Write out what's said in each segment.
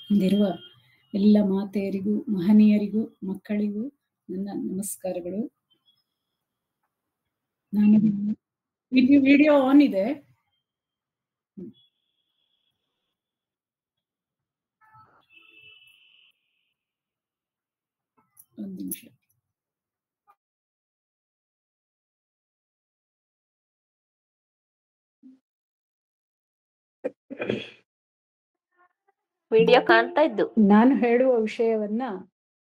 ಹೊಂದಿರುವ ಎಲ್ಲ ಮಾತೆಯರಿಗೂ ಮಹನೀಯರಿಗೂ ಮಕ್ಕಳಿಗೂ ನನ್ನ ನಮಸ್ಕಾರಗಳು. ನಾನು ವಿಡಿಯೋ ಆನ್ ಇದೆ. ಒಂದು ನಿಮಿಷ. ವಿಡಿಯೋ ಕಾಣ್ತಾ ಇದ್ದು. ನಾನು ಹೇಳುವ ವಿಷಯವನ್ನ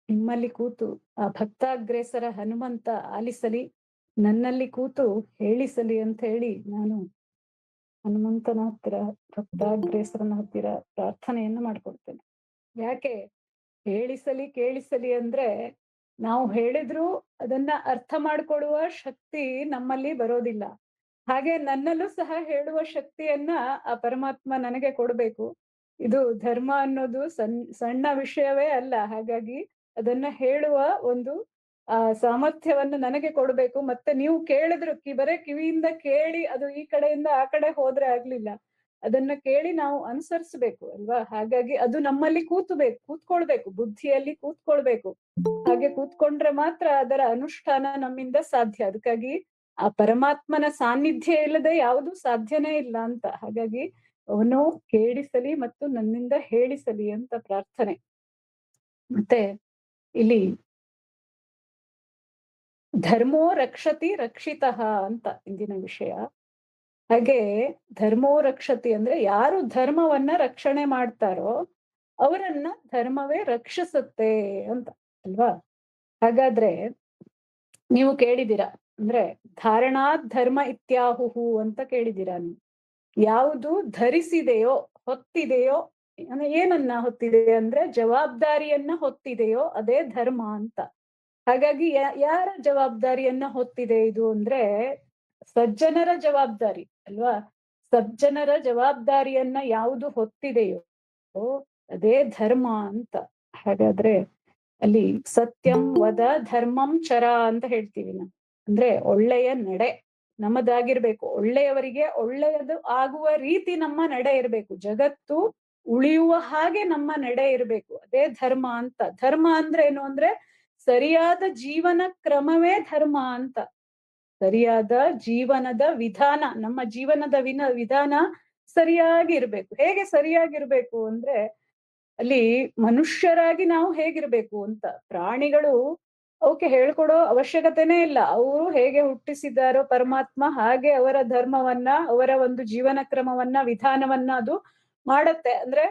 ನಿಮ್ಮಲ್ಲಿ ಕೂತು ಆ ಭಕ್ತಾಗ್ರೇಸರ ಹನುಮಂತ ಆಲಿಸಲಿ, ನನ್ನಲ್ಲಿ ಕೂತು ಹೇಳಿಸಲಿ ಅಂತ ಹೇಳಿ ನಾನು ಹನುಮಂತನ ಹತ್ತಿರ, ಭಕ್ತಾಗ್ರೇಸರನ ಹತ್ತಿರ ಪ್ರಾರ್ಥನೆಯನ್ನು ಮಾಡ್ಕೊಡ್ತೇನೆ. ಯಾಕೆ ಹೇಳಿಸಲಿ ಕೇಳಿಸಲಿ ಅಂದ್ರೆ, ನಾವು ಹೇಳಿದ್ರು ಅದನ್ನ ಅರ್ಥ ಮಾಡ್ಕೊಳ್ಳುವ ಶಕ್ತಿ ನಮ್ಮಲ್ಲಿ ಬರೋದಿಲ್ಲ. ಹಾಗೆ ನನ್ನಲ್ಲೂ ಸಹ ಹೇಳುವ ಶಕ್ತಿಯನ್ನ ಆ ಪರಮಾತ್ಮ ನನಗೆ ಕೊಡ್ಬೇಕು. ಇದು ಧರ್ಮ ಅನ್ನೋದು ಸಣ್ಣ ವಿಷಯವೇ ಅಲ್ಲ. ಹಾಗಾಗಿ ಅದನ್ನ ಹೇಳುವ ಒಂದು ಸಾಮರ್ಥ್ಯವನ್ನು ನನಗೆ ಕೊಡ್ಬೇಕು. ಮತ್ತೆ ನೀವು ಕೇಳಿದ್ರು ಬರೇ ಕಿವಿಯಿಂದ ಕೇಳಿ ಅದು ಈ ಕಡೆಯಿಂದ ಆ ಕಡೆ ಹೋದ್ರೆ ಆಗ್ಲಿಲ್ಲ. ಅದನ್ನ ಕೇಳಿ ನಾವು ಅನುಸರಿಸ್ಬೇಕು ಅಲ್ವಾ? ಹಾಗಾಗಿ ಅದು ನಮ್ಮಲ್ಲಿ ಕೂತ್ಕೊಳ್ಬೇಕು, ಬುದ್ಧಿಯಲ್ಲಿ ಕೂತ್ಕೊಳ್ಬೇಕು. ಹಾಗೆ ಕೂತ್ಕೊಂಡ್ರೆ ಮಾತ್ರ ಅದರ ಅನುಷ್ಠಾನ ನಮ್ಮಿಂದ ಸಾಧ್ಯ. ಅದಕ್ಕಾಗಿ ಆ ಪರಮಾತ್ಮನ ಸಾನ್ನಿಧ್ಯ ಇಲ್ಲದೆ ಯಾವುದು ಸಾಧ್ಯನೇ ಇಲ್ಲ ಅಂತ. ಹಾಗಾಗಿ ಅವನು ಕೇಳಿಸಲಿ ಮತ್ತು ನನ್ನಿಂದ ಹೇಳಿಸಲಿ ಅಂತ ಪ್ರಾರ್ಥನೆ. ಮತ್ತೆ ಇಲ್ಲಿ ಧರ್ಮೋ ರಕ್ಷತಿ ರಕ್ಷಿತಃ ಅಂತ ಇಂದಿನ ವಿಷಯ. ಹಾಗೆ ಧರ್ಮೋ ರಕ್ಷತಿ ಅಂದ್ರೆ ಯಾರು ಧರ್ಮವನ್ನ ರಕ್ಷಣೆ ಮಾಡ್ತಾರೋ ಅವರನ್ನ ಧರ್ಮವೇ ರಕ್ಷಿಸುತ್ತೆ ಅಂತ ಅಲ್ವಾ? ಹಾಗಾದ್ರೆ ನೀವು ಕೇಳಿದಿರ ಅಂದ್ರೆ ಧಾರಣಾ ಧರ್ಮ ಇತ್ಯಾಹುಹು ಅಂತ ಕೇಳಿದಿರ ನೀವು. ಯಾವುದು ಧರಿಸಿದೆಯೋ, ಹೊತ್ತಿದೆಯೋ, ಏನನ್ನ ಹೊತ್ತಿದೆ ಅಂದ್ರೆ ಜವಾಬ್ದಾರಿಯನ್ನ ಹೊತ್ತಿದೆಯೋ ಅದೇ ಧರ್ಮ ಅಂತ. ಹಾಗಾಗಿ ಯಾರ ಜವಾಬ್ದಾರಿಯನ್ನ ಹೊತ್ತಿದೆ ಇದು ಅಂದ್ರೆ ಸಜ್ಜನರ ಜವಾಬ್ದಾರಿ ಅಲ್ವಾ? ಸಜ್ಜನರ ಜವಾಬ್ದಾರಿಯನ್ನ ಯಾವುದು ಹೊತ್ತಿದೆಯೋ ಅದೇ ಧರ್ಮ ಅಂತ. ಹಾಗಾದ್ರೆ ಅಲ್ಲಿ ಸತ್ಯಂ ವದ ಧರ್ಮಂ ಚರ ಅಂತ ಹೇಳ್ತೀವಿ ನಾವು. ಅಂದ್ರೆ ಒಳ್ಳೆಯ ನಡೆ ನಮ್ಮದಾಗಿರ್ಬೇಕು. ಒಳ್ಳೆಯವರಿಗೆ ಒಳ್ಳೆಯದು ಆಗುವ ರೀತಿ ನಮ್ಮ ನಡೆ ಇರ್ಬೇಕು. ಜಗತ್ತು ಉಳಿಯುವ ಹಾಗೆ ನಮ್ಮ ನಡೆ ಇರ್ಬೇಕು. ಅದೇ ಧರ್ಮ ಅಂತ. ಧರ್ಮ ಅಂದ್ರೆ ಏನು ಅಂದ್ರೆ ಸರಿಯಾದ ಜೀವನ ಕ್ರಮವೇ ಧರ್ಮ ಅಂತ. ಸರಿಯಾದ ಜೀವನದ ವಿಧಾನ, ನಮ್ಮ ಜೀವನದ ವಿಧಾನ ಸರಿಯಾಗಿರ್ಬೇಕು. ಹೇಗೆ ಸರಿಯಾಗಿರ್ಬೇಕು ಅಂದ್ರೆ ಅಲ್ಲಿ ಮನುಷ್ಯರಾಗಿ ನಾವು ಹೇಗಿರ್ಬೇಕು ಅಂತ. ಪ್ರಾಣಿಗಳು ಅವಕ್ಕೆ ಹೇಳ್ಕೊಡೋ ಅವಶ್ಯಕತೆನೇ ಇಲ್ಲ. ಅವರು ಹೇಗೆ ಹುಟ್ಟಿಸಿದ್ದಾರೋ ಪರಮಾತ್ಮ ಹಾಗೆ ಅವರ ಧರ್ಮವನ್ನ, ಅವರ ಒಂದು ಜೀವನ ಕ್ರಮವನ್ನ, ವಿಧಾನವನ್ನ ಅದು ಮಾಡತ್ತೆ. ಅಂದ್ರೆ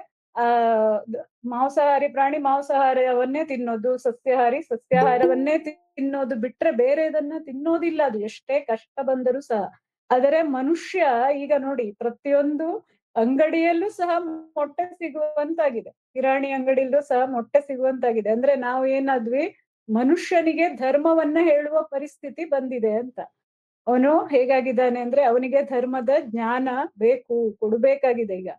ಮಾಂಸಾಹಾರಿ ಪ್ರಾಣಿ ಮಾಂಸಾಹಾರವನ್ನೇ ತಿನ್ನೋದು, ಸಸ್ಯಾಹಾರಿ ಸಸ್ಯಾಹಾರವನ್ನೇ ತಿನ್ನೋದು ಬಿಟ್ರೆ ಬೇರೆದನ್ನ ತಿನ್ನೋದಿಲ್ಲ ಅದು, ಎಷ್ಟೇ ಕಷ್ಟ ಬಂದರೂ ಸಹ. ಆದರೆ ಮನುಷ್ಯ ಈಗ ನೋಡಿ ಪ್ರತಿಯೊಂದು ಅಂಗಡಿಯಲ್ಲೂ ಸಹ ಮೊಟ್ಟೆ ಸಿಗುವಂತಾಗಿದೆ. ಕಿರಾಣಿ ಅಂಗಡಿಯಲ್ಲೂ ಸಹ ಮೊಟ್ಟೆ ಸಿಗುವಂತಾಗಿದೆ. ಅಂದ್ರೆ ನಾವು ಏನಾದ್ವಿ, ಮನುಷ್ಯನಿಗೆ ಧರ್ಮವನ್ನ ಹೇಳುವ ಪರಿಸ್ಥಿತಿ ಬಂದಿದೆ ಅಂತ. ಅವನು ಹೇಗಾಗಿದ್ದಾನೆ ಅಂದ್ರೆ ಅವನಿಗೆ ಧರ್ಮದ ಜ್ಞಾನ ಕೊಡ್ಬೇಕಾಗಿದೆ ಈಗ.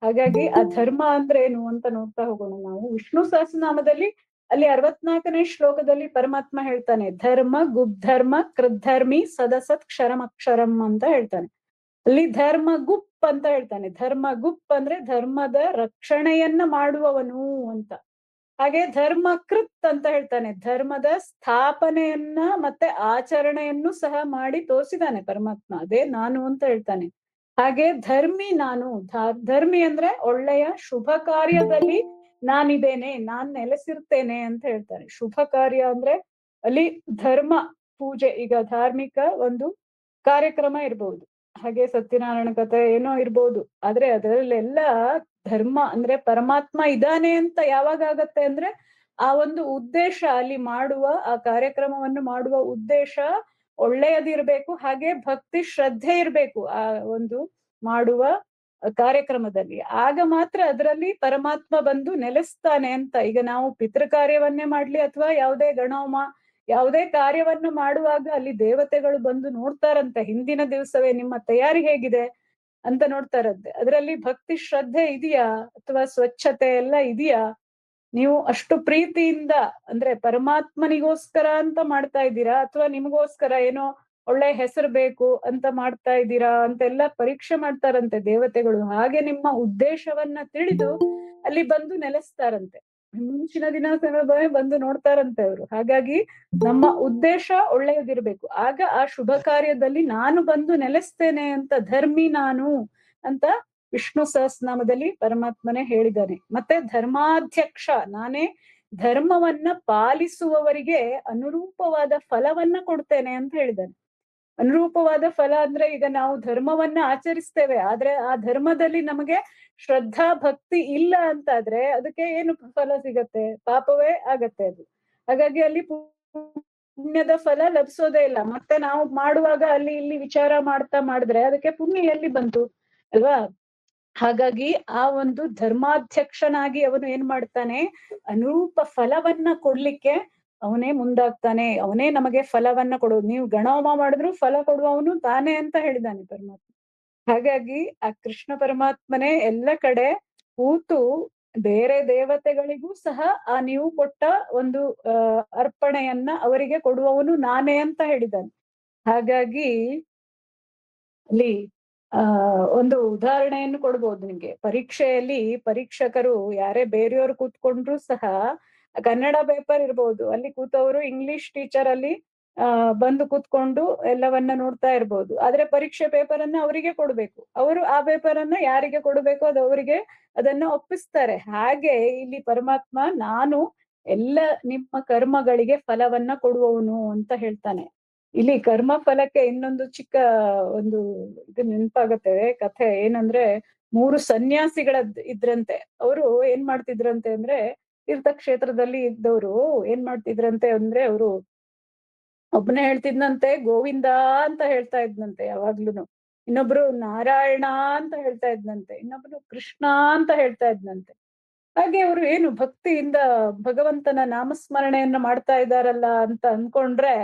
ಹಾಗಾಗಿ ಆ ಧರ್ಮ ಅಂದ್ರೆ ಏನು ಅಂತ ನೋಡ್ತಾ ಹೋಗೋಣ ನಾವು. ವಿಷ್ಣು ಸಹಸ್ರನಾಮದಲ್ಲಿ ಅಲ್ಲಿ 64ನೇ ಶ್ಲೋಕದಲ್ಲಿ ಪರಮಾತ್ಮ ಹೇಳ್ತಾನೆ, ಧರ್ಮ ಗುಪ್ಧರ್ಮ ಕೃದ್ಧರ್ಮಿ ಸದಸತ್ ಕ್ಷರಮಕ್ಷರಂ ಅಂತ ಹೇಳ್ತಾನೆ. ಅಲ್ಲಿ ಧರ್ಮ ಗುಪ್ ಅಂತ ಹೇಳ್ತಾನೆ. ಧರ್ಮ ಗುಪ್ ಅಂದ್ರೆ ಧರ್ಮದ ರಕ್ಷಣೆಯನ್ನ ಮಾಡುವವನು ಅಂತ. ಹಾಗೆ ಧರ್ಮ ಕೃತ್ ಅಂತ ಹೇಳ್ತಾನೆ. ಧರ್ಮದ ಸ್ಥಾಪನೆಯನ್ನ ಮತ್ತೆ ಆಚರಣೆಯನ್ನು ಸಹ ಮಾಡಿ ತೋರಿಸಿದಾನೆ ಪರಮಾತ್ಮ. ಅದೇ ನಾನು ಅಂತ ಹೇಳ್ತಾನೆ. ಹಾಗೆ ಧರ್ಮಿ ನಾನು. ಧರ್ಮಿ ಅಂದ್ರೆ ಒಳ್ಳೆಯ ಶುಭ ಕಾರ್ಯದಲ್ಲಿ ನಾನಿದ್ದೇನೆ, ನಾನ್ ನೆಲೆಸಿರ್ತೇನೆ ಅಂತ ಹೇಳ್ತಾನೆ. ಶುಭ ಕಾರ್ಯ ಅಂದ್ರೆ ಅಲ್ಲಿ ಧರ್ಮ ಪೂಜೆ, ಈಗ ಧಾರ್ಮಿಕ ಒಂದು ಕಾರ್ಯಕ್ರಮ ಇರ್ಬಹುದು, ಹಾಗೆ ಸತ್ಯನಾರಾಯಣ ಕಥೆ ಏನೋ ಇರ್ಬೋದು. ಆದ್ರೆ ಅದರಲ್ಲೆಲ್ಲ ಧರ್ಮ ಅಂದ್ರೆ ಪರಮಾತ್ಮ ಇದ್ದಾನೆ ಅಂತ ಯಾವಾಗ ಆಗತ್ತೆ ಅಂದ್ರೆ ಆ ಒಂದು ಉದ್ದೇಶ, ಅಲ್ಲಿ ಮಾಡುವ ಆ ಕಾರ್ಯಕ್ರಮವನ್ನು ಮಾಡುವ ಉದ್ದೇಶ ಒಳ್ಳೆಯದಿರ್ಬೇಕು. ಹಾಗೆ ಭಕ್ತಿ ಶ್ರದ್ಧೆ ಇರ್ಬೇಕು ಆ ಒಂದು ಮಾಡುವ ಕಾರ್ಯಕ್ರಮದಲ್ಲಿ. ಆಗ ಮಾತ್ರ ಅದರಲ್ಲಿ ಪರಮಾತ್ಮ ಬಂದು ನೆಲೆಸ್ತಾನೆ ಅಂತ. ಈಗ ನಾವು ಪಿತೃ ಕಾರ್ಯವನ್ನೇ ಮಾಡ್ಲಿ ಅಥವಾ ಯಾವುದೇ ಗಣೋಮ ಯಾವುದೇ ಕಾರ್ಯವನ್ನು ಮಾಡುವಾಗ ಅಲ್ಲಿ ದೇವತೆಗಳು ಬಂದು ನೋಡ್ತಾರಂತೆ. ಹಿಂದಿನ ದಿವಸವೇ ನಿಮ್ಮ ತಯಾರಿ ಹೇಗಿದೆ ಅಂತ ನೋಡ್ತಾರಂತೆ. ಅದರಲ್ಲಿ ಭಕ್ತಿ ಶ್ರದ್ಧೆ ಇದೆಯಾ ಅಥವಾ ಸ್ವಚ್ಛತೆ ಎಲ್ಲ ಇದೆಯಾ? ನೀವು ಅಷ್ಟು ಪ್ರೀತಿಯಿಂದ ಅಂದ್ರೆ ಪರಮಾತ್ಮನಿಗೋಸ್ಕರ ಅಂತ ಮಾಡ್ತಾ ಇದ್ದೀರಾ ಅಥವಾ ನಿಮಗೋಸ್ಕರ ಏನೋ ಒಳ್ಳೆ ಹೆಸರು ಬೇಕು ಅಂತ ಮಾಡ್ತಾ ಇದ್ದೀರಾ ಅಂತೆಲ್ಲ ಪರೀಕ್ಷೆ ಮಾಡ್ತಾರಂತೆ ದೇವತೆಗಳು. ಹಾಗೆ ನಿಮ್ಮ ಉದ್ದೇಶವನ್ನ ತಿಳಿದು ಅಲ್ಲಿ ಬಂದು ನೆಲೆಸ್ತಾರಂತೆ. ಮುಂಚಿನ ದಿನ ಬಂದು ನೋಡ್ತಾರಂತೆ ಅವರು. ಹಾಗಾಗಿ ನಮ್ಮ ಉದ್ದೇಶ ಒಳ್ಳೆಯದಿರ್ಬೇಕು. ಆಗ ಆ ಶುಭ ಕಾರ್ಯದಲ್ಲಿ ನಾನು ಬಂದು ನೆಲೆಸ್ತೇನೆ ಅಂತ, ಧರ್ಮಿ ನಾನು ಅಂತ ವಿಷ್ಣು ಸಹಸ್ರನಾಮದಲ್ಲಿ ಪರಮಾತ್ಮನೇ ಹೇಳಿದ್ದಾನೆ. ಮತ್ತೆ ಧರ್ಮಾಧ್ಯಕ್ಷ, ನಾನೇ ಧರ್ಮವನ್ನ ಪಾಲಿಸುವವರಿಗೆ ಅನುರೂಪವಾದ ಫಲವನ್ನ ಕೊಡ್ತೇನೆ ಅಂತ ಹೇಳಿದ್ದಾನೆ. ಅನುರೂಪವಾದ ಫಲ ಅಂದ್ರೆ ಈಗ ನಾವು ಧರ್ಮವನ್ನ ಆಚರಿಸ್ತೇವೆ, ಆದ್ರೆ ಆ ಧರ್ಮದಲ್ಲಿ ನಮಗೆ ಶ್ರದ್ಧಾ ಭಕ್ತಿ ಇಲ್ಲ ಅಂತಾದ್ರೆ ಅದಕ್ಕೆ ಏನು ಫಲ ಸಿಗತ್ತೆ? ಪಾಪವೇ ಆಗತ್ತೆ ಅದು. ಹಾಗಾಗಿ ಅಲ್ಲಿ ಪುಣ್ಯದ ಫಲ ಲಭಿಸೋದೇ ಇಲ್ಲ. ಮತ್ತೆ ನಾವು ಮಾಡುವಾಗ ಅಲ್ಲಿ ಇಲ್ಲಿ ವಿಚಾರ ಮಾಡಿದ್ರೆ ಅದಕ್ಕೆ ಪುಣ್ಯ ಎಲ್ಲಿ ಬಂತು ಅಲ್ವಾ? ಹಾಗಾಗಿ ಆ ಒಂದು ಧರ್ಮಾಧ್ಯಕ್ಷನಾಗಿ ಅವನು ಏನ್ ಮಾಡ್ತಾನೆ, ಅನುರೂಪ ಫಲವನ್ನ ಕೊಡ್ಲಿಕ್ಕೆ ಅವನೇ ಮುಂದಾಗ್ತಾನೆ. ಅವನೇ ನಮಗೆ ಫಲವನ್ನ ಕೊಡೋದು. ನೀವು ಗಣಹೋಮ ಮಾಡಿದ್ರು ಫಲ ಕೊಡುವವನು ತಾನೇ ಅಂತ ಹೇಳಿದಾನೆ ಪರಮಾತ್ಮ. ಹಾಗಾಗಿ ಆ ಕೃಷ್ಣ ಪರಮಾತ್ಮನೇ ಎಲ್ಲ ಕಡೆ ಕೂತು ಬೇರೆ ದೇವತೆಗಳಿಗೂ ಸಹ ಆ ನೀವು ಕೊಟ್ಟ ಒಂದು ಅರ್ಪಣೆಯನ್ನ ಅವರಿಗೆ ಕೊಡುವವನು ನಾನೇ ಅಂತ ಹೇಳಿದ್ದಾನೆ. ಹಾಗಾಗಿ ಅಲ್ಲಿ ಒಂದು ಉದಾಹರಣೆಯನ್ನು ಕೊಡ್ಬೋದು ನಿಮ್ಗೆ. ಪರೀಕ್ಷೆಯಲ್ಲಿ ಪರೀಕ್ಷಕರು ಯಾರೇ ಬೇರೆಯವರು ಕೂತ್ಕೊಂಡ್ರು ಸಹ, ಕನ್ನಡ ಪೇಪರ್ ಇರ್ಬೋದು, ಅಲ್ಲಿ ಕೂತವರು ಇಂಗ್ಲಿಷ್ ಟೀಚರ್ ಅಲ್ಲಿ ಬಂದು ಕೂತ್ಕೊಂಡು ಎಲ್ಲವನ್ನ ನೋಡ್ತಾ ಇರ್ಬೋದು. ಆದ್ರೆ ಪರೀಕ್ಷೆ ಪೇಪರ್ ಅನ್ನ ಅವರಿಗೆ ಕೊಡ್ಬೇಕು. ಅವರು ಆ ಪೇಪರ್ ಅನ್ನ ಯಾರಿಗೆ ಕೊಡ್ಬೇಕು ಅದು ಅವರಿಗೆ ಅದನ್ನ ಒಪ್ಪಿಸ್ತಾರೆ. ಹಾಗೆ ಇಲ್ಲಿ ಪರಮಾತ್ಮ ನಾನು ಎಲ್ಲ ನಿಮ್ಮ ಕರ್ಮಗಳಿಗೆ ಫಲವನ್ನ ಕೊಡುವವನು ಅಂತ ಹೇಳ್ತಾನೆ. ಇಲ್ಲಿ ಕರ್ಮ ಫಲಕ್ಕೆ ಇನ್ನೊಂದು ಚಿಕ್ಕ ಒಂದು ಇದು ನೆನಪಾಗತ್ತೆ ಕಥೆ. ಏನಂದ್ರೆ 3 ಸನ್ಯಾಸಿಗಳ ಇದ್ರಂತೆ. ಅವರು ಏನ್ ಮಾಡ್ತಿದ್ರಂತೆ ಅಂದ್ರೆ, ತೀರ್ಥಕ್ಷೇತ್ರದಲ್ಲಿ ಇದ್ದವರು ಏನ್ ಮಾಡ್ತಿದ್ರಂತೆ ಅಂದ್ರೆ, ಅವರು ಒಬ್ನೇ ಹೇಳ್ತಿದ್ನಂತೆ ಗೋವಿಂದ ಅಂತ ಹೇಳ್ತಾ ಇದ್ನಂತೆ ಯಾವಾಗ್ಲೂನು. ಇನ್ನೊಬ್ರು ನಾರಾಯಣ ಅಂತ ಹೇಳ್ತಾ ಇದ್ನಂತೆ. ಇನ್ನೊಬ್ರು ಕೃಷ್ಣ ಅಂತ ಹೇಳ್ತಾ ಇದ್ನಂತೆ. ಹಾಗೆ ಅವರು ಏನು ಭಕ್ತಿಯಿಂದ ಭಗವಂತನ ನಾಮಸ್ಮರಣೆಯನ್ನ ಮಾಡ್ತಾ ಇದ್ದಾರಲ್ಲ ಅಂತ ಅನ್ಕೊಂಡ್ರೆ,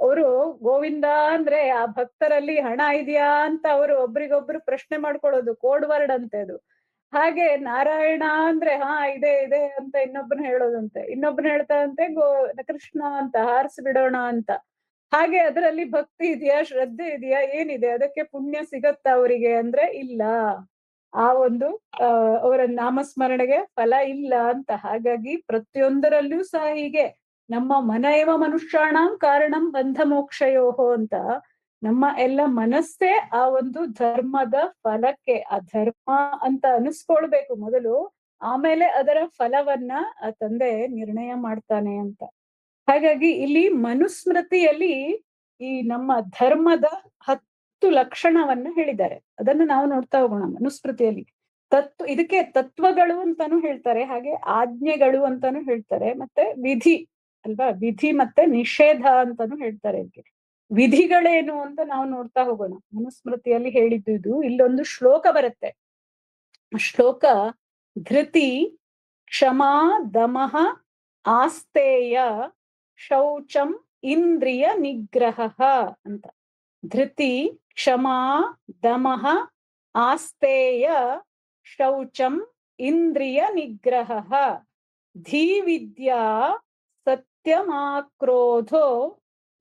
ಅವರು ಗೋವಿಂದ ಅಂದ್ರೆ ಆ ಭಕ್ತರಲ್ಲಿ ಹಣ ಇದೆಯಾ ಅಂತ ಅವರು ಒಬ್ರಿಗೊಬ್ರು ಪ್ರಶ್ನೆ ಮಾಡ್ಕೊಳ್ಳೋದು. ಕೋಡ್ ವರ್ಡ್ ಅಂತೆ ಅದು. ಹಾಗೆ ನಾರಾಯಣ ಅಂದ್ರೆ ಹಾ ಇದೆ ಇದೆ ಅಂತ ಇನ್ನೊಬ್ಬನ ಹೇಳೋದಂತೆ. ಇನ್ನೊಬ್ಬನ ಹೇಳ್ತಾರಂತೆ ಕೃಷ್ಣ ಅಂತ ಹಾರಿಸಿ ಬಿಡೋಣ ಅಂತ. ಹಾಗೆ ಅದರಲ್ಲಿ ಭಕ್ತಿ ಇದೆಯಾ, ಶ್ರದ್ಧೆ ಇದೆಯಾ, ಏನಿದೆ? ಅದಕ್ಕೆ ಪುಣ್ಯ ಸಿಗತ್ತಾ ಅವರಿಗೆ ಅಂದ್ರೆ ಇಲ್ಲ. ಆ ಒಂದು ಅವರ ನಾಮಸ್ಮರಣೆಗೆ ಫಲ ಇಲ್ಲ ಅಂತ. ಹಾಗಾಗಿ ಪ್ರತಿಯೊಂದರಲ್ಲೂ ಸಹ ಹೀಗೆ ನಮ್ಮ ಮನಯವ ಮನುಷ್ಯಾಣಂ ಕಾರಣಂ ಬಂಧ ಮೋಕ್ಷಯೋಹೋ ಅಂತ, ನಮ್ಮ ಎಲ್ಲ ಮನಸ್ಸೇ ಆ ಒಂದು ಧರ್ಮದ ಫಲಕ್ಕೆ, ಆ ಧರ್ಮ ಅಂತ ಅನಿಸ್ಕೊಳ್ಬೇಕು ಮೊದಲು, ಆಮೇಲೆ ಅದರ ಫಲವನ್ನ ಆ ತಂದೆ ನಿರ್ಣಯ ಮಾಡ್ತಾನೆ ಅಂತ. ಹಾಗಾಗಿ ಇಲ್ಲಿ ಮನುಸ್ಮೃತಿಯಲ್ಲಿ ಈ ನಮ್ಮ ಧರ್ಮದ 10 ಲಕ್ಷಣವನ್ನ ಹೇಳಿದ್ದಾರೆ. ಅದನ್ನು ನಾವು ನೋಡ್ತಾ ಹೋಗೋಣ ಮನುಸ್ಮೃತಿಯಲ್ಲಿ. ಇದಕ್ಕೆ ತತ್ವಗಳು ಅಂತಾನು ಹೇಳ್ತಾರೆ, ಹಾಗೆ ಆಜ್ಞೆಗಳು ಅಂತಾನು ಹೇಳ್ತಾರೆ, ಮತ್ತೆ ವಿಧಿ ಅಲ್ವಾ, ವಿಧಿ ಮತ್ತೆ ನಿಷೇಧ ಅಂತಾನು ಹೇಳ್ತಾರೆ. ಇದಕ್ಕೆ ವಿಧಿಗಳೇನು ಅಂತ ನಾವು ನೋಡ್ತಾ ಹೋಗೋಣ. ಮನುಸ್ಮೃತಿಯಲ್ಲಿ ಹೇಳಿದ್ದು ಇದು. ಇಲ್ಲೊಂದು ಶ್ಲೋಕ ಬರುತ್ತೆ. ಶ್ಲೋಕ ಧೃತಿ ಕ್ಷಮಾ ದಮಃ ಆಸ್ತೇಯ ಶೌಚಂ ಇಂದ್ರಿಯ ನಿಗ್ರಹ ಅಂತ. ಧೃತಿ ಕ್ಷಮಾ ದಮಃ ಆಸ್ತೇಯ ಶೌಚಂ ಇಂದ್ರಿಯ ನಿಗ್ರಹ ಧೀವಿದ್ಯಾ ಸತ್ಯಮಾಕ್ರೋಧೋ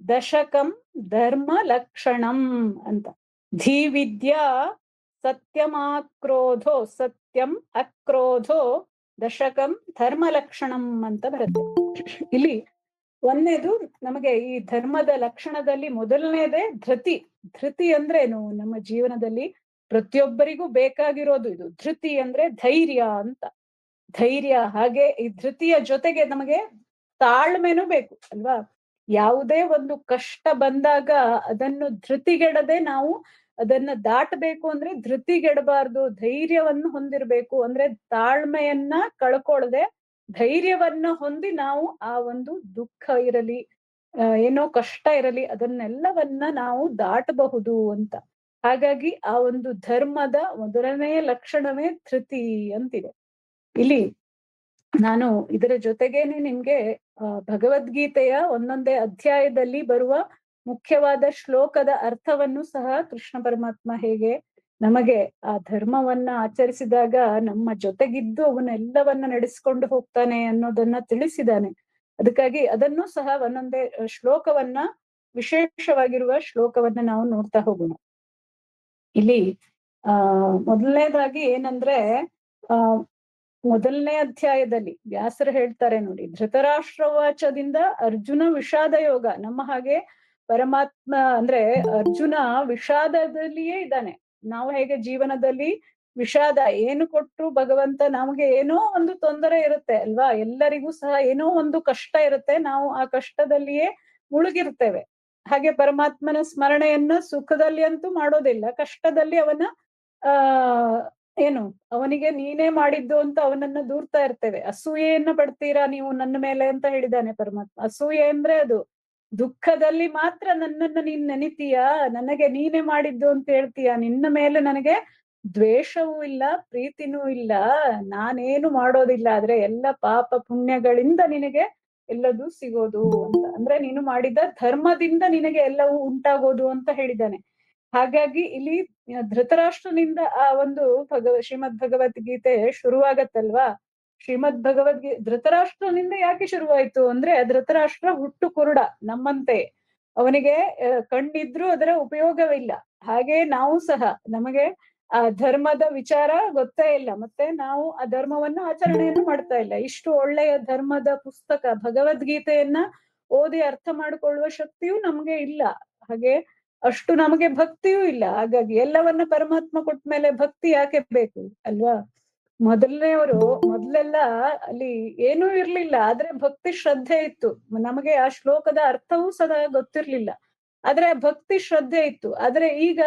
ದಶಕಂ ಧರ್ಮ ಲಕ್ಷಣಂ ಅಂತ. ಧೀವಿದ್ಯಾ ಸತ್ಯಮಾಕ್ರೋಧೋ, ಸತ್ಯಂ ಅಕ್ರೋಧೋ ದಶಕಂ ಧರ್ಮ ಲಕ್ಷಣಂ ಅಂತ ಬರುತ್ತೆ. ಇಲ್ಲಿ ಒಂದನೇದು ನಮಗೆ ಈ ಧರ್ಮದ ಲಕ್ಷಣದಲ್ಲಿ ಮೊದಲನೇದೇ ಧೃತಿ. ಧೃತಿ ಅಂದ್ರೇನು? ನಮ್ಮ ಜೀವನದಲ್ಲಿ ಪ್ರತಿಯೊಬ್ಬರಿಗೂ ಬೇಕಾಗಿರೋದು ಇದು. ಧೃತಿ ಅಂದ್ರೆ ಧೈರ್ಯ ಅಂತ. ಧೈರ್ಯ. ಹಾಗೆ ಈ ಧೃತಿಯ ಜೊತೆಗೆ ನಮಗೆ ತಾಳ್ಮೆನೂ ಬೇಕು ಅಲ್ವಾ? ಯಾವುದೇ ಒಂದು ಕಷ್ಟ ಬಂದಾಗ ಅದನ್ನು ಧೃತಿಗೆಡದೆ ನಾವು ಅದನ್ನ ದಾಟಬೇಕು ಅಂದ್ರೆ ಧೃತಿಗೆಡಬಾರ್ದು, ಧೈರ್ಯವನ್ನು ಹೊಂದಿರ್ಬೇಕು. ಅಂದ್ರೆ ತಾಳ್ಮೆಯನ್ನ ಕಳ್ಕೊಳ್ಳದೆ ಧೈರ್ಯವನ್ನ ಹೊಂದಿ ನಾವು ಆ ಒಂದು ದುಃಖ ಇರಲಿ, ಏನೋ ಕಷ್ಟ ಇರಲಿ, ಅದನ್ನೆಲ್ಲವನ್ನ ನಾವು ದಾಟಬಹುದು ಅಂತ. ಹಾಗಾಗಿ ಆ ಒಂದು ಧರ್ಮದ ಮೊದಲನೆಯ ಲಕ್ಷಣವೇ ಧೃತಿ ಅಂತಿದೆ. ಇಲ್ಲಿ ನಾನು ಇದರ ಜೊತೆಗೇನೆ ನಿಮ್ಗೆ ಭಗವದ್ಗೀತೆಯ ಒಂದೊಂದೇ ಅಧ್ಯಾಯದಲ್ಲಿ ಬರುವ ಮುಖ್ಯವಾದ ಶ್ಲೋಕದ ಅರ್ಥವನ್ನು ಸಹ ಕೃಷ್ಣ ಪರಮಾತ್ಮ ಹೇಗೆ ನಮಗೆ ಆ ಧರ್ಮವನ್ನ ಆಚರಿಸಿದಾಗ ನಮ್ಮ ಜೊತೆಗಿದ್ದು ಅವನ್ನೆಲ್ಲವನ್ನ ನಡೆಸ್ಕೊಂಡು ಹೋಗ್ತಾನೆ ಅನ್ನೋದನ್ನ ತಿಳಿಸಿದಾನೆ. ಅದಕ್ಕಾಗಿ ಅದನ್ನು ಸಹ ಒಂದೊಂದೇ ಶ್ಲೋಕವನ್ನ, ವಿಶೇಷವಾಗಿರುವ ಶ್ಲೋಕವನ್ನ ನಾವು ನೋಡ್ತಾ ಹೋಗೋಣ. ಇಲ್ಲಿ ಮೊದಲನೇದಾಗಿ ಏನಂದ್ರೆ ಮೊದಲನೇ ಅಧ್ಯಾಯದಲ್ಲಿ ವ್ಯಾಸರು ಹೇಳ್ತಾರೆ ನೋಡಿ, ಧೃತರಾಷ್ಟ್ರವಾಚದಿಂದ ಅರ್ಜುನ ವಿಷಾದ ಯೋಗ. ನಮ್ಮ ಹಾಗೆ ಪರಮಾತ್ಮ ಅಂದ್ರೆ ಅರ್ಜುನ ವಿಷಾದದಲ್ಲಿಯೇ ಇದ್ದಾನೆ. ನಾವು ಹೇಗೆ ಜೀವನದಲ್ಲಿ ವಿಷಾದ ಏನು ಕೊಟ್ರು ಭಗವಂತ ನಮಗೆ ಏನೋ ಒಂದು ತೊಂದರೆ ಇರುತ್ತೆ ಅಲ್ವಾ, ಎಲ್ಲರಿಗೂ ಸಹ ಏನೋ ಒಂದು ಕಷ್ಟ ಇರುತ್ತೆ, ನಾವು ಆ ಕಷ್ಟದಲ್ಲಿಯೇ ಮುಳುಗಿರ್ತೇವೆ. ಹಾಗೆ ಪರಮಾತ್ಮನ ಸ್ಮರಣೆಯನ್ನ ಸುಖದಲ್ಲಿ ಅಂತೂ ಮಾಡೋದಿಲ್ಲ, ಕಷ್ಟದಲ್ಲಿ ಅವನ ಆ ಏನು ಅವನಿಗೆ ನೀನೇ ಮಾಡಿದ್ದು ಅಂತ ಅವನನ್ನ ದೂರ್ತಾ ಇರ್ತೇವೆ. ಅಸೂಯೆಯನ್ನ ಪಡ್ತೀರಾ ನೀವು ನನ್ನ ಮೇಲೆ ಅಂತ ಹೇಳಿದಾನೆ ಪರಮಾತ್ಮ. ಅಸೂಯೆ ಅಂದ್ರೆ ಅದು ದುಃಖದಲ್ಲಿ ಮಾತ್ರ ನನ್ನನ್ನ ನೀನ್ ನೆನಿತೀಯಾ, ನನಗೆ ನೀನೇ ಮಾಡಿದ್ದು ಅಂತ ಹೇಳ್ತೀಯಾ, ನಿನ್ನ ಮೇಲೆ ನನಗೆ ದ್ವೇಷವೂ ಇಲ್ಲ ಪ್ರೀತಿನೂ ಇಲ್ಲ, ನಾನೇನು ಮಾಡೋದಿಲ್ಲ, ಆದ್ರೆ ಎಲ್ಲ ಪಾಪ ಪುಣ್ಯಗಳಿಂದ ನಿನಗೆ ಎಲ್ಲದೂ ಸಿಗೋದು ಅಂತ. ಅಂದ್ರೆ ನೀನು ಮಾಡಿದ ಧರ್ಮದಿಂದ ನಿನಗೆ ಎಲ್ಲವೂ ಉಂಟಾಗೋದು ಅಂತ ಹೇಳಿದ್ದಾನೆ. ಹಾಗಾಗಿ ಇಲ್ಲಿ ಧೃತರಾಷ್ಟ್ರನಿಂದ ಆ ಒಂದು ಶ್ರೀಮದ್ ಭಗವದ್ಗೀತೆ ಶುರುವಾಗತ್ತಲ್ವಾ. ಧೃತರಾಷ್ಟ್ರನಿಂದ ಯಾಕೆ ಶುರುವಾಯ್ತು ಅಂದ್ರೆ, ಧೃತರಾಷ್ಟ್ರ ಹುಟ್ಟು ಕುರುಡ ನಮ್ಮಂತೆ, ಅವನಿಗೆ ಕಣ್ಣಿದ್ರು ಅದರ ಉಪಯೋಗವಿಲ್ಲ. ಹಾಗೆ ನಾವು ಸಹ ನಮಗೆ ಆ ಧರ್ಮದ ವಿಚಾರ ಗೊತ್ತೇ ಇಲ್ಲ, ಮತ್ತೆ ನಾವು ಆ ಧರ್ಮವನ್ನು ಆಚರಣೆಯನ್ನು ಮಾಡ್ತಾ ಇಲ್ಲ. ಇಷ್ಟು ಒಳ್ಳೆಯ ಧರ್ಮದ ಪುಸ್ತಕ ಭಗವದ್ಗೀತೆಯನ್ನ ಓದಿ ಅರ್ಥ ಮಾಡಿಕೊಳ್ಳುವ ಶಕ್ತಿಯೂ ನಮ್ಗೆ ಇಲ್ಲ. ಹಾಗೆ ಅಷ್ಟು ನಮಗೆ ಭಕ್ತಿಯೂ ಇಲ್ಲ. ಹಾಗಾಗಿ ಎಲ್ಲವನ್ನ ಪರಮಾತ್ಮ ಕೊಟ್ಟ ಮೇಲೆ ಭಕ್ತಿ ಯಾಕೆ ಬೇಕು ಅಲ್ವಾ. ಮೊದಲೆಲ್ಲ ಅಲ್ಲಿ ಏನೂ ಇರ್ಲಿಲ್ಲ, ಆದ್ರೆ ಭಕ್ತಿ ಶ್ರದ್ಧೆ ಇತ್ತು. ನಮಗೆ ಆ ಶ್ಲೋಕದ ಅರ್ಥವೂ ಸದಾ ಗೊತ್ತಿರ್ಲಿಲ್ಲ, ಆದ್ರೆ ಭಕ್ತಿ ಶ್ರದ್ಧೆ ಇತ್ತು. ಆದ್ರೆ ಈಗ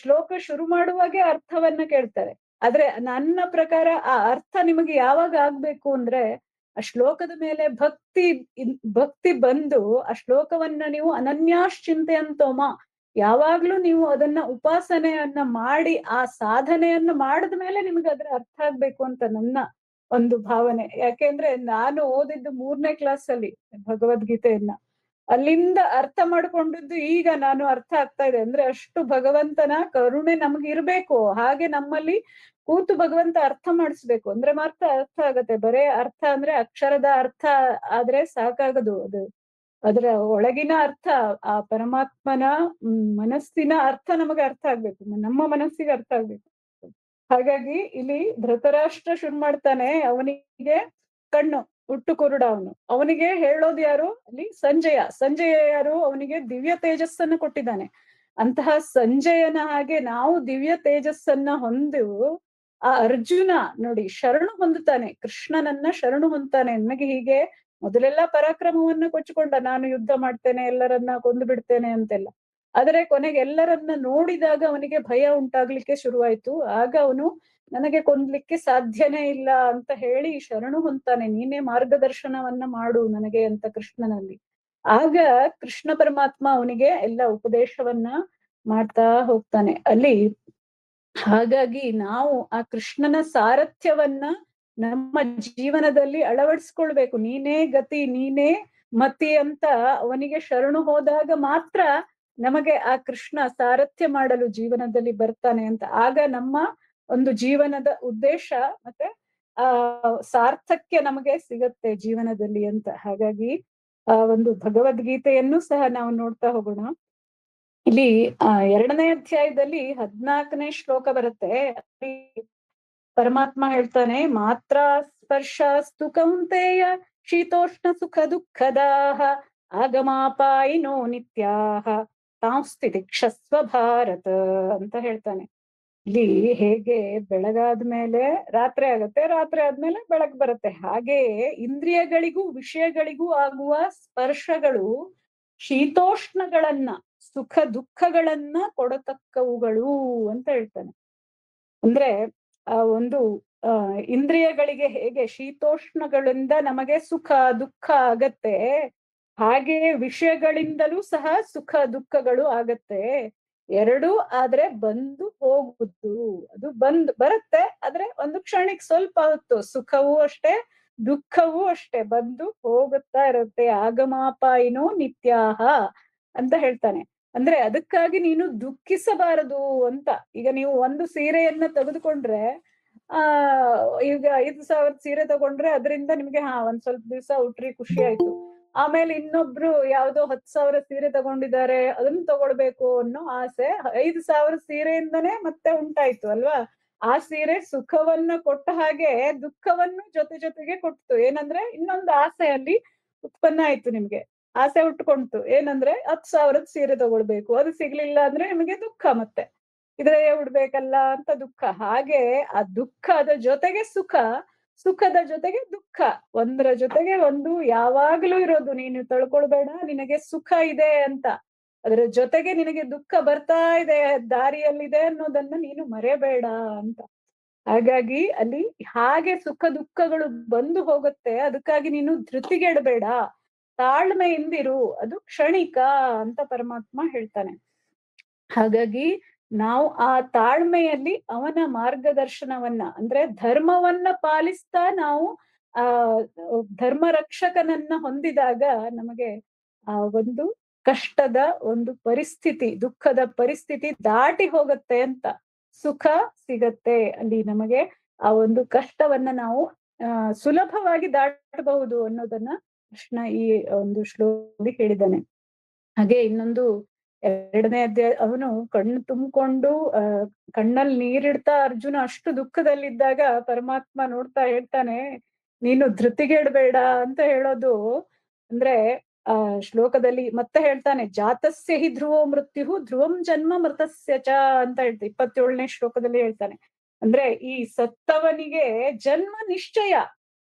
ಶ್ಲೋಕ ಶುರು ಮಾಡುವಾಗೆ ಅರ್ಥವನ್ನ ಕೇಳ್ತಾರೆ. ಆದ್ರೆ ನನ್ನ ಪ್ರಕಾರ ಆ ಅರ್ಥ ನಿಮಗೆ ಯಾವಾಗ ಆಗ್ಬೇಕು ಅಂದ್ರೆ, ಆ ಶ್ಲೋಕದ ಮೇಲೆ ಭಕ್ತಿ ಬಂದು ಆ ಶ್ಲೋಕವನ್ನ ನೀವು ಅನನ್ಯಾಶ್ಚಿಂತೆಯಂತೋಮ, ಯಾವಾಗ್ಲೂ ನೀವು ಅದನ್ನ ಉಪಾಸನೆಯನ್ನ ಮಾಡಿ ಆ ಸಾಧನೆಯನ್ನ ಮಾಡಿದ ಮೇಲೆ ನಿಮ್ಗೆ ಅದ್ರ ಅರ್ಥ ಆಗ್ಬೇಕು ಅಂತ ನನ್ನ ಒಂದು ಭಾವನೆ. ಯಾಕೆಂದ್ರೆ ನಾನು ಓದಿದ್ದು 3ನೇ ಕ್ಲಾಸ್ ಅಲ್ಲಿ ಭಗವದ್ಗೀತೆಯನ್ನ, ಅಲ್ಲಿಂದ ಅರ್ಥ ಮಾಡ್ಕೊಂಡಿದ್ದು ಈಗ ನಾನು ಅರ್ಥ ಆಗ್ತಾ ಇದೆ. ಅಂದ್ರೆ ಅಷ್ಟು ಭಗವಂತನ ಕರುಣೆ ನಮ್ಗೆ ಇರ್ಬೇಕು. ಹಾಗೆ ನಮ್ಮಲ್ಲಿ ಕೂತು ಭಗವಂತ ಅರ್ಥ ಮಾಡಿಸ್ಬೇಕು ಅಂದ್ರೆ ಮಾತ್ರ ಅರ್ಥ ಆಗತ್ತೆ. ಬರೇ ಅರ್ಥ ಅಂದ್ರೆ ಅಕ್ಷರದ ಅರ್ಥ ಆದ್ರೆ ಸಾಕಾಗದು, ಅದರ ಒಳಗಿನ ಅರ್ಥ, ಆ ಪರಮಾತ್ಮನ ಮನಸ್ಸಿನ ಅರ್ಥ ನಮಗೆ ಅರ್ಥ ಆಗ್ಬೇಕು, ನಮ್ಮ ಮನಸ್ಸಿಗೆ ಅರ್ಥ ಆಗ್ಬೇಕು. ಹಾಗಾಗಿ ಇಲ್ಲಿ ಧೃತರಾಷ್ಟ್ರ ಶುರು ಮಾಡ್ತಾನೆ, ಅವನಿಗೆ ಕಣ್ಣು ಹುಟ್ಟು ಕುರುಡ, ಅವನಿಗೆ ಹೇಳೋದು ಯಾರು ಅಲ್ಲಿ ಸಂಜಯ ಯಾರು, ಅವನಿಗೆ ದಿವ್ಯ ತೇಜಸ್ಸನ್ನು ಕೊಟ್ಟಿದ್ದಾನೆ. ಅಂತಹ ಸಂಜಯನ ಹಾಗೆ ನಾವು ದಿವ್ಯ ತೇಜಸ್ಸನ್ನ ಹೊಂದು ಆ ಅರ್ಜುನ ನೋಡಿ ಶರಣು ಹೊಂದುತ್ತಾನೆ, ಕೃಷ್ಣನನ್ನ ಶರಣು ಹೊಂದ್ತಾನೆ. ನನಗೆ ಹೀಗೆ ಮೊದಲೆಲ್ಲ ಪರಾಕ್ರಮವನ್ನ ಕೊಚ್ಚಿಕೊಂಡ, ನಾನು ಯುದ್ಧ ಮಾಡ್ತೇನೆ, ಎಲ್ಲರನ್ನ ಕೊಂದು ಬಿಡ್ತೇನೆ ಅಂತೆಲ್ಲ. ಆದ್ರೆ ಕೊನೆಗೆ ಎಲ್ಲರನ್ನ ನೋಡಿದಾಗ ಅವನಿಗೆ ಭಯ ಉಂಟಾಗ್ಲಿಕ್ಕೆ ಶುರುವಾಯ್ತು. ಆಗ ಅವನು ನನಗೆ ಕೊಂದ್ಲಿಕ್ಕೆ ಸಾಧ್ಯನೇ ಇಲ್ಲ ಅಂತ ಹೇಳಿ ಶರಣು ಹೊಂತಾನೆ, ನೀನೇ ಮಾರ್ಗದರ್ಶನವನ್ನ ಮಾಡು ನನಗೆ ಅಂತ ಕೃಷ್ಣನಲ್ಲಿ. ಆಗ ಕೃಷ್ಣ ಪರಮಾತ್ಮ ಅವನಿಗೆ ಎಲ್ಲ ಉಪದೇಶವನ್ನ ಮಾಡ್ತಾ ಹೋಗ್ತಾನೆ ಅಲ್ಲಿ. ಹಾಗಾಗಿ ನಾವು ಆ ಕೃಷ್ಣನ ಸಾರಥ್ಯವನ್ನ ನಮ್ಮ ಜೀವನದಲ್ಲಿ ಅಳವಡಿಸ್ಕೊಳ್ಬೇಕು. ನೀನೇ ಗತಿ ನೀನೇ ಮತಿ ಅಂತ ಅವನಿಗೆ ಶರಣು ಹೋದಾಗ ಮಾತ್ರ ನಮಗೆ ಆ ಕೃಷ್ಣ ಸಾರಥ್ಯ ಮಾಡಲು ಜೀವನದಲ್ಲಿ ಬರ್ತಾನೆ ಅಂತ. ಆಗ ನಮ್ಮ ಒಂದು ಜೀವನದ ಉದ್ದೇಶ ಮತ್ತೆ ಆ ಸಾರ್ಥಕ್ಯ ನಮಗೆ ಸಿಗತ್ತೆ ಜೀವನದಲ್ಲಿ ಅಂತ. ಹಾಗಾಗಿ ಆ ಒಂದು ಭಗವದ್ಗೀತೆಯನ್ನು ಸಹ ನಾವು ನೋಡ್ತಾ ಹೋಗೋಣ. ಇಲ್ಲಿ 2ನೇ ಅಧ್ಯಾಯದಲ್ಲಿ 14ನೇ ಶ್ಲೋಕ ಬರುತ್ತೆ. ಪರಮಾತ್ಮ ಹೇಳ್ತಾನೆ, ಮಾತ್ರ ಸ್ಪರ್ಶಾಸ್ತು ಕೌಂತೆಯ ಶೀತೋಷ್ಣ ಸುಖ ದುಃಖದಾಹ ಆಗಮಾಪಾಯಿನೋ ನಿತ್ಯಾಹ ತಾಂಸ್ತಿತಿಕ್ಷಸ್ವ ಭಾರತ ಅಂತ ಹೇಳ್ತಾನೆ. ಇಲ್ಲಿ ಹೇಗೆ ಬೆಳಗಾದ್ಮೇಲೆ ರಾತ್ರಿ ಆಗತ್ತೆ, ರಾತ್ರಿ ಆದ್ಮೇಲೆ ಬೆಳಕು ಬರುತ್ತೆ, ಹಾಗೆಯೇ ಇಂದ್ರಿಯಗಳಿಗೂ ವಿಷಯಗಳಿಗೂ ಆಗುವ ಸ್ಪರ್ಶಗಳು ಶೀತೋಷ್ಣಗಳನ್ನ ಸುಖ ದುಃಖಗಳನ್ನ ಕೊಡತಕ್ಕವುಗಳು ಅಂತ ಹೇಳ್ತಾನೆ. ಅಂದ್ರೆ ಆ ಒಂದು ಇಂದ್ರಿಯಗಳಿಗೆ ಹೇಗೆ ಶೀತೋಷ್ಣಗಳಿಂದ ನಮಗೆ ಸುಖ ದುಃಖ ಆಗತ್ತೆ, ಹಾಗೆ ವಿಷಯಗಳಿಂದಲೂ ಸಹ ಸುಖ ದುಃಖಗಳು ಆಗತ್ತೆ. ಎರಡೂ ಆದ್ರೆ ಬಂದು ಹೋಗುದು, ಅದು ಬರುತ್ತೆ ಆದ್ರೆ ಒಂದು ಕ್ಷಣಿಕ್ ಸ್ವಲ್ಪ ಹೊತ್ತು, ಸುಖವೂ ಅಷ್ಟೇ ದುಃಖವೂ ಅಷ್ಟೇ ಬಂದು ಹೋಗುತ್ತಾ ಇರುತ್ತೆ. ಆಗಮಾಪಾಯಿನೋ ನಿತ್ಯಾಹ ಅಂತ ಹೇಳ್ತಾನೆ. ಅಂದ್ರೆ ಅದಕ್ಕಾಗಿ ನೀನು ದುಃಖಿಸಬಾರದು ಅಂತ. ಈಗ ನೀವು ಒಂದು ಸೀರೆಯನ್ನ ತೆಗೆದುಕೊಂಡ್ರೆ ಈಗ 5,000 ಸೀರೆ ತಗೊಂಡ್ರೆ ಅದರಿಂದ ನಿಮ್ಗೆ ಒಂದ್ ಸ್ವಲ್ಪ ದಿವಸ ಉಟ್ರಿ ಖುಷಿ ಆಯ್ತು. ಆಮೇಲೆ ಇನ್ನೊಬ್ರು ಯಾವ್ದೋ 10,000 ಸೀರೆ ತಗೊಂಡಿದ್ದಾರೆ, ಅದನ್ನ ತಗೊಳ್ಬೇಕು ಅನ್ನೋ ಆಸೆ 5,000 ಸೀರೆಯಿಂದನೇ ಮತ್ತೆ ಉಂಟಾಯ್ತು ಅಲ್ವಾ. ಆ ಸೀರೆ ಸುಖವನ್ನ ಕೊಟ್ಟ ಹಾಗೆ ದುಃಖವನ್ನು ಜೊತೆ ಜೊತೆಗೆ ಕೊಡ್ತು. ಏನಂದ್ರೆ ಇನ್ನೊಂದು ಆಸೆ ಅಲ್ಲಿ ಉತ್ಪನ್ನ ಆಯ್ತು ನಿಮ್ಗೆ. ಆಸೆ ಉಟ್ಕೊಂತು. ಏನಂದ್ರೆ 10,000ದ ಸೀರೆ ತಗೊಳ್ಬೇಕು. ಅದು ಸಿಗ್ಲಿಲ್ಲ ಅಂದ್ರೆ ನಿಮಗೆ ದುಃಖ ಮತ್ತೆ. ಇದ್ರೆ ಉಡ್ಬೇಕಲ್ಲ ಅಂತ ದುಃಖ. ಹಾಗೆ ಆ ದುಃಖದ ಜೊತೆಗೆ ಸುಖ, ಸುಖದ ಜೊತೆಗೆ ದುಃಖ. ಒಂದರ ಜೊತೆಗೆ ಒಂದು ಯಾವಾಗ್ಲೂ ಇರೋದು. ನೀನು ತಳ್ಕೊಳ್ಬೇಡ, ನಿನಗೆ ಸುಖ ಇದೆ ಅಂತ. ಅದರ ಜೊತೆಗೆ ನಿನಗೆ ದುಃಖ ಬರ್ತಾ ಇದೆ, ದಾರಿಯಲ್ಲಿದೆ ಅನ್ನೋದನ್ನ ನೀನು ಮರೆಯಬೇಡ ಅಂತ. ಹಾಗಾಗಿ ಅಲ್ಲಿ ಹಾಗೆ ಸುಖ ದುಃಖಗಳು ಬಂದು ಹೋಗುತ್ತೆ. ಅದಕ್ಕಾಗಿ ನೀನು ಧೃತಿಗೆಡಬೇಡ, ತಾಳ್ಮೆಯಿಂದಿರು, ಅದು ಕ್ಷಣಿಕ ಅಂತ ಪರಮಾತ್ಮ ಹೇಳ್ತಾನೆ. ಹಾಗಾಗಿ ನಾವು ಆ ತಾಳ್ಮೆಯಲ್ಲಿ ಅವನ ಮಾರ್ಗದರ್ಶನವನ್ನ ಅಂದ್ರೆ ಧರ್ಮವನ್ನ ಪಾಲಿಸ್ತಾ ನಾವು ಆ ಧರ್ಮ ರಕ್ಷಕನನ್ನ ಹೊಂದಿದಾಗ ನಮಗೆ ಆ ಒಂದು ಕಷ್ಟದ ಒಂದು ಪರಿಸ್ಥಿತಿ, ದುಃಖದ ಪರಿಸ್ಥಿತಿ ದಾಟಿ ಹೋಗುತ್ತೆ ಅಂತ. ಸುಖ ಸಿಗತ್ತೆ ಅಲ್ಲಿ ನಮಗೆ. ಆ ಒಂದು ಕಷ್ಟವನ್ನ ನಾವು ಸುಲಭವಾಗಿ ದಾಟಬಹುದು ಅನ್ನೋದನ್ನ ಕೃಷ್ಣ ಈ ಒಂದು ಶ್ಲೋಕದಲ್ಲಿ ಹೇಳಿದ್ದಾನೆ. ಹಾಗೆ ಇನ್ನೊಂದು 2ನೇ ಅಧ್ಯಾಯ ಅವನು ಕಣ್ಣು ತುಂಬಿಕೊಂಡು ಕಣ್ಣಲ್ಲಿ ನೀರಿಡ್ತಾ ಅರ್ಜುನ ಅಷ್ಟು ದುಃಖದಲ್ಲಿದ್ದಾಗ ಪರಮಾತ್ಮ ನೋಡ್ತಾ ಹೇಳ್ತಾನೆ, ನೀನು ಧೃತಿಗೆಡಬೇಡ ಅಂತ ಹೇಳೋದು. ಅಂದ್ರೆ ಆ ಶ್ಲೋಕದಲ್ಲಿ ಮತ್ತೆ ಹೇಳ್ತಾನೆ, ಜಾತಸ್ಯ ಹಿ ಧ್ರುವೋ ಮೃತ್ಯು ಧ್ರುವಂ ಜನ್ಮ ಮೃತಸ್ಯ ಚ ಅಂತ ಹೇಳ್ತಾ 27ನೇ ಶ್ಲೋಕದಲ್ಲಿ ಹೇಳ್ತಾನೆ. ಅಂದ್ರೆ ಈ ಸತ್ತವನಿಗೆ ಜನ್ಮ ನಿಶ್ಚಯ,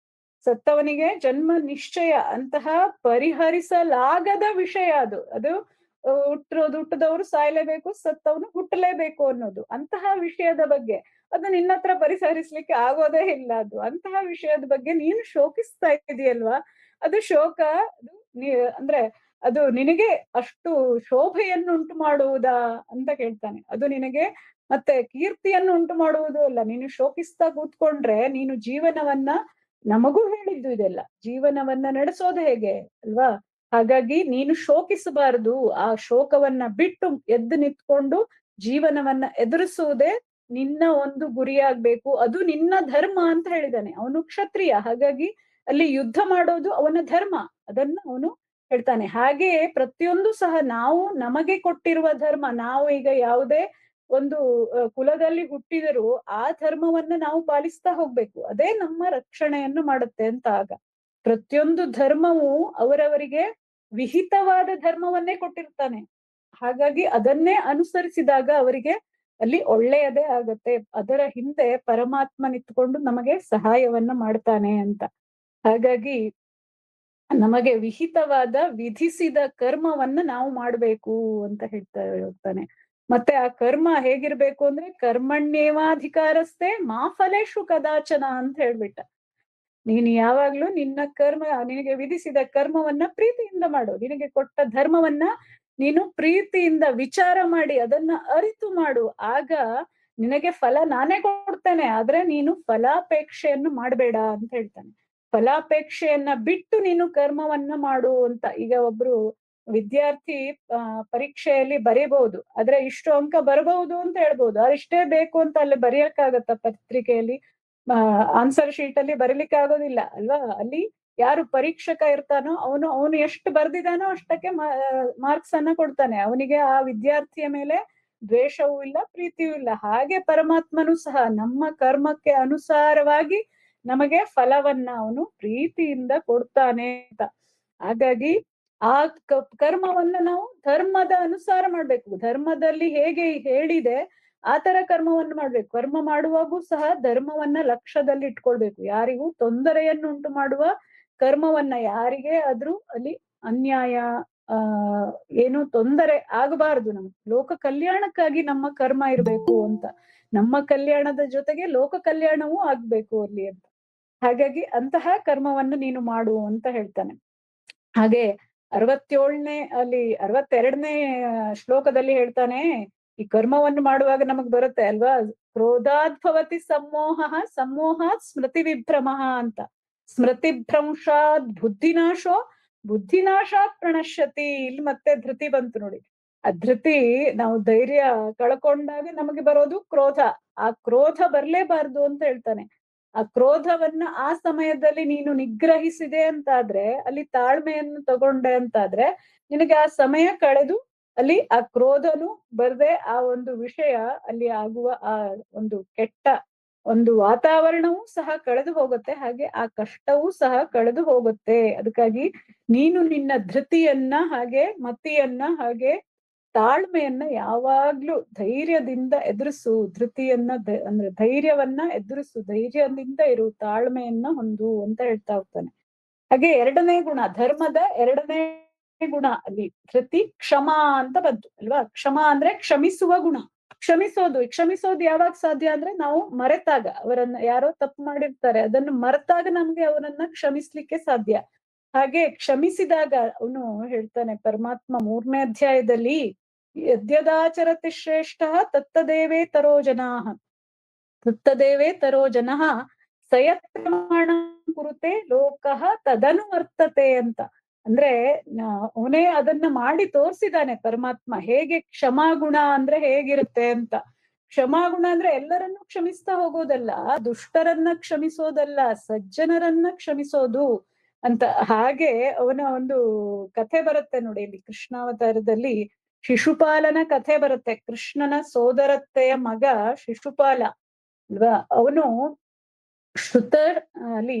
ಸತ್ತವನಿಗೆ ಜನ್ಮ ನಿಶ್ಚಯ, ಅಂತಹ ಪರಿಹರಿಸಲಾಗದ ವಿಷಯ ಅದು. ಅದು ಹುಟ್ಟದವರು ಸಾಯ್ಲೇಬೇಕು, ಸತ್ತವನು ಹುಟ್ಟಲೇಬೇಕು ಅನ್ನೋದು ಅಂತಹ ವಿಷಯದ ಬಗ್ಗೆ. ಅದು ನಿನ್ನ ಹತ್ರ ಪರಿಹರಿಸ್ಲಿಕ್ಕೆ ಆಗೋದೇ ಇಲ್ಲ. ಅದು ಅಂತಹ ವಿಷಯದ ಬಗ್ಗೆ ನೀನು ಶೋಕಿಸ್ತಾ ಇದೆಯಲ್ವಾ, ಅದು ಶೋಕ, ಅದು ಅಂದ್ರೆ ಅದು ನಿನಗೆ ಅಷ್ಟು ಶೋಭೆಯನ್ನು ಉಂಟು ಮಾಡುವುದಾ ಅಂತ ಕೇಳ್ತಾನೆ. ಅದು ನಿನಗೆ ಮತ್ತೆ ಕೀರ್ತಿಯನ್ನು ಉಂಟು ಮಾಡುವುದು ಅಲ್ಲ. ನೀನು ಶೋಕಿಸ್ತಾ ಕೂತ್ಕೊಂಡ್ರೆ ನೀನು ಜೀವನವನ್ನ, ನಮಗೂ ಹೇಳಿದ್ದು ಇದೆಲ್ಲ, ಜೀವನವನ್ನ ನಡೆಸೋದು ಹೇಗೆ ಅಲ್ವಾ. ಹಾಗಾಗಿ ನೀನು ಶೋಕಿಸಬಾರದು. ಆ ಶೋಕವನ್ನ ಬಿಟ್ಟು ಎದ್ದು ನಿಂತ್ಕೊಂಡು ಜೀವನವನ್ನ ಎದುರಿಸುವುದೇ ನಿನ್ನ ಒಂದು ಗುರಿಯಾಗ್ಬೇಕು. ಅದು ನಿನ್ನ ಧರ್ಮ ಅಂತ ಹೇಳಿದಾನೆ. ಅವನು ಕ್ಷತ್ರಿಯ, ಹಾಗಾಗಿ ಅಲ್ಲಿ ಯುದ್ಧ ಮಾಡೋದು ಅವನ ಧರ್ಮ, ಅದನ್ನ ಅವನು ಹೇಳ್ತಾನೆ. ಹಾಗೆ ಪ್ರತಿಯೊಂದು ಸಹ ನಾವು ನಮಗೆ ಕೊಟ್ಟಿರುವ ಧರ್ಮ, ನಾವು ಈಗ ಯಾವುದೇ ಒಂದು ಕುಲದಲ್ಲಿ ಹುಟ್ಟಿದರೂ ಆ ಧರ್ಮವನ್ನ ನಾವು ಪಾಲಿಸ್ತಾ ಹೋಗ್ಬೇಕು. ಅದೇ ನಮ್ಮ ರಕ್ಷಣೆಯನ್ನು ಮಾಡುತ್ತೆ ಅಂತ. ಆಗ ಪ್ರತಿಯೊಂದು ಧರ್ಮವು ಅವರವರಿಗೆ ವಿಹಿತವಾದ ಧರ್ಮವನ್ನೇ ಕೊಟ್ಟಿರ್ತಾನೆ. ಹಾಗಾಗಿ ಅದನ್ನೇ ಅನುಸರಿಸಿದಾಗ ಅವರಿಗೆ ಅಲ್ಲಿ ಒಳ್ಳೆಯದೇ ಆಗತ್ತೆ. ಅದರ ಹಿಂದೆ ಪರಮಾತ್ಮ ನಿಂತ್ಕೊಂಡು ನಮಗೆ ಸಹಾಯವನ್ನ ಮಾಡ್ತಾನೆ ಅಂತ. ಹಾಗಾಗಿ ನಮಗೆ ವಿಹಿತವಾದ ವಿಧಿಸಿದ ಕರ್ಮವನ್ನ ನಾವು ಮಾಡ್ಬೇಕು ಅಂತ ಹೇಳ್ತಾ ಹೋಗ್ತಾನೆ. ಮತ್ತೆ ಆ ಕರ್ಮ ಹೇಗಿರ್ಬೇಕು ಅಂದ್ರೆ ಕರ್ಮಣ್ಯೇವಾಧಿಕಾರಸ್ಥೆ ಮಾ ಫಲೇಶು ಕದಾಚನ ಅಂತ ಹೇಳ್ಬಿಟ್ಟ. ನೀನು ಯಾವಾಗ್ಲೂ ನಿನ್ನ ಕರ್ಮ, ನಿನಗೆ ವಿಧಿಸಿದ ಕರ್ಮವನ್ನ ಪ್ರೀತಿಯಿಂದ ಮಾಡು. ನಿನಗೆ ಕೊಟ್ಟ ಧರ್ಮವನ್ನ ನೀನು ಪ್ರೀತಿಯಿಂದ ವಿಚಾರ ಮಾಡಿ ಅದನ್ನ ಅರಿತು ಮಾಡು. ಆಗ ನಿನಗೆ ಫಲ ನಾನೇ ಕೊಡ್ತೇನೆ, ಆದ್ರೆ ನೀನು ಫಲಾಪೇಕ್ಷೆಯನ್ನು ಮಾಡ್ಬೇಡ ಅಂತ ಹೇಳ್ತಾನೆ. ಫಲಾಪೇಕ್ಷೆಯನ್ನ ಬಿಟ್ಟು ನೀನು ಕರ್ಮವನ್ನ ಮಾಡು ಅಂತ. ಈಗ ಒಬ್ರು ವಿದ್ಯಾರ್ಥಿ ಪರೀಕ್ಷೆಯಲ್ಲಿ ಬರೀಬಹುದು, ಆದ್ರೆ ಇಷ್ಟು ಅಂಕ ಬರಬಹುದು ಅಂತ ಹೇಳ್ಬಹುದು. ಅದಿಷ್ಟೇ ಬೇಕು ಅಂತ ಅಲ್ಲಿ ಬರೆಯಕ್ಕಾಗತ್ತ ಪತ್ರಿಕೆಯಲ್ಲಿ, ಆನ್ಸರ್ ಶೀಟ್ ಅಲ್ಲಿ ಬರೀಲಿಕ್ಕೆ ಆಗೋದಿಲ್ಲ ಅಲ್ವಾ. ಅಲ್ಲಿ ಯಾರು ಪರೀಕ್ಷಕ ಇರ್ತಾನೋ ಅವನು ಎಷ್ಟು ಬರ್ದಿದಾನೋ ಅಷ್ಟಕ್ಕೆ ಮಾರ್ಕ್ಸ್ ಅನ್ನ ಕೊಡ್ತಾನೆ. ಅವನಿಗೆ ಆ ವಿದ್ಯಾರ್ಥಿಯ ಮೇಲೆ ದ್ವೇಷವೂ ಇಲ್ಲ, ಪ್ರೀತಿಯೂ ಇಲ್ಲ. ಹಾಗೆ ಪರಮಾತ್ಮನು ಸಹ ನಮ್ಮ ಕರ್ಮಕ್ಕೆ ಅನುಸಾರವಾಗಿ ನಮಗೆ ಫಲವನ್ನ ಅವನು ಪ್ರೀತಿಯಿಂದ ಕೊಡ್ತಾನೆ ಅಂತ. ಹಾಗಾಗಿ ಆ ಕರ್ಮವನ್ನ ನಾವು ಧರ್ಮದ ಅನುಸಾರ ಮಾಡ್ಬೇಕು. ಧರ್ಮದಲ್ಲಿ ಹೇಗೆ ಹೇಳಿದೆ ಆ ತರ ಕರ್ಮವನ್ನು ಮಾಡ್ಬೇಕು. ಕರ್ಮ ಮಾಡುವಾಗೂ ಸಹ ಧರ್ಮವನ್ನ ಲಕ್ಷ್ಯದಲ್ಲಿ ಇಟ್ಕೊಳ್ಬೇಕು. ಯಾರಿಗೂ ತೊಂದರೆಯನ್ನು ಉಂಟು ಮಾಡುವ ಕರ್ಮವನ್ನ, ಯಾರಿಗೆ ಆದ್ರೂ ಅಲ್ಲಿ ಅನ್ಯಾಯ ಏನು ತೊಂದರೆ ಆಗಬಾರದು. ನಮ್ಗೆ ಲೋಕ ಕಲ್ಯಾಣಕ್ಕಾಗಿ ನಮ್ಮ ಕರ್ಮ ಇರ್ಬೇಕು ಅಂತ. ನಮ್ಮ ಕಲ್ಯಾಣದ ಜೊತೆಗೆ ಲೋಕ ಕಲ್ಯಾಣವೂ ಆಗ್ಬೇಕು ಅಲ್ಲಿ ಅಂತ. ಹಾಗಾಗಿ ಅಂತಹ ಕರ್ಮವನ್ನು ನೀನು ಮಾಡು ಅಂತ ಹೇಳ್ತಾನೆ. ಹಾಗೆ 67ನೇ ಅಲ್ಲಿ 62ನೇ ಶ್ಲೋಕದಲ್ಲಿ ಹೇಳ್ತಾನೆ, ಈ ಕರ್ಮವನ್ನು ಮಾಡುವಾಗ ನಮಗ್ ಬರುತ್ತೆ ಅಲ್ವಾ, ಕ್ರೋಧಾದ್ಭವತಿ ಸಮೋಹ, ಸಮೋಹಾತ್ ಸ್ಮೃತಿ ವಿಭ್ರಮ ಅಂತ. ಸ್ಮೃತಿಭ್ರಂಶಾತ್ ಬುದ್ಧಿನಾಶೋ, ಬುದ್ಧಿನಾಶಾತ್ ಪ್ರಣಶ್ಯತಿ. ಇಲ್ಲಿ ಮತ್ತೆ ಧೃತಿ ಬಂತು ನೋಡಿ. ಆ ಧೃತಿ, ನಾವು ಧೈರ್ಯ ಕಳ್ಕೊಂಡಾಗ ನಮಗೆ ಬರೋದು ಕ್ರೋಧ. ಆ ಕ್ರೋಧ ಬರ್ಲೇಬಾರ್ದು ಅಂತ ಹೇಳ್ತಾನೆ. ಆ ಕ್ರೋಧವನ್ನ ಆ ಸಮಯದಲ್ಲಿ ನೀನು ನಿಗ್ರಹಿಸಿದೆ ಅಂತಾದ್ರೆ, ಅಲ್ಲಿ ತಾಳ್ಮೆಯನ್ನು ತಗೊಂಡೆ ಅಂತಾದ್ರೆ, ನಿನಗೆ ಆ ಸಮಯ ಕಳೆದು ಅಲ್ಲಿ ಆ ಕ್ರೋಧನು ಬರ್ದೆ ಆ ಒಂದು ವಿಷಯ ಅಲ್ಲಿ ಆಗುವ ಆ ಒಂದು ಕೆಟ್ಟ ಒಂದು ವಾತಾವರಣವೂ ಸಹ ಕಳೆದು ಹೋಗುತ್ತೆ, ಹಾಗೆ ಆ ಕಷ್ಟವೂ ಸಹ ಕಳೆದು ಹೋಗುತ್ತೆ. ಅದಕ್ಕಾಗಿ ನೀನು ನಿನ್ನ ಧೃತಿಯನ್ನ ಹಾಗೆ ಮತಿಯನ್ನ ಹಾಗೆ ತಾಳ್ಮೆಯನ್ನ ಯಾವಾಗ್ಲೂ ಧೈರ್ಯದಿಂದ ಎದುರಿಸು. ಧೃತಿಯನ್ನ ಅಂದ್ರೆ ಧೈರ್ಯವನ್ನ ಎದುರಿಸು, ಧೈರ್ಯದಿಂದ ಇರು, ತಾಳ್ಮೆಯನ್ನ ಹೊಂದು ಅಂತ ಹೇಳ್ತಾ ಹೋಗ್ತಾನೆ. ಹಾಗೆ ಎರಡನೇ ಗುಣ, ಧರ್ಮದ ಎರಡನೇ ಗುಣ ಅಲ್ಲಿ ಧೃತಿ ಕ್ಷಮ ಅಂತ ಬಂತು ಅಲ್ವಾ. ಕ್ಷಮ ಅಂದ್ರೆ ಕ್ಷಮಿಸುವ ಗುಣ. ಕ್ಷಮಿಸೋದು ಯಾವಾಗ ಸಾಧ್ಯ ಅಂದ್ರೆ ನಾವು ಮರೆತಾಗ, ಅವರನ್ನ ಯಾರೋ ತಪ್ಪು ಮಾಡಿರ್ತಾರೆ ಅದನ್ನು ಮರೆತಾಗ ನಮ್ಗೆ ಅವರನ್ನ ಕ್ಷಮಿಸ್ಲಿಕ್ಕೆ ಸಾಧ್ಯ. ಹಾಗೆ ಕ್ಷಮಿಸಿದಾಗ ಅವನು ಹೇಳ್ತಾನೆ ಪರಮಾತ್ಮ 3ನೇ ಅಧ್ಯಾಯದಲ್ಲಿ, ಯದ್ಯದಾಚರತಿ ಶ್ರೇಷ್ಠ ತತ್ತದೇವೇ ತರೋ ಜನಾಃ ತತ್ತದೇವೇ ತರೋ ಜನಃ ಸಯತ್ ಪ್ರಮಾಣ ಕುರುತೆ ಲೋಕಃ ತದನು ವರ್ತತೆ ಅಂತ. ಅಂದ್ರೆ ಅವನೇ ಅದನ್ನ ಮಾಡಿ ತೋರ್ಸಿದಾನೆ ಪರಮಾತ್ಮ, ಹೇಗೆ ಕ್ಷಮಾಗುಣ ಅಂದ್ರೆ ಹೇಗಿರುತ್ತೆ ಅಂತ. ಕ್ಷಮಾಗುಣ ಅಂದ್ರೆ ಎಲ್ಲರನ್ನೂ ಕ್ಷಮಿಸ್ತಾ ಹೋಗೋದಲ್ಲ, ದುಷ್ಟರನ್ನ ಕ್ಷಮಿಸೋದಲ್ಲ, ಸಜ್ಜನರನ್ನ ಕ್ಷಮಿಸೋದು ಅಂತ. ಹಾಗೆ ಅವನ ಒಂದು ಕಥೆ ಬರುತ್ತೆ ನೋಡಿ ಇಲ್ಲಿ ಕೃಷ್ಣಾವತಾರದಲ್ಲಿ, ಶಿಶುಪಾಲನ ಕಥೆ ಬರುತ್ತೆ. ಕೃಷ್ಣನ ಸೋದರತ್ತೆಯ ಮಗ ಶಿಶುಪಾಲ ಅಲ್ವಾ. ಅವನು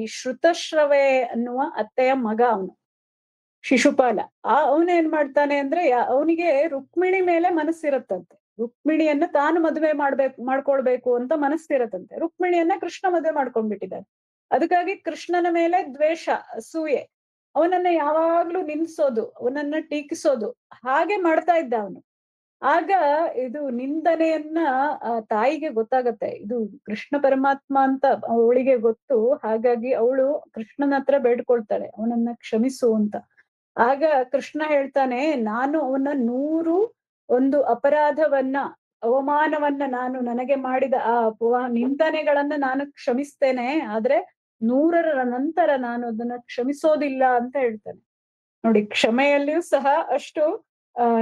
ಶ್ರುತಶ್ರವೆ ಅನ್ನುವ ಅತ್ತೆಯ ಮಗ ಅವನು ಶಿಶುಪಾಲ. ಅವನೇನ್ ಮಾಡ್ತಾನೆ ಅಂದ್ರೆ ಅವನಿಗೆ ರುಕ್ಮಿಣಿ ಮೇಲೆ ಮನಸ್ಸಿರತ್ತಂತೆ. ರುಕ್ಮಿಣಿಯನ್ನ ತಾನು ಮದುವೆ ಮಾಡ್ಕೊಳ್ಬೇಕು ಅಂತ ಮನಸ್ಸಿರತ್ತಂತೆ. ರುಕ್ಮಿಣಿಯನ್ನ ಕೃಷ್ಣ ಮದುವೆ ಮಾಡ್ಕೊಂಡ್ಬಿಟ್ಟಿದ್ದಾನೆ. ಅದಕ್ಕಾಗಿ ಕೃಷ್ಣನ ಮೇಲೆ ದ್ವೇಷ, ಅಸೂಯೆ, ಅವನನ್ನ ಯಾವಾಗ್ಲೂ ನಿಲ್ಸೋದು, ಅವನನ್ನ ಟೀಕಿಸೋದು, ಹಾಗೆ ಮಾಡ್ತಾ ಇದ್ದ ಅವನು. ಆಗ ಇದು ನಿಂದನೆಯನ್ನ ತಾಯಿಗೆ ಗೊತ್ತಾಗತ್ತೆ, ಇದು ಕೃಷ್ಣ ಪರಮಾತ್ಮ ಅಂತ ಅವಳಿಗೆ ಗೊತ್ತು. ಹಾಗಾಗಿ ಅವಳು ಕೃಷ್ಣನ ಹತ್ರ ಬೇಡ್ಕೊಳ್ತಾಳೆ ಅವನನ್ನ ಕ್ಷಮಿಸು ಅಂತ. ಆಗ ಕೃಷ್ಣ ಹೇಳ್ತಾನೆ, ನಾನು ಅವನ 100 ಅಪರಾಧವನ್ನ, ಅವಮಾನವನ್ನ, ನನಗೆ ಮಾಡಿದ ಆ ನಿಂದನೆಗಳನ್ನ ನಾನು ಕ್ಷಮಿಸ್ತೇನೆ, ಆದ್ರೆ 100ರ ನಂತರ ನಾನು ಅದನ್ನ ಕ್ಷಮಿಸೋದಿಲ್ಲ ಅಂತ ಹೇಳ್ತಾನೆ. ನೋಡಿ, ಕ್ಷಮೆಯಲ್ಲಿಯೂ ಸಹ ಅಷ್ಟು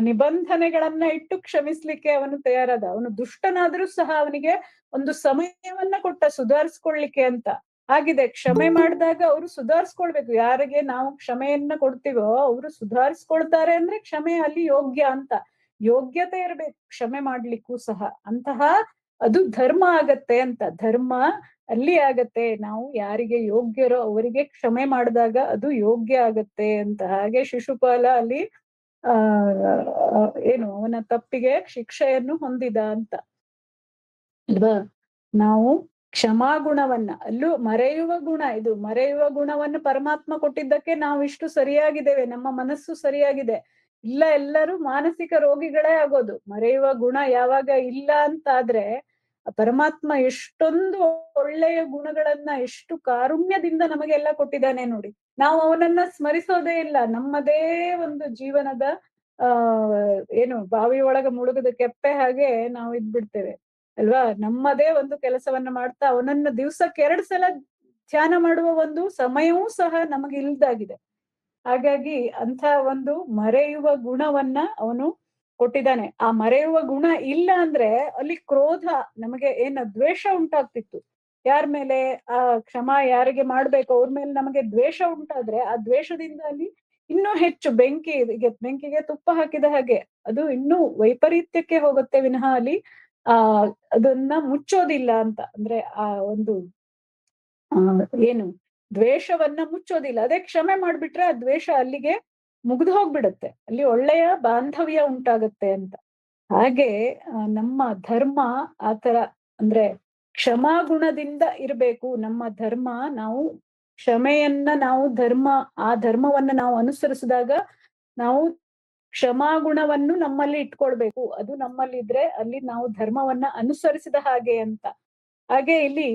ನಿಬಂಧನೆಗಳನ್ನ ಇಟ್ಟು ಕ್ಷಮಿಸ್ಲಿಕ್ಕೆ ಅವನು ತಯಾರಾದ. ಅವನು ದುಷ್ಟನಾದ್ರೂ ಸಹ ಅವನಿಗೆ ಒಂದು ಸಮಯವನ್ನ ಕೊಟ್ಟ ಸುಧಾರಿಸ್ಕೊಳ್ಲಿಕ್ಕೆ ಅಂತ. ಆಗಿದೆ, ಕ್ಷಮೆ ಮಾಡಿದಾಗ ಅವರು ಸುಧಾರಿಸ್ಕೊಳ್ಬೇಕು. ಯಾರಿಗೆ ನಾವು ಕ್ಷಮೆಯನ್ನ ಕೊಡ್ತೀವೋ ಅವರು ಸುಧಾರಿಸ್ಕೊಳ್ತಾರೆ ಅಂದ್ರೆ ಕ್ಷಮೆ ಅಲ್ಲಿ ಯೋಗ್ಯ ಅಂತ. ಯೋಗ್ಯತೆ ಇರ್ಬೇಕು ಕ್ಷಮೆ ಮಾಡ್ಲಿಕ್ಕೂ ಸಹ. ಅಂತಹ ಅದು ಧರ್ಮ ಆಗತ್ತೆ ಅಂತ. ಧರ್ಮ ಅಲ್ಲಿ ಆಗತ್ತೆ, ನಾವು ಯಾರಿಗೆ ಯೋಗ್ಯರೋ ಅವರಿಗೆ ಕ್ಷಮೆ ಮಾಡಿದಾಗ ಅದು ಯೋಗ್ಯ ಆಗತ್ತೆ ಅಂತ. ಹಾಗೆ ಶಿಶುಪಾಲ ಅಲ್ಲಿ ಏನು ಅವನ ತಪ್ಪಿಗೆ ಶಿಕ್ಷೆಯನ್ನು ಹೊಂದಿದ ಅಂತ ಅಲ್ವಾ. ನಾವು ಕ್ಷಮಾಗುಣವನ್ನ, ಅಲ್ಲೂ ಮರೆಯುವ ಗುಣ, ಇದು ಮರೆಯುವ ಗುಣವನ್ನು ಪರಮಾತ್ಮ ಕೊಟ್ಟಿದ್ದಕ್ಕೆ ನಾವು ಇಷ್ಟು ಸರಿಯಾಗಿದ್ದೇವೆ, ನಮ್ಮ ಮನಸ್ಸು ಸರಿಯಾಗಿದೆ. ಇಲ್ಲ, ಎಲ್ಲರೂ ಮಾನಸಿಕ ರೋಗಿಗಳೇ ಆಗೋದು. ಮರೆಯುವ ಗುಣ ಯಾವಾಗ ಇಲ್ಲ ಅಂತಾದ್ರೆ, ಪರಮಾತ್ಮ ಎಷ್ಟೊಂದು ಒಳ್ಳೆಯ ಗುಣಗಳನ್ನ ಎಷ್ಟು ಕಾರುಣ್ಯದಿಂದ ನಮಗೆಲ್ಲ ಕೊಟ್ಟಿದ್ದಾನೆ ನೋಡಿ. ನಾವು ಅವನನ್ನ ಸ್ಮರಿಸೋದೇ ಇಲ್ಲ. ನಮ್ಮದೇ ಒಂದು ಜೀವನದ ಏನು ಬಾವಿ ಒಳಗ ಮುಳುಗದ ಕೆಪ್ಪೆ ಹಾಗೆ ನಾವು ಇದ್ಬಿಡ್ತೇವೆ ಅಲ್ವಾ. ನಮ್ಮದೇ ಒಂದು ಕೆಲಸವನ್ನ ಮಾಡ್ತಾ ಅವನನ್ನ ದಿವ್ಸಕ್ಕೆ 2 ಸಲ ಧ್ಯಾನ ಮಾಡುವ ಒಂದು ಸಮಯವೂ ಸಹ ನಮಗೆ ಇಲ್ದಾಗಿದೆ. ಹಾಗಾಗಿ ಅಂತ ಒಂದು ಮರೆಯುವ ಗುಣವನ್ನ ಅವನು ಕೊಟ್ಟಿದ್ದಾನೆ. ಆ ಮರೆಯುವ ಗುಣ ಇಲ್ಲ ಅಂದ್ರೆ ಅಲ್ಲಿ ಕ್ರೋಧ, ನಮಗೆ ದ್ವೇಷ ಉಂಟಾಗ್ತಿತ್ತು ಯಾರ ಮೇಲೆ, ಆ ಕ್ಷಮ ಯಾರಿಗೆ ಮಾಡ್ಬೇಕು ಅವ್ರ ಮೇಲೆ ನಮಗೆ ದ್ವೇಷ ಉಂಟಾದ್ರೆ, ಆ ದ್ವೇಷದಿಂದ ಅಲ್ಲಿ ಇನ್ನೂ ಹೆಚ್ಚು ಬೆಂಕಿಗೆ ತುಪ್ಪ ಹಾಕಿದ ಹಾಗೆ ಅದು ಇನ್ನೂ ವೈಪರೀತ್ಯಕ್ಕೆ ಹೋಗುತ್ತೆ ವಿನಃ ಅಲ್ಲಿ ಅದನ್ನ ಮುಚ್ಚೋದಿಲ್ಲ ಅಂತ. ಅಂದ್ರೆ ಆ ಒಂದು ಏನು ದ್ವೇಷವನ್ನ ಮುಚ್ಚೋದಿಲ್ಲ. ಅದೇ ಕ್ಷಮೆ ಮಾಡ್ಬಿಟ್ರೆ ಆ ದ್ವೇಷ ಅಲ್ಲಿಗೆ ಮುಗ್ದು ಹೋಗ್ಬಿಡತ್ತೆ, ಅಲ್ಲಿ ಒಳ್ಳೆಯ ಬಾಂಧವ್ಯ ಉಂಟಾಗತ್ತೆ ಅಂತ. ಹಾಗೆ ನಮ್ಮ ಧರ್ಮ ಆತರ, ಅಂದ್ರೆ ಕ್ಷಮಾಗುಣದಿಂದ ಇರ್ಬೇಕು ನಮ್ಮ ಧರ್ಮ. ನಾವು ಕ್ಷಮೆಯನ್ನ ನಾವು ಆ ಧರ್ಮವನ್ನ ನಾವು ಅನುಸರಿಸಿದಾಗ ನಾವು ಕ್ಷಮಾಗುಣವನ್ನು ನಮ್ಮಲ್ಲಿ ಇಟ್ಕೊಳ್ಬೇಕು. ಅದು ನಮ್ಮಲ್ಲಿ ಇದ್ರೆ ಅಲ್ಲಿ ನಾವು ಧರ್ಮವನ್ನ ಅನುಸರಿಸಿದ ಹಾಗೆ ಅಂತ. ಹಾಗೆ ಇಲ್ಲಿ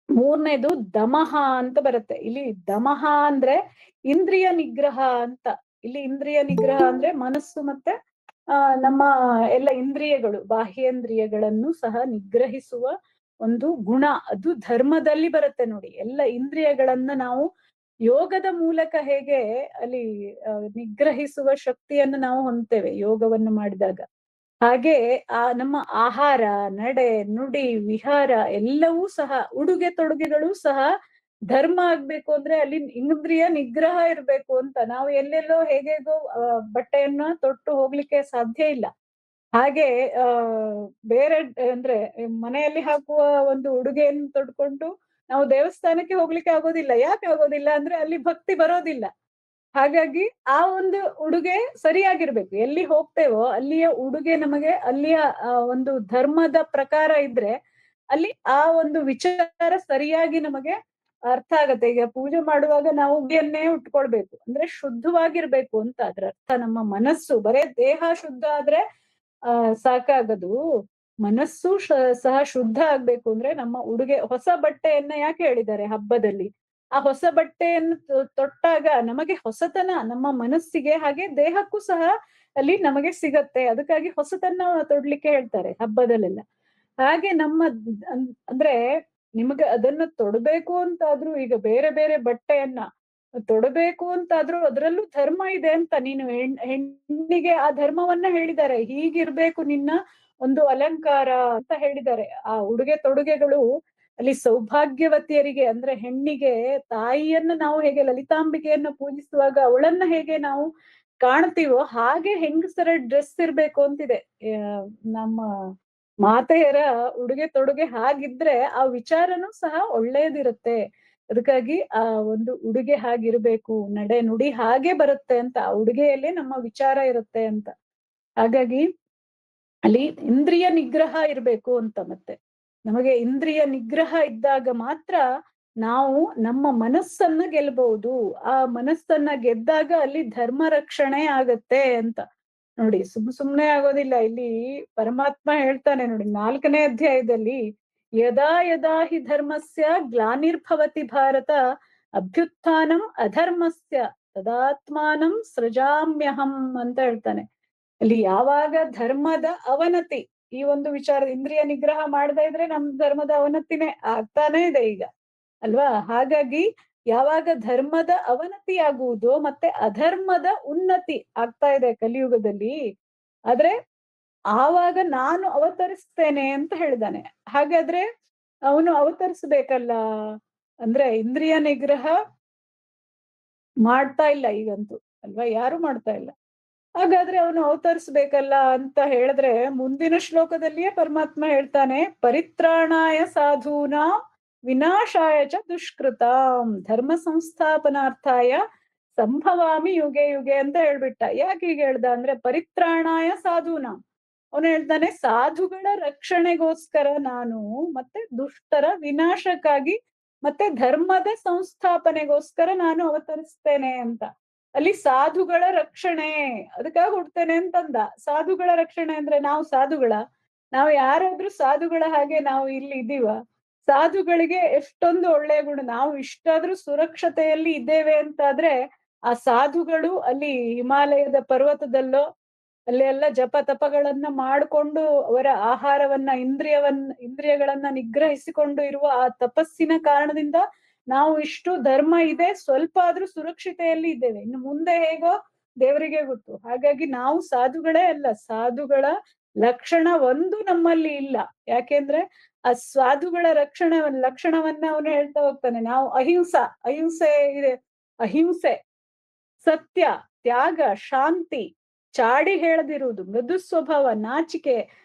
3ನೇದು ದಮಹ ಅಂತ ಬರುತ್ತೆ. ಇಲ್ಲಿ ದಮಹ ಅಂದ್ರೆ ಇಂದ್ರಿಯ ನಿಗ್ರಹ ಅಂತ. ಇಲ್ಲಿ ಇಂದ್ರಿಯ ನಿಗ್ರಹ ಅಂದ್ರೆ ಮನಸ್ಸು ಮತ್ತೆ ನಮ್ಮ ಎಲ್ಲ ಇಂದ್ರಿಯಗಳು, ಬಾಹ್ಯೇಂದ್ರಿಯಗಳನ್ನು ಸಹ ನಿಗ್ರಹಿಸುವ ಒಂದು ಗುಣ, ಅದು ಧರ್ಮದಲ್ಲಿ ಬರುತ್ತೆ ನೋಡಿ. ಎಲ್ಲ ಇಂದ್ರಿಯಗಳನ್ನ ನಾವು ಯೋಗದ ಮೂಲಕ ಹೇಗೆ ಅಲ್ಲಿ ನಿಗ್ರಹಿಸುವ ಶಕ್ತಿಯನ್ನು ನಾವು ಹೊಂದ್ತೇವೆ ಯೋಗವನ್ನು ಮಾಡಿದಾಗ, ಹಾಗೆ ನಮ್ಮ ಆಹಾರ, ನಡೆ, ನುಡಿ, ವಿಹಾರ ಎಲ್ಲವೂ ಸಹ, ಉಡುಗೆ ತೊಡುಗೆಗಳು ಸಹ ಧರ್ಮ ಆಗ್ಬೇಕು ಅಂದ್ರೆ ಅಲ್ಲಿ ಇಂದ್ರಿಯ ನಿಗ್ರಹ ಇರ್ಬೇಕು ಅಂತ. ನಾವು ಎಲ್ಲೆಲ್ಲೋ ಹೇಗೇಗೋ ಬಟ್ಟೆಯನ್ನ ತೊಟ್ಟು ಹೋಗ್ಲಿಕ್ಕೆ ಸಾಧ್ಯ ಇಲ್ಲ. ಹಾಗೆ ಆ ಬೇರೆ ಅಂದ್ರೆ ಮನೆಯಲ್ಲಿ ಹಾಕುವ ಒಂದು ಉಡುಗೆಯನ್ನು ತೊಡ್ಕೊಂಡು ನಾವು ದೇವಸ್ಥಾನಕ್ಕೆ ಹೋಗ್ಲಿಕ್ಕೆ ಆಗೋದಿಲ್ಲ. ಯಾಕೆ ಆಗೋದಿಲ್ಲ ಅಂದ್ರೆ ಅಲ್ಲಿ ಭಕ್ತಿ ಬರೋದಿಲ್ಲ. ಹಾಗಾಗಿ ಆ ಒಂದು ಉಡುಗೆ ಸರಿಯಾಗಿರ್ಬೇಕು. ಎಲ್ಲಿ ಹೋಗ್ತೇವೋ ಅಲ್ಲಿಯ ಉಡುಗೆ ನಮಗೆ ಅಲ್ಲಿಯ ಒಂದು ಧರ್ಮದ ಪ್ರಕಾರ ಇದ್ರೆ ಅಲ್ಲಿ ಆ ಒಂದು ವಿಚಾರ ಸರಿಯಾಗಿ ನಮಗೆ ಅರ್ಥ ಆಗತ್ತೆ. ಈಗ ಪೂಜೆ ಮಾಡುವಾಗ ನಾವು ಉಡುಗೆಯನ್ನೇ ಉಟ್ಕೊಳ್ಬೇಕು. ಅಂದ್ರೆ ಶುದ್ಧವಾಗಿರ್ಬೇಕು ಅಂತ ಅದ್ರ ಅರ್ಥ. ನಮ್ಮ ಮನಸ್ಸು ಬರೇ ದೇಹ ಶುದ್ಧ ಆದ್ರೆ ಸಾಕಾಗದು. ಮನಸ್ಸು ಸಹ ಶುದ್ಧ ಆಗ್ಬೇಕು ಅಂದ್ರೆ ನಮ್ಮ ಉಡುಗೆ ಹೊಸ ಬಟ್ಟೆಯನ್ನ ಯಾಕೆ ಹೇಳಿದ್ದಾರೆ ಹಬ್ಬದಲ್ಲಿ? ಆ ಹೊಸ ಬಟ್ಟೆಯನ್ನು ತೊಟ್ಟಾಗ ನಮಗೆ ಹೊಸತನ ನಮ್ಮ ಮನಸ್ಸಿಗೆ ಹಾಗೆ ದೇಹಕ್ಕೂ ಸಹ ಅಲ್ಲಿ ನಮಗೆ ಸಿಗತ್ತೆ. ಅದಕ್ಕಾಗಿ ಹೊಸತನ್ನ ತೊಡ್ಲಿಕ್ಕೆ ಹೇಳ್ತಾರೆ ಹಬ್ಬದಲ್ಲೆಲ್ಲ. ಹಾಗೆ ನಮ್ಮ ಅಂದ್ರೆ ನಿಮಗೆ ಅದನ್ನ ತೊಡಬೇಕು ಅಂತಾದ್ರೂ ಈಗ ಬೇರೆ ಬೇರೆ ಬಟ್ಟೆಯನ್ನ ತೊಡಬೇಕು ಅಂತಾದ್ರೂ ಅದ್ರಲ್ಲೂ ಧರ್ಮ ಇದೆ ಅಂತ. ನೀನು ಹೆಣ್ಣಿಗೆ ಆ ಧರ್ಮವನ್ನ ಹೇಳಿದ್ದಾರೆ. ಹೀಗಿರ್ಬೇಕು ನಿನ್ನ ಒಂದು ಅಲಂಕಾರ ಅಂತ ಹೇಳಿದ್ದಾರೆ. ಆ ಉಡುಗೆ ತೊಡುಗೆಗಳು ಅಲ್ಲಿ ಸೌಭಾಗ್ಯವತಿಯರಿಗೆ ಅಂದ್ರೆ ಹೆಣ್ಣಿಗೆ ತಾಯಿಯನ್ನ ನಾವು ಹೇಗೆ ಲಲಿತಾಂಬಿಕೆಯನ್ನ ಪೂಜಿಸುವಾಗ ಅವಳನ್ನ ಹೇಗೆ ನಾವು ಕಾಣ್ತೀವೋ ಹಾಗೆ ಹೆಂಗಸರ ಡ್ರೆಸ್ ಇರ್ಬೇಕು ಅಂತಿದೆ. ನಮ್ಮ ಮಾತೆಯರ ಉಡುಗೆ ತೊಡುಗೆ ಹಾಗಿದ್ರೆ ಆ ವಿಚಾರನೂ ಸಹ ಒಳ್ಳೇದಿರುತ್ತೆ. ಅದಕ್ಕಾಗಿ ಆ ಒಂದು ಉಡುಗೆ ಹಾಗಿರ್ಬೇಕು, ನಡೆ ನುಡಿ ಹಾಗೆ ಬರುತ್ತೆ ಅಂತ. ಆ ಉಡುಗೆಯಲ್ಲೇ ನಮ್ಮ ವಿಚಾರ ಇರುತ್ತೆ ಅಂತ. ಹಾಗಾಗಿ ಅಲ್ಲಿ ಇಂದ್ರಿಯ ನಿಗ್ರಹ ಇರ್ಬೇಕು ಅಂತ. ಮತ್ತೆ ನಮಗೆ ಇಂದ್ರಿಯ ನಿಗ್ರಹ ಇದ್ದಾಗ ಮಾತ್ರ ನಾವು ನಮ್ಮ ಮನಸ್ಸನ್ನ ಗೆಲ್ಬಹುದು. ಆ ಮನಸ್ಸನ್ನ ಗೆದ್ದಾಗ ಅಲ್ಲಿ ಧರ್ಮ ರಕ್ಷಣೆ ಆಗತ್ತೆ ಅಂತ. ನೋಡಿ, ಸುಮ್ನೆ ಆಗೋದಿಲ್ಲ. ಇಲ್ಲಿ ಪರಮಾತ್ಮ ಹೇಳ್ತಾನೆ ನೋಡಿ 4ನೇ ಅಧ್ಯಾಯದಲ್ಲಿ, ಯದಾ ಯದಾ ಹಿ ಧರ್ಮಸ್ಯ ಗ್ಲಾನಿರ್ಭವತಿ ಭಾರತ ಅಭ್ಯುತ್ಥಾನಂ ಅಧರ್ಮಸ್ಯ ತದಾತ್ಮಾನಂ ಸೃಜಾಮ್ಯಹಂ ಅಂತ ಹೇಳ್ತಾನೆ. ಅಲ್ಲಿ ಯಾವಾಗ ಧರ್ಮದ ಅವನತಿ, ಈ ಒಂದು ವಿಚಾರ ಇಂದ್ರಿಯ ನಿಗ್ರಹ ಮಾಡದೇ ಇದ್ರೆ ನಮ್ ಧರ್ಮದ ಅವನತಿನೇ ಆಗ್ತಾನೆ ಇದೆ ಈಗ ಅಲ್ವಾ? ಹಾಗಾಗಿ ಯಾವಾಗ ಧರ್ಮದ ಅವನತಿ ಆಗುವುದೋ ಮತ್ತೆ ಅಧರ್ಮದ ಉನ್ನತಿ ಆಗ್ತಾ ಇದೆ ಕಲಿಯುಗದಲ್ಲಿ, ಆದ್ರೆ ಆವಾಗ ನಾನು ಅವತರಿಸ್ತೇನೆ ಅಂತ ಹೇಳಿದಾನೆ. ಹಾಗಾದ್ರೆ ಅವನು ಅವತರಿಸ್ಬೇಕಲ್ಲ. ಅಂದ್ರೆ ಇಂದ್ರಿಯ ನಿಗ್ರಹ ಮಾಡ್ತಾ ಇಲ್ಲ ಈಗಂತೂ ಅಲ್ವಾ? ಯಾರು ಮಾಡ್ತಾ ಇಲ್ಲ. ಹಾಗಾದ್ರೆ ಅವನು ಅವತರಿಸ್ಬೇಕಲ್ಲ ಅಂತ ಹೇಳಿದ್ರೆ ಮುಂದಿನ ಶ್ಲೋಕದಲ್ಲಿಯೇ ಪರಮಾತ್ಮ ಹೇಳ್ತಾನೆ, ಪರಿತ್ರಾಣಾಯ ಸಾಧೂನಾ ವಿನಾಶಾಯ ಚ ದುಷ್ಕೃತಾಂ ಧರ್ಮ ಸಂಸ್ಥಾಪನಾರ್ಥಾಯ ಸಂಭವಾಮಿ ಯುಗೆ ಯುಗೆ ಅಂತ ಹೇಳ್ಬಿಟ್ಟ. ಯಾಕೆ ಹೀಗೆ ಹೇಳ್ದ ಅಂದ್ರೆ ಪರಿತ್ರಾಣಾಯ ಸಾಧೂನಾ, ಅವನು ಹೇಳ್ತಾನೆ ಸಾಧುಗಳ ರಕ್ಷಣೆಗೋಸ್ಕರ ನಾನು, ಮತ್ತೆ ದುಷ್ಟರ ವಿನಾಶಕ್ಕಾಗಿ, ಮತ್ತೆ ಧರ್ಮದ ಸಂಸ್ಥಾಪನೆಗೋಸ್ಕರ ನಾನು ಅವತರಿಸ್ತೇನೆ ಅಂತ. ಅಲ್ಲಿ ಸಾಧುಗಳ ರಕ್ಷಣೆ ಅದಕ್ಕಾಗಿ ಹುಡ್ತೇನೆ ಅಂತಂದ. ಸಾಧುಗಳ ರಕ್ಷಣೆ ಅಂದ್ರೆ ನಾವು ಸಾಧುಗಳ, ನಾವು ಯಾರಾದ್ರೂ ಸಾಧುಗಳ ಹಾಗೆ ನಾವು ಇಲ್ಲಿ ಇದೀವ? ಸಾಧುಗಳಿಗೆ ಎಷ್ಟೊಂದು ಒಳ್ಳೆಯ ಗುಣ. ನಾವು ಇಷ್ಟಾದ್ರೂ ಸುರಕ್ಷತೆಯಲ್ಲಿ ಇದ್ದೇವೆ ಅಂತಾದ್ರೆ ಆ ಸಾಧುಗಳು ಅಲ್ಲಿ ಹಿಮಾಲಯದ ಪರ್ವತದಲ್ಲೋ ಅಲ್ಲಿ ಎಲ್ಲ ಜಪ ತಪಗಳನ್ನ ಮಾಡಿಕೊಂಡು ಅವರ ಆಹಾರವನ್ನ ಇಂದ್ರಿಯಗಳನ್ನ ನಿಗ್ರಹಿಸಿಕೊಂಡು ಇರುವ ಆ ತಪಸ್ಸಿನ ಕಾರಣದಿಂದ ನಾವು ಇಷ್ಟು ಧರ್ಮ ಇದೆ, ಸ್ವಲ್ಪ ಆದ್ರೂ ಸುರಕ್ಷತೆಯಲ್ಲಿ ಇದ್ದೇವೆ. ಇನ್ನು ಮುಂದೆ ಹೇಗೋ ದೇವರಿಗೆ ಗೊತ್ತು. ಹಾಗಾಗಿ ನಾವು ಸಾಧುಗಳೇ ಅಲ್ಲ, ಸಾಧುಗಳ ಲಕ್ಷಣ ಒಂದು ನಮ್ಮಲ್ಲಿ ಇಲ್ಲ. ಯಾಕೆಂದ್ರೆ ಆ ಸಾಧುಗಳ ಲಕ್ಷಣವನ್ನ ಅವನು ಹೇಳ್ತಾ ಹೋಗ್ತಾನೆ. ನಾವು ಅಹಿಂಸೆ ಇದೆ, ಅಹಿಂಸೆ, ಸತ್ಯ, ತ್ಯಾಗ, ಶಾಂತಿ, ಚಾಡಿ ಹೇಳದಿರುವುದು, ಮೃದು ಸ್ವಭಾವ, ನಾಚಿಕೆ,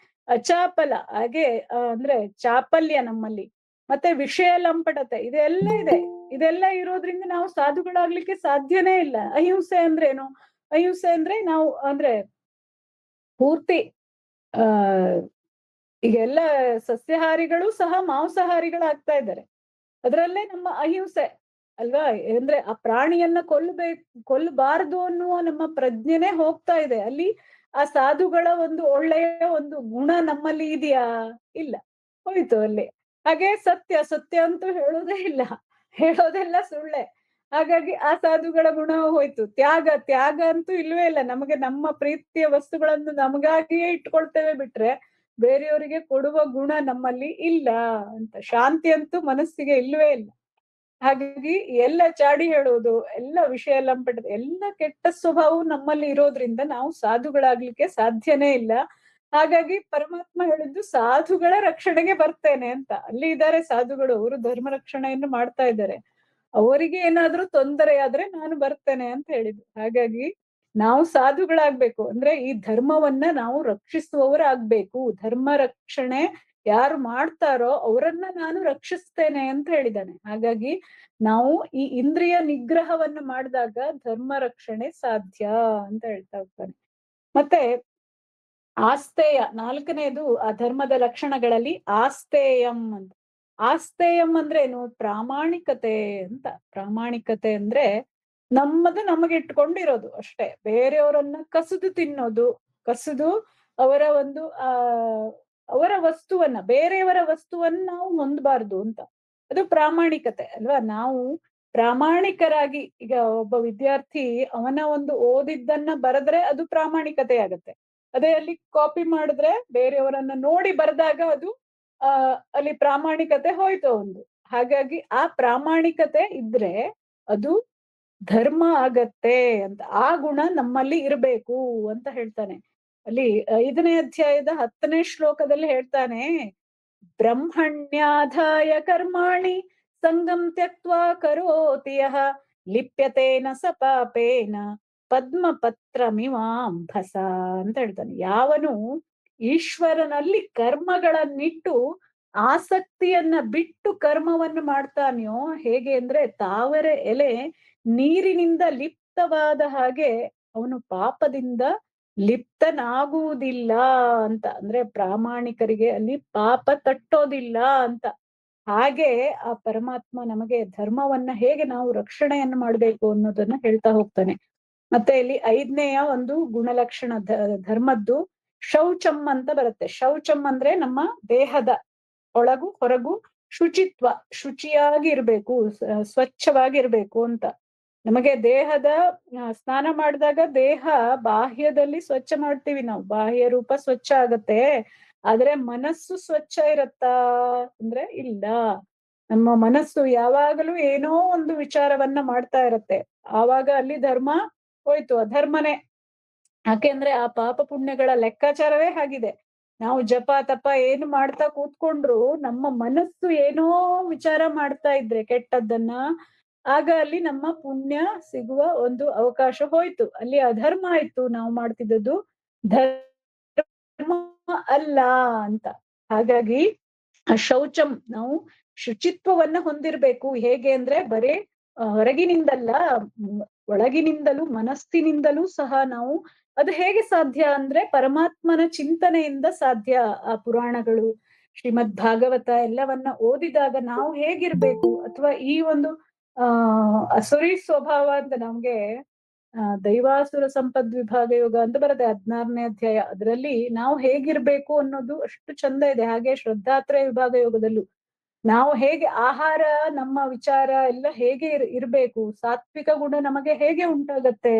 ಅಚಾಪಲ, ಹಾಗೆ ಅಂದ್ರೆ ಚಾಪಲ್ಯ ನಮ್ಮಲ್ಲಿ, ಮತ್ತೆ ವಿಷಯ ಲಂಪಟತೆ, ಇದೆಲ್ಲ ಇದೆ. ಇದೆಲ್ಲ ಇರೋದ್ರಿಂದ ನಾವು ಸಾಧುಗಳಾಗ್ಲಿಕ್ಕೆ ಸಾಧ್ಯನೇ ಇಲ್ಲ. ಅಹಿಂಸೆ ಅಂದ್ರೆ ಏನು? ಅಹಿಂಸೆ ಅಂದ್ರೆ ನಾವು ಅಂದ್ರೆ ಪೂರ್ತಿ ಆ ಈಗೆಲ್ಲ ಸಸ್ಯಾಹಾರಿಗಳು ಸಹ ಮಾಂಸಾಹಾರಿಗಳಾಗ್ತಾ ಇದ್ದಾರೆ. ಅದರಲ್ಲೇ ನಮ್ಮ ಅಹಿಂಸೆ ಅಲ್ವಾ? ಅಂದ್ರೆ ಆ ಪ್ರಾಣಿಯನ್ನ ಕೊಲ್ಲಬಾರದು ಅನ್ನುವ ನಮ್ಮ ಪ್ರಜ್ಞೆನೇ ಹೋಗ್ತಾ ಇದೆ. ಅಲ್ಲಿ ಆ ಸಾಧುಗಳ ಒಂದು ಒಳ್ಳೆಯ ಒಂದು ಗುಣ ನಮ್ಮಲ್ಲಿ ಇದೆಯಾ? ಇಲ್ಲ, ಹೋಯ್ತು ಅಲ್ಲಿ. ಹಾಗೆ ಸತ್ಯ ಅಂತೂ ಹೇಳೋದೇ ಇಲ್ಲ, ಹೇಳೋದೆಲ್ಲ ಸುಳ್ಳೆ. ಹಾಗಾಗಿ ಆ ಸಾಧುಗಳ ಗುಣ ಹೋಯ್ತು. ತ್ಯಾಗ ಅಂತೂ ಇಲ್ವೇ ಇಲ್ಲ. ನಮಗೆ ನಮ್ಮ ಪ್ರೀತಿಯ ವಸ್ತುಗಳನ್ನು ನಮಗಾಗಿಯೇ ಇಟ್ಕೊಳ್ತೇವೆ ಬಿಟ್ರೆ ಬೇರೆಯವರಿಗೆ ಕೊಡುವ ಗುಣ ನಮ್ಮಲ್ಲಿ ಇಲ್ಲ ಅಂತ. ಶಾಂತಿ ಅಂತೂ ಮನಸ್ಸಿಗೆ ಇಲ್ವೇ ಇಲ್ಲ. ಹಾಗಾಗಿ ಎಲ್ಲ ಚಾಡಿ ಹೇಳೋದು, ಎಲ್ಲ ವಿಷಯ ಲಂಪಟ, ಎಲ್ಲ ಕೆಟ್ಟ ಸ್ವಭಾವವು ನಮ್ಮಲ್ಲಿ ಇರೋದ್ರಿಂದ ನಾವು ಸಾಧುಗಳಾಗ್ಲಿಕ್ಕೆ ಸಾಧ್ಯನೇ ಇಲ್ಲ. ಹಾಗಾಗಿ ಪರಮಾತ್ಮ ಹೇಳಿದ್ದು ಸಾಧುಗಳ ರಕ್ಷಣೆಗೆ ಬರ್ತೇನೆ ಅಂತ. ಅಲ್ಲಿ ಇದ್ದಾರೆ ಸಾಧುಗಳು, ಅವರು ಧರ್ಮ ರಕ್ಷಣೆಯನ್ನು ಮಾಡ್ತಾ ಇದ್ದಾರೆ. ಅವರಿಗೆ ಏನಾದ್ರೂ ತೊಂದರೆ ಆದ್ರೆ ನಾನು ಬರ್ತೇನೆ ಅಂತ ಹೇಳಿದ್ರು. ಹಾಗಾಗಿ ನಾವು ಸಾಧುಗಳಾಗ್ಬೇಕು ಅಂದ್ರೆ ಈ ಧರ್ಮವನ್ನ ನಾವು ರಕ್ಷಿಸುವವರಾಗ್ಬೇಕು. ಧರ್ಮ ರಕ್ಷಣೆ ಯಾರು ಮಾಡ್ತಾರೋ ಅವರನ್ನ ನಾನು ರಕ್ಷಿಸ್ತೇನೆ ಅಂತ ಹೇಳಿದ್ದಾನೆ. ಹಾಗಾಗಿ ನಾವು ಈ ಇಂದ್ರಿಯ ನಿಗ್ರಹವನ್ನ ಮಾಡಿದಾಗ ಧರ್ಮ ರಕ್ಷಣೆ ಸಾಧ್ಯ ಅಂತ ಹೇಳ್ತಾ ಹೋಗ್ತಾನೆ. ಮತ್ತೆ ಆಸ್ತೇಯ ನಾಲ್ಕನೇದು ಆ ಧರ್ಮದ ಲಕ್ಷಣಗಳಲ್ಲಿ ಆಸ್ತೇಯಂ ಅಂತ. ಆಸ್ತೇಯಂ ಅಂದ್ರೆ ಏನು? ಪ್ರಾಮಾಣಿಕತೆ ಅಂತ. ಪ್ರಾಮಾಣಿಕತೆ ಅಂದ್ರೆ ನಮ್ಮದು ನಮಗೆ ಇಟ್ಕೊಂಡಿರೋದು ಅಷ್ಟೇ. ಬೇರೆಯವರನ್ನ ಕಸಿದು ತಿನ್ನೋದು, ಕಸಿದು ಅವರ ಒಂದು ಅವರ ವಸ್ತುವನ್ನ, ಬೇರೆಯವರ ವಸ್ತುವನ್ನ ನಾವು ಹೊಂದಬಾರ್ದು ಅಂತ. ಅದು ಪ್ರಾಮಾಣಿಕತೆ ಅಲ್ವಾ? ನಾವು ಪ್ರಾಮಾಣಿಕರಾಗಿ, ಈಗ ಒಬ್ಬ ವಿದ್ಯಾರ್ಥಿ ಅವನ ಒಂದು ಓದಿದ್ದನ್ನ ಬರೆದ್ರೆ ಅದು ಪ್ರಾಮಾಣಿಕತೆ ಆಗತ್ತೆ. ಅದೇ ಅಲ್ಲಿ ಕಾಪಿ ಮಾಡಿದ್ರೆ, ಬೇರೆಯವರನ್ನ ನೋಡಿ ಬರೆದಾಗ ಅದು ಅಲ್ಲಿ ಪ್ರಾಮಾಣಿಕತೆ ಹೋಯ್ತು ಒಂದು. ಹಾಗಾಗಿ ಆ ಪ್ರಾಮಾಣಿಕತೆ ಇದ್ರೆ ಅದು ಧರ್ಮ ಆಗತ್ತೆ ಅಂತ. ಆ ಗುಣ ನಮ್ಮಲ್ಲಿ ಇರ್ಬೇಕು ಅಂತ ಹೇಳ್ತಾನೆ. ಅಲ್ಲಿ 5ನೇ ಅಧ್ಯಾಯದ 10ನೇ ಶ್ಲೋಕದಲ್ಲಿ ಹೇಳ್ತಾನೆ, ಬ್ರಹ್ಮಣ್ಯಾಧಾಯ ಕರ್ಮಾಣಿ ಸಂಗಂ ತ್ಯಕ್ವಾ ಕರೋತಿ ಯಃ ಲಿಪ್ಯತೇನ ಸ ಪಾಪೇನ ಪದ್ಮಪತ್ರಮಿವಾಂಭಸ ಅಂತ ಹೇಳ್ತಾನೆ. ಯಾವನು ಈಶ್ವರನಲ್ಲಿ ಕರ್ಮಗಳನ್ನಿಟ್ಟು ಆಸಕ್ತಿಯನ್ನ ಬಿಟ್ಟು ಕರ್ಮವನ್ನು ಮಾಡ್ತಾನೆಯೋ, ಹೇಗೆ ಅಂದ್ರೆ ತಾವರೆ ಎಲೆ ನೀರಿನಿಂದ ಲಿಪ್ತವಾದ ಹಾಗೆ ಅವನು ಪಾಪದಿಂದ ಲಿಪ್ತನಾಗುವುದಿಲ್ಲ ಅಂತ. ಅಂದ್ರೆ ಪ್ರಾಮಾಣಿಕರಿಗೆ ಅಲ್ಲಿ ಪಾಪ ತಟ್ಟೋದಿಲ್ಲ ಅಂತ. ಹಾಗೆ ಆ ಪರಮಾತ್ಮ ನಮಗೆ ಧರ್ಮವನ್ನ ಹೇಗೆ ನಾವು ರಕ್ಷಣೆಯನ್ನು ಮಾಡ್ಬೇಕು ಅನ್ನೋದನ್ನ ಹೇಳ್ತಾ ಹೋಗ್ತಾನೆ. ಮತ್ತೆ ಇಲ್ಲಿ 5ನೇಯ ಒಂದು ಗುಣಲಕ್ಷಣ ಧರ್ಮದ್ದು ಶೌಚಂ ಅಂತ ಬರುತ್ತೆ. ಶೌಚಂ ಅಂದ್ರೆ ನಮ್ಮ ದೇಹದ ಒಳಗು ಹೊರಗು ಶುಚಿತ್ವ, ಶುಚಿಯಾಗಿ ಇರ್ಬೇಕು, ಸ್ವಚ್ಛವಾಗಿರ್ಬೇಕು ಅಂತ. ನಮಗೆ ದೇಹದ ಸ್ನಾನ ಮಾಡಿದಾಗ ದೇಹ ಬಾಹ್ಯದಲ್ಲಿ ಸ್ವಚ್ಛ ಮಾಡ್ತೀವಿ ನಾವು, ಬಾಹ್ಯ ರೂಪ ಸ್ವಚ್ಛ ಆಗತ್ತೆ. ಆದ್ರೆ ಮನಸ್ಸು ಸ್ವಚ್ಛ ಇರತ್ತಾ ಅಂದ್ರೆ ಇಲ್ಲ. ನಮ್ಮ ಮನಸ್ಸು ಯಾವಾಗಲೂ ಏನೋ ಒಂದು ವಿಚಾರವನ್ನ ಮಾಡ್ತಾ ಇರತ್ತೆ. ಆವಾಗ ಅಲ್ಲಿ ಧರ್ಮ ಹೋಯ್ತು, ಅಧರ್ಮನೇ. ಯಾಕೆಂದ್ರೆ ಆ ಪಾಪ ಪುಣ್ಯಗಳ ಲೆಕ್ಕಾಚಾರವೇ ಹಾಗಿದೆ. ನಾವು ಜಪ ತಪ ಏನು ಮಾಡ್ತಾ ಕೂತ್ಕೊಂಡ್ರು ನಮ್ಮ ಮನಸ್ಸು ಏನೋ ವಿಚಾರ ಮಾಡ್ತಾ ಇದ್ರೆ ಕೆಟ್ಟದ್ದನ್ನ, ಆಗ ಅಲ್ಲಿ ನಮ್ಮ ಪುಣ್ಯ ಸಿಗುವ ಒಂದು ಅವಕಾಶ ಹೋಯ್ತು. ಅಲ್ಲಿ ಅಧರ್ಮ ಆಯ್ತು ನಾವು ಮಾಡ್ತಿದ್ದದ್ದು, ಧರ್ಮ ಅಲ್ಲ ಅಂತ. ಹಾಗಾಗಿ ಆ ಶೌಚಂ, ನಾವು ಶುಚಿತ್ವವನ್ನ ಹೊಂದಿರ್ಬೇಕು. ಹೇಗೆ ಅಂದ್ರೆ ಬರೇ ಹೊರಗಿನಿಂದಲ್ಲ, ಒಳಗಿನಿಂದಲೂ ಮನಸ್ಸಿನಿಂದಲೂ ಸಹ ನಾವು. ಅದು ಹೇಗೆ ಸಾಧ್ಯ ಅಂದ್ರೆ ಪರಮಾತ್ಮನ ಚಿಂತನೆಯಿಂದ ಸಾಧ್ಯ. ಆ ಪುರಾಣಗಳು, ಶ್ರೀಮದ್ ಭಾಗವತ ಎಲ್ಲವನ್ನ ಓದಿದಾಗ ನಾವು ಹೇಗಿರ್ಬೇಕು, ಅಥವಾ ಈ ಒಂದು ಅಸುರಿ ಸ್ವಭಾವ ಅಂತ ನಮ್ಗೆ ದೈವಾಸುರ ಸಂಪದ್ ವಿಭಾಗ ಯೋಗ ಅಂತ ಬರುತ್ತೆ 16ನೇ ಅಧ್ಯಾಯ. ಅದರಲ್ಲಿ ನಾವು ಹೇಗಿರ್ಬೇಕು ಅನ್ನೋದು ಅಷ್ಟು ಚಂದ ಇದೆ. ಹಾಗೆ ಶ್ರದ್ಧಾತ್ರಯ ವಿಭಾಗ ಯೋಗದಲ್ಲೂ ನಾವು ಹೇಗೆ ಆಹಾರ, ನಮ್ಮ ವಿಚಾರ ಎಲ್ಲ ಹೇಗೆ ಇರ್ಬೇಕು, ಸಾತ್ವಿಕ ಗುಣ ನಮಗೆ ಹೇಗೆ ಉಂಟಾಗತ್ತೆ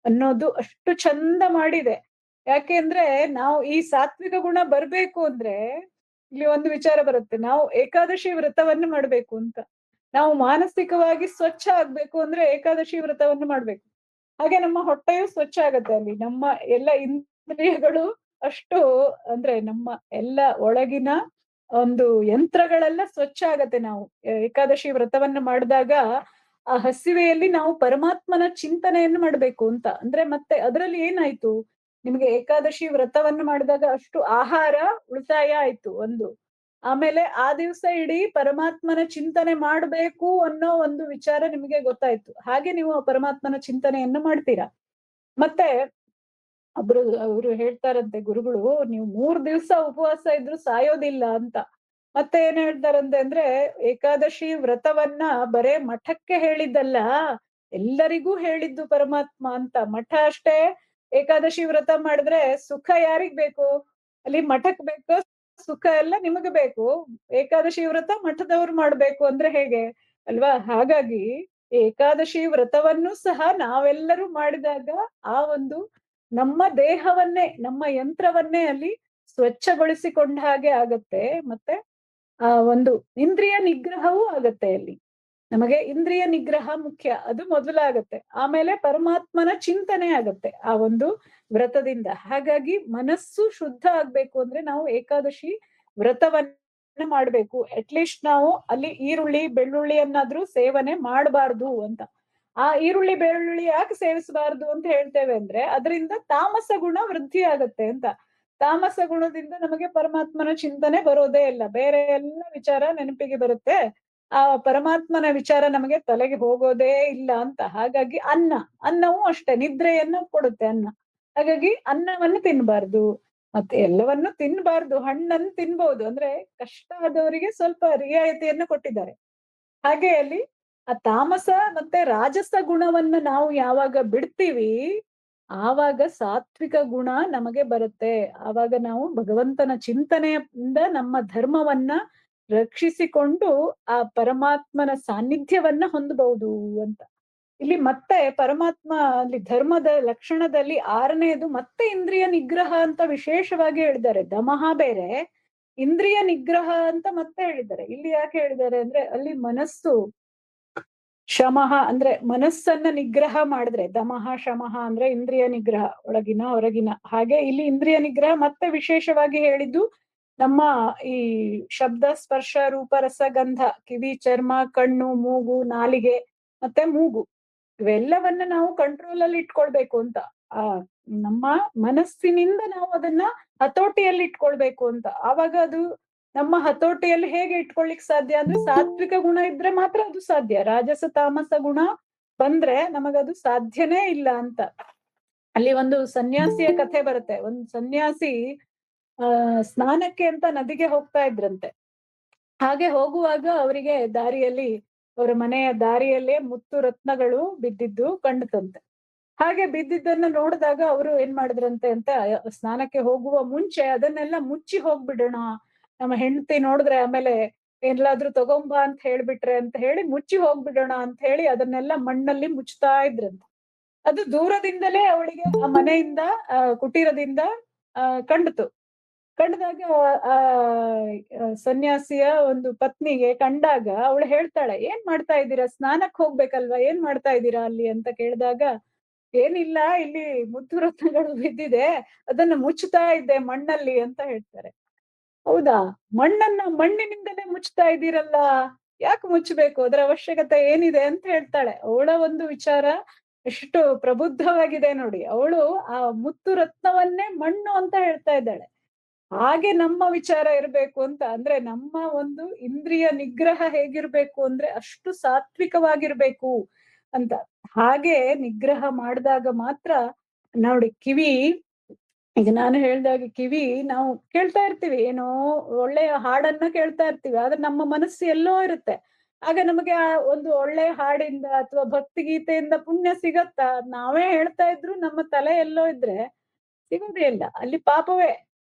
ಅನ್ನೋದು ಅಷ್ಟು ಚಂದ ಮಾಡಿದೆ. ಯಾಕೆಂದ್ರೆ ನಾವು ಈ ಸಾತ್ವಿಕ ಗುಣ ಬರ್ಬೇಕು ಅಂದ್ರೆ ಇಲ್ಲಿ ಒಂದು ವಿಚಾರ ಬರುತ್ತೆ, ನಾವು ಏಕಾದಶಿ ವ್ರತವನ್ನು ಮಾಡ್ಬೇಕು ಅಂತ. ನಾವು ಮಾನಸಿಕವಾಗಿ ಸ್ವಚ್ಛ ಆಗ್ಬೇಕು ಅಂದ್ರೆ ಏಕಾದಶಿ ವ್ರತವನ್ನು ಮಾಡ್ಬೇಕು. ಹಾಗೆ ನಮ್ಮ ಹೊಟ್ಟೆಯು ಸ್ವಚ್ಛ ಆಗತ್ತೆ. ಅಲ್ಲಿ ನಮ್ಮ ಎಲ್ಲ ಇಂದ್ರಿಯಗಳು ಅಷ್ಟು, ಅಂದ್ರೆ ನಮ್ಮ ಎಲ್ಲ ಒಳಗಿನ ಒಂದು ಯಂತ್ರಗಳೆಲ್ಲ ಸ್ವಚ್ಛ ಆಗತ್ತೆ. ನಾವು ಏಕಾದಶಿ ವ್ರತವನ್ನ ಮಾಡಿದಾಗ ಆ ಹಸಿವೆಯಲ್ಲಿ ನಾವು ಪರಮಾತ್ಮನ ಚಿಂತನೆಯನ್ನು ಮಾಡ್ಬೇಕು ಅಂತ. ಅಂದ್ರೆ ಮತ್ತೆ ಅದರಲ್ಲಿ ಏನಾಯ್ತು, ನಿಮ್ಗೆ ಏಕಾದಶಿ ವ್ರತವನ್ನು ಮಾಡಿದಾಗ ಅಷ್ಟು ಆಹಾರ ಉಳಿತಾಯ ಆಯ್ತು ಒಂದು. ಆಮೇಲೆ ಆ ದಿವಸ ಇಡೀ ಪರಮಾತ್ಮನ ಚಿಂತನೆ ಮಾಡ್ಬೇಕು ಅನ್ನೋ ಒಂದು ವಿಚಾರ ನಿಮಗೆ ಗೊತ್ತಾಯ್ತು. ಹಾಗೆ ನೀವು ಪರಮಾತ್ಮನ ಚಿಂತನೆಯನ್ನು ಮಾಡ್ತೀರಾ. ಮತ್ತೆ ಅವರು ಹೇಳ್ತಾರಂತೆ ಗುರುಗಳು, ನೀವು 3 ದಿವಸ ಉಪವಾಸ ಇದ್ರು ಸಾಯೋದಿಲ್ಲ ಅಂತ. ಮತ್ತೆ ಏನ್ ಹೇಳ್ತಾರಂತೆ ಅಂದ್ರೆ, ಏಕಾದಶಿ ವ್ರತವನ್ನ ಬರೇ ಮಠಕ್ಕೆ ಹೇಳಿದ್ದಲ್ಲ, ಎಲ್ಲರಿಗೂ ಹೇಳಿದ್ದು ಪರಮಾತ್ಮ ಅಂತ. ಮಠ ಅಷ್ಟೇ ಏಕಾದಶಿ ವ್ರತ ಮಾಡಿದ್ರೆ ಸುಖ ಯಾರಿಗ್ ಬೇಕು? ಅಲ್ಲಿ ಮಠಕ್ ಬೇಕು, ಸುಖ ಎಲ್ಲ ನಿಮಗ್ ಬೇಕು. ಏಕಾದಶಿ ವ್ರತ ಮಠದವ್ರು ಮಾಡ್ಬೇಕು ಅಂದ್ರೆ ಹೇಗೆ ಅಲ್ವಾ? ಹಾಗಾಗಿ ಏಕಾದಶಿ ವ್ರತವನ್ನು ಸಹ ನಾವೆಲ್ಲರೂ ಮಾಡಿದಾಗ ಆ ಒಂದು ನಮ್ಮ ದೇಹವನ್ನೇ, ನಮ್ಮ ಯಂತ್ರವನ್ನೇ ಅಲ್ಲಿ ಸ್ವಚ್ಛಗೊಳಿಸಿಕೊಂಡ ಹಾಗೆ ಆಗತ್ತೆ. ಮತ್ತೆ ಆ ಒಂದು ಇಂದ್ರಿಯ ನಿಗ್ರಹವೂ ಆಗತ್ತೆ. ಅಲ್ಲಿ ನಮಗೆ ಇಂದ್ರಿಯ ನಿಗ್ರಹ ಮುಖ್ಯ, ಅದು ಮೊದಲಾಗತ್ತೆ. ಆಮೇಲೆ ಪರಮಾತ್ಮನ ಚಿಂತನೆ ಆಗತ್ತೆ ಆ ಒಂದು ವ್ರತದಿಂದ. ಹಾಗಾಗಿ ಮನಸ್ಸು ಶುದ್ಧ ಆಗ್ಬೇಕು ಅಂದ್ರೆ ನಾವು ಏಕಾದಶಿ ವ್ರತವನ್ನ ಮಾಡ್ಬೇಕು. ಅಟ್ಲೀಸ್ಟ್ ನಾವು ಅಲ್ಲಿ ಈರುಳ್ಳಿ ಬೆಳ್ಳುಳ್ಳಿಯನ್ನಾದ್ರೂ ಸೇವನೆ ಮಾಡಬಾರ್ದು ಅಂತ. ಆ ಈರುಳ್ಳಿ ಬೆಳ್ಳುಳ್ಳಿ ಯಾಕೆ ಸೇವಿಸಬಾರದು ಅಂತ ಹೇಳ್ತೇವೆ ಅಂದ್ರೆ ಅದರಿಂದ ತಾಮಸ ಗುಣ ವೃದ್ಧಿ ಆಗತ್ತೆ ಅಂತ. ತಾಮಸ ಗುಣದಿಂದ ನಮಗೆ ಪರಮಾತ್ಮನ ಚಿಂತನೆ ಬರೋದೇ ಇಲ್ಲ, ಬೇರೆ ಎಲ್ಲ ವಿಚಾರ ನೆನಪಿಗೆ ಬರುತ್ತೆ, ಆ ಪರಮಾತ್ಮನ ವಿಚಾರ ನಮಗೆ ತಲೆಗೆ ಹೋಗೋದೇ ಇಲ್ಲ ಅಂತ. ಹಾಗಾಗಿ ಅನ್ನವೂ ಅಷ್ಟೇ ನಿದ್ರೆಯನ್ನ ಕೊಡುತ್ತೆ ಅನ್ನ. ಹಾಗಾಗಿ ಅನ್ನವನ್ನು ತಿನ್ಬಾರ್ದು, ಮತ್ತೆ ಎಲ್ಲವನ್ನೂ ತಿನ್ಬಾರ್ದು, ಹಣ್ಣನ್ನು ತಿನ್ಬಹುದು, ಅಂದ್ರೆ ಕಷ್ಟ ಆದವರಿಗೆ ಸ್ವಲ್ಪ ರಿಯಾಯಿತಿಯನ್ನ ಕೊಟ್ಟಿದ್ದಾರೆ. ಹಾಗೆ ಅಲ್ಲಿ ಆ ತಾಮಸ ಮತ್ತೆ ರಾಜಸ ಗುಣವನ್ನ ನಾವು ಯಾವಾಗ ಬಿಡ್ತೀವಿ, ಆವಾಗ ಸಾತ್ವಿಕ ಗುಣ ನಮಗೆ ಬರುತ್ತೆ. ಆವಾಗ ನಾವು ಭಗವಂತನ ಚಿಂತನೆಯಿಂದ ನಮ್ಮ ಧರ್ಮವನ್ನ ರಕ್ಷಿಸಿಕೊಂಡು ಆ ಪರಮಾತ್ಮನ ಸಾನ್ನಿಧ್ಯವನ್ನ ಹೊಂದಬಹುದು ಅಂತ. ಇಲ್ಲಿ ಮತ್ತೆ ಪರಮಾತ್ಮ ಅಲ್ಲಿ ಧರ್ಮದ ಲಕ್ಷಣದಲ್ಲಿ ಆರನೆಯದು ಮತ್ತೆ ಇಂದ್ರಿಯ ನಿಗ್ರಹ ಅಂತ ವಿಶೇಷವಾಗಿ ಹೇಳಿದ್ದಾರೆ. ದಮಃ ಬೇರೆ, ಇಂದ್ರಿಯ ನಿಗ್ರಹ ಅಂತ ಮತ್ತೆ ಹೇಳಿದ್ದಾರೆ. ಇಲ್ಲಿ ಯಾಕೆ ಹೇಳಿದ್ದಾರೆ ಅಂದ್ರೆ ಅಲ್ಲಿ ಮನಸ್ಸು ಶಮಃ ಅಂದ್ರೆ ಮನಸ್ಸನ್ನ ನಿಗ್ರಹ ಮಾಡಿದ್ರೆ, ದಮಃ ಶಮಃ ಅಂದ್ರೆ ಇಂದ್ರಿಯ ನಿಗ್ರಹ ಒಳಗಿನ ಹೊರಗಿನ. ಹಾಗೆ ಇಲ್ಲಿ ಇಂದ್ರಿಯ ನಿಗ್ರಹ ಮತ್ತೆ ವಿಶೇಷವಾಗಿ ಹೇಳಿದ್ದು ನಮ್ಮ ಈ ಶಬ್ದ ಸ್ಪರ್ಶ ರೂಪ ರಸ ಗಂಧ, ಕಿವಿ ಚರ್ಮ ಕಣ್ಣು ಮೂಗು ನಾಲಿಗೆ ಮತ್ತೆ ಮೂಗು, ಇವೆಲ್ಲವನ್ನ ನಾವು ಕಂಟ್ರೋಲ್ ಅಲ್ಲಿ ಇಟ್ಕೊಳ್ಬೇಕು ಅಂತ. ಆ ನಮ್ಮ ಮನಸ್ಸಿನಿಂದ ನಾವು ಅದನ್ನ ಹತೋಟಿಯಲ್ಲಿ ಇಟ್ಕೊಳ್ಬೇಕು ಅಂತ. ಆವಾಗ ಅದು ನಮ್ಮ ಹತೋಟಿಯಲ್ಲಿ ಹೇಗೆ ಇಟ್ಕೊಳ್ಲಿಕ್ ಸಾಧ್ಯ ಅಂದ್ರೆ ಸಾತ್ವಿಕ ಗುಣ ಇದ್ರೆ ಮಾತ್ರ ಅದು ಸಾಧ್ಯ. ರಾಜಸ ತಾಮಸ ಗುಣ ಬಂದ್ರೆ ನಮಗದು ಸಾಧ್ಯನೇ ಇಲ್ಲ ಅಂತ. ಅಲ್ಲಿ ಒಂದು ಸನ್ಯಾಸಿಯ ಕಥೆ ಬರುತ್ತೆ. ಒಂದು ಸನ್ಯಾಸಿ ಸ್ನಾನಕ್ಕೆ ಅಂತ ನದಿಗೆ ಹೋಗ್ತಾ ಇದ್ರಂತೆ. ಹಾಗೆ ಹೋಗುವಾಗ ಅವರಿಗೆ ದಾರಿಯಲ್ಲಿ, ಅವರ ಮನೆಯ ದಾರಿಯಲ್ಲೇ ಮುತ್ತು ರತ್ನಗಳು ಬಿದ್ದಿದ್ದು ಕಂಡುತಂತೆ. ಹಾಗೆ ಬಿದ್ದಿದ್ದನ್ನ ನೋಡಿದಾಗ ಅವರು ಏನ್ ಮಾಡಿದ್ರಂತೆ ಅಂತ, ಸ್ನಾನಕ್ಕೆ ಹೋಗುವ ಮುಂಚೆ ಅದನ್ನೆಲ್ಲ ಮುಚ್ಚಿ ಹೋಗ್ಬಿಡೋಣ, ನಮ್ಮ ಹೆಂಡತಿ ನೋಡಿದ್ರೆ ಆಮೇಲೆ ಎಲ್ಲಾದ್ರೂ ತಗೊಂಬಾ ಅಂತ ಹೇಳ್ಬಿಟ್ರೆ ಅಂತ ಹೇಳಿ ಮುಚ್ಚಿ ಹೋಗ್ಬಿಡೋಣ ಅಂತ ಹೇಳಿ ಅದನ್ನೆಲ್ಲ ಮಣ್ಣಲ್ಲಿ ಮುಚ್ತಾ ಇದ್ರಂತೆ. ಅದು ದೂರದಿಂದಲೇ ಅವಳಿಗೆ ಆ ಮನೆಯಿಂದ ಕುಟೀರದಿಂದ ಕಂಡಿತು. ಕಂಡದಾಗ ಆ ಸನ್ಯಾಸಿಯ ಒಂದು ಪತ್ನಿಗೆ ಕಂಡಾಗ ಅವಳು ಹೇಳ್ತಾಳೆ, ಏನ್ ಮಾಡ್ತಾ ಇದ್ದೀರಾ, ಸ್ನಾನಕ್ ಹೋಗ್ಬೇಕಲ್ವಾ, ಏನ್ ಮಾಡ್ತಾ ಇದ್ದೀರಾ ಅಲ್ಲಿ ಅಂತ ಕೇಳಿದಾಗ, ಏನಿಲ್ಲ ಇಲ್ಲಿ ಮುತ್ತು ರತ್ನಗಳು ಬಿದ್ದಿದೆ, ಅದನ್ನ ಮುಚ್ಚುತ್ತಾ ಇದ್ದೆ ಮಣ್ಣಲ್ಲಿ ಅಂತ ಹೇಳ್ತಾರೆ. ಹೌದಾ, ಮಣ್ಣಿನಿಂದಲೇ ಮುಚ್ತಾ ಇದ್ದೀರಲ್ಲ, ಯಾಕೆ ಮುಚ್ಚಬೇಕು, ಅದರ ಅವಶ್ಯಕತೆ ಏನಿದೆ ಅಂತ ಹೇಳ್ತಾಳೆ. ಅವಳ ಒಂದು ವಿಚಾರ ಎಷ್ಟು ಪ್ರಬುದ್ಧವಾಗಿದೆ ನೋಡಿ. ಅವಳು ಆ ಮುತ್ತು ರತ್ನವನ್ನೇ ಮಣ್ಣು ಅಂತ ಹೇಳ್ತಾ ಇದ್ದಾಳೆ. ಹಾಗೆ ನಮ್ಮ ವಿಚಾರ ಇರ್ಬೇಕು ಅಂತ. ಅಂದ್ರೆ ನಮ್ಮ ಒಂದು ಇಂದ್ರಿಯ ನಿಗ್ರಹ ಹೇಗಿರ್ಬೇಕು ಅಂದ್ರೆ ಅಷ್ಟು ಸಾತ್ವಿಕವಾಗಿರ್ಬೇಕು ಅಂತ. ಹಾಗೆ ನಿಗ್ರಹ ಮಾಡಿದಾಗ ಮಾತ್ರ ನೋಡಿ, ಕಿವಿ, ಈಗ ನಾನು ಹೇಳ್ದಾಗ ಕಿವಿ ನಾವು ಕೇಳ್ತಾ ಇರ್ತೀವಿ, ಏನೋ ಒಳ್ಳೆಯ ಹಾಡನ್ನ ಕೇಳ್ತಾ ಇರ್ತೀವಿ, ಆದ್ರೆ ನಮ್ಮ ಮನಸ್ಸು ಎಲ್ಲೋ ಇರುತ್ತೆ. ಆಗ ನಮಗೆ ಆ ಒಂದು ಒಳ್ಳೆಯ ಹಾಡಿಂದ ಅಥವಾ ಭಕ್ತಿ ಗೀತೆಯಿಂದ ಪುಣ್ಯ ಸಿಗತ್ತಾ? ನಾವೇ ಹೇಳ್ತಾ ಇದ್ರು ನಮ್ಮ ತಲೆ ಎಲ್ಲೋ ಇದ್ರೆ ಸಿಗೋದೇ ಇಲ್ಲ, ಅಲ್ಲಿ ಪಾಪವೇ.